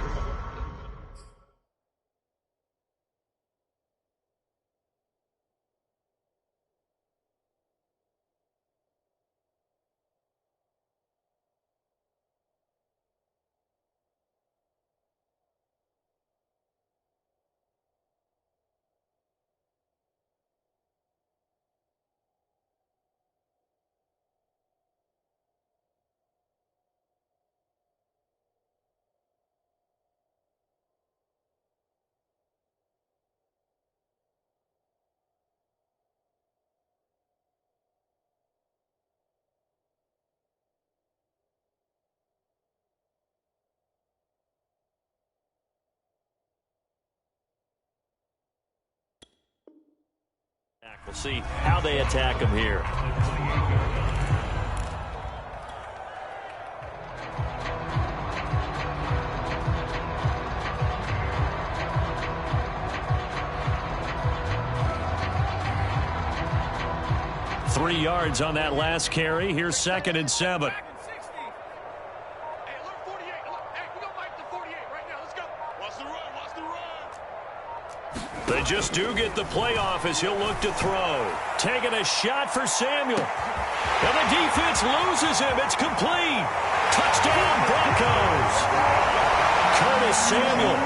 We'll see how they attack him here. Three yards on that last carry. Here's 2nd and 7. They just do get the play off as he'll look to throw. Taking a shot for Samuel. And the defense loses him. It's complete. Touchdown, Broncos. Curtis Samuel,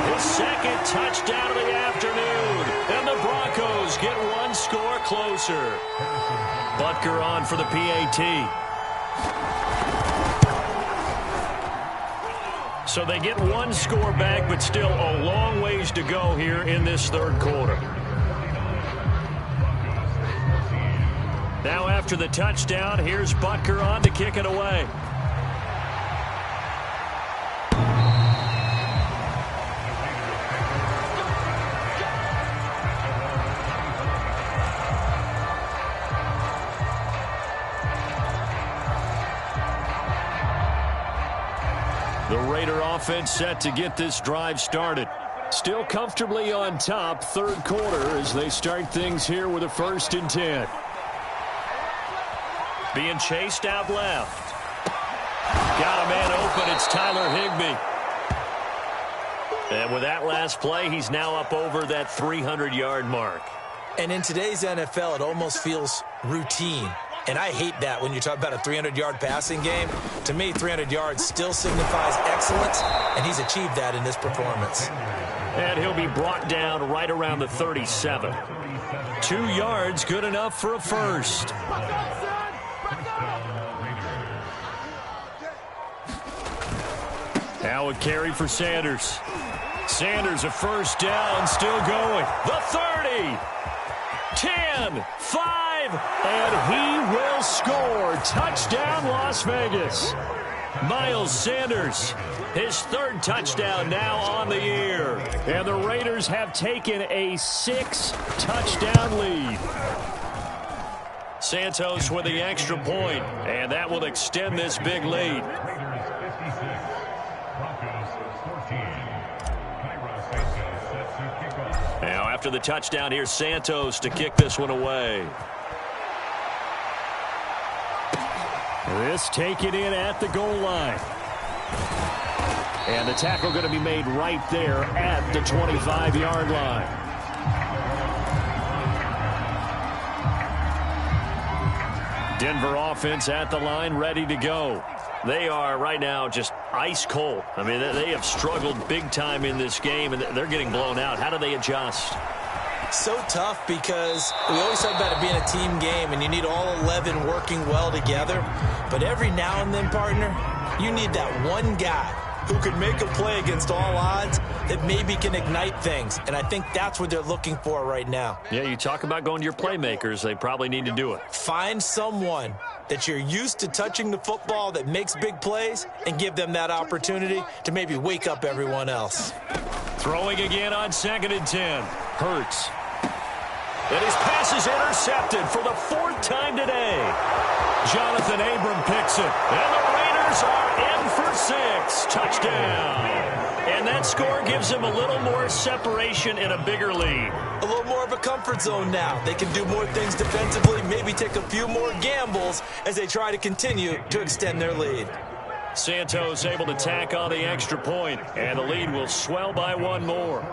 his 2nd touchdown of the afternoon. And the Broncos get 1 score closer. Butker on for the PAT. So they get 1 score back, but still a long ways to go here in this 3rd quarter. Now after the touchdown, here's Butker on to kick it away. The Raider offense set to get this drive started. Still comfortably on top, 3rd quarter as they start things here with a 1st and 10. Being chased out left. Got a man open. It's Tyler Higbee. And with that last play, he's now up over that 300-yard mark. And in today's NFL, it almost feels routine. And I hate that when you talk about a 300-yard passing game. To me, 300 yards still signifies excellence, and he's achieved that in this performance. And he'll be brought down right around the 37. 2 yards, good enough for a first. Now a carry for Sanders. Sanders a first down, still going. The 30, 10, 5, and he will score. Touchdown, Las Vegas. Miles Sanders, his 3rd touchdown now on the year. And the Raiders have taken a 6-touchdown lead. Santos with the extra point, and that will extend this big lead. Now after the touchdown, here's Santos to kick this one away. This taken in at the goal line. And the tackle going to be made right there at the 25-yard line. Denver offense at the line, ready to go. They are right now just ice cold. I mean, they have struggled big time in this game, and they're getting blown out. How do they adjust? So tough because we always talk about it being a team game, and you need all 11 working well together. But every now and then, partner, you need that one guy who can make a play against all odds that maybe can ignite things. And I think that's what they're looking for right now. Yeah, you talk about going to your playmakers. They probably need to do it. Find someone that you're used to touching the football that makes big plays and give them that opportunity to maybe wake up everyone else. Throwing again on 2nd and 10. Hurts. And his pass is intercepted for the 4th time today. Jonathan Abram picks it. And the Raiders are in for 6. Touchdown. And that score gives them a little more separation and a bigger lead. A little more of a comfort zone now. They can do more things defensively, maybe take a few more gambles as they try to continue to extend their lead. Santos able to tack on the extra point, and the lead will swell by 1 more.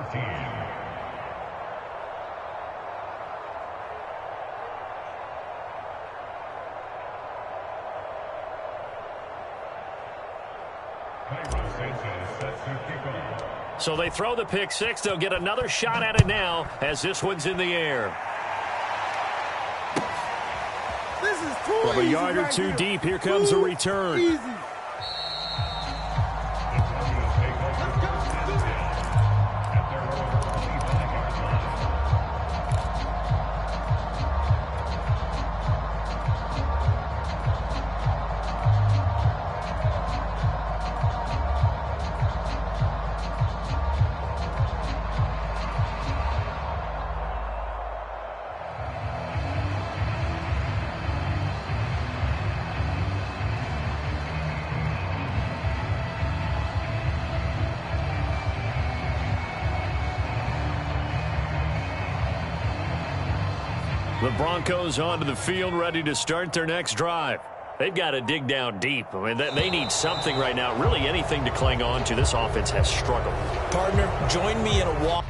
So they throw the pick 6. They'll get another shot at it now as this one's in the air. This is too From a easy yard or right two here. deep, here comes a return. Easy. The Broncos onto the field, ready to start their next drive. They've got to dig down deep. I mean, they need something right now, really anything to cling on to. This offense has struggled. Partner, join me in a walk.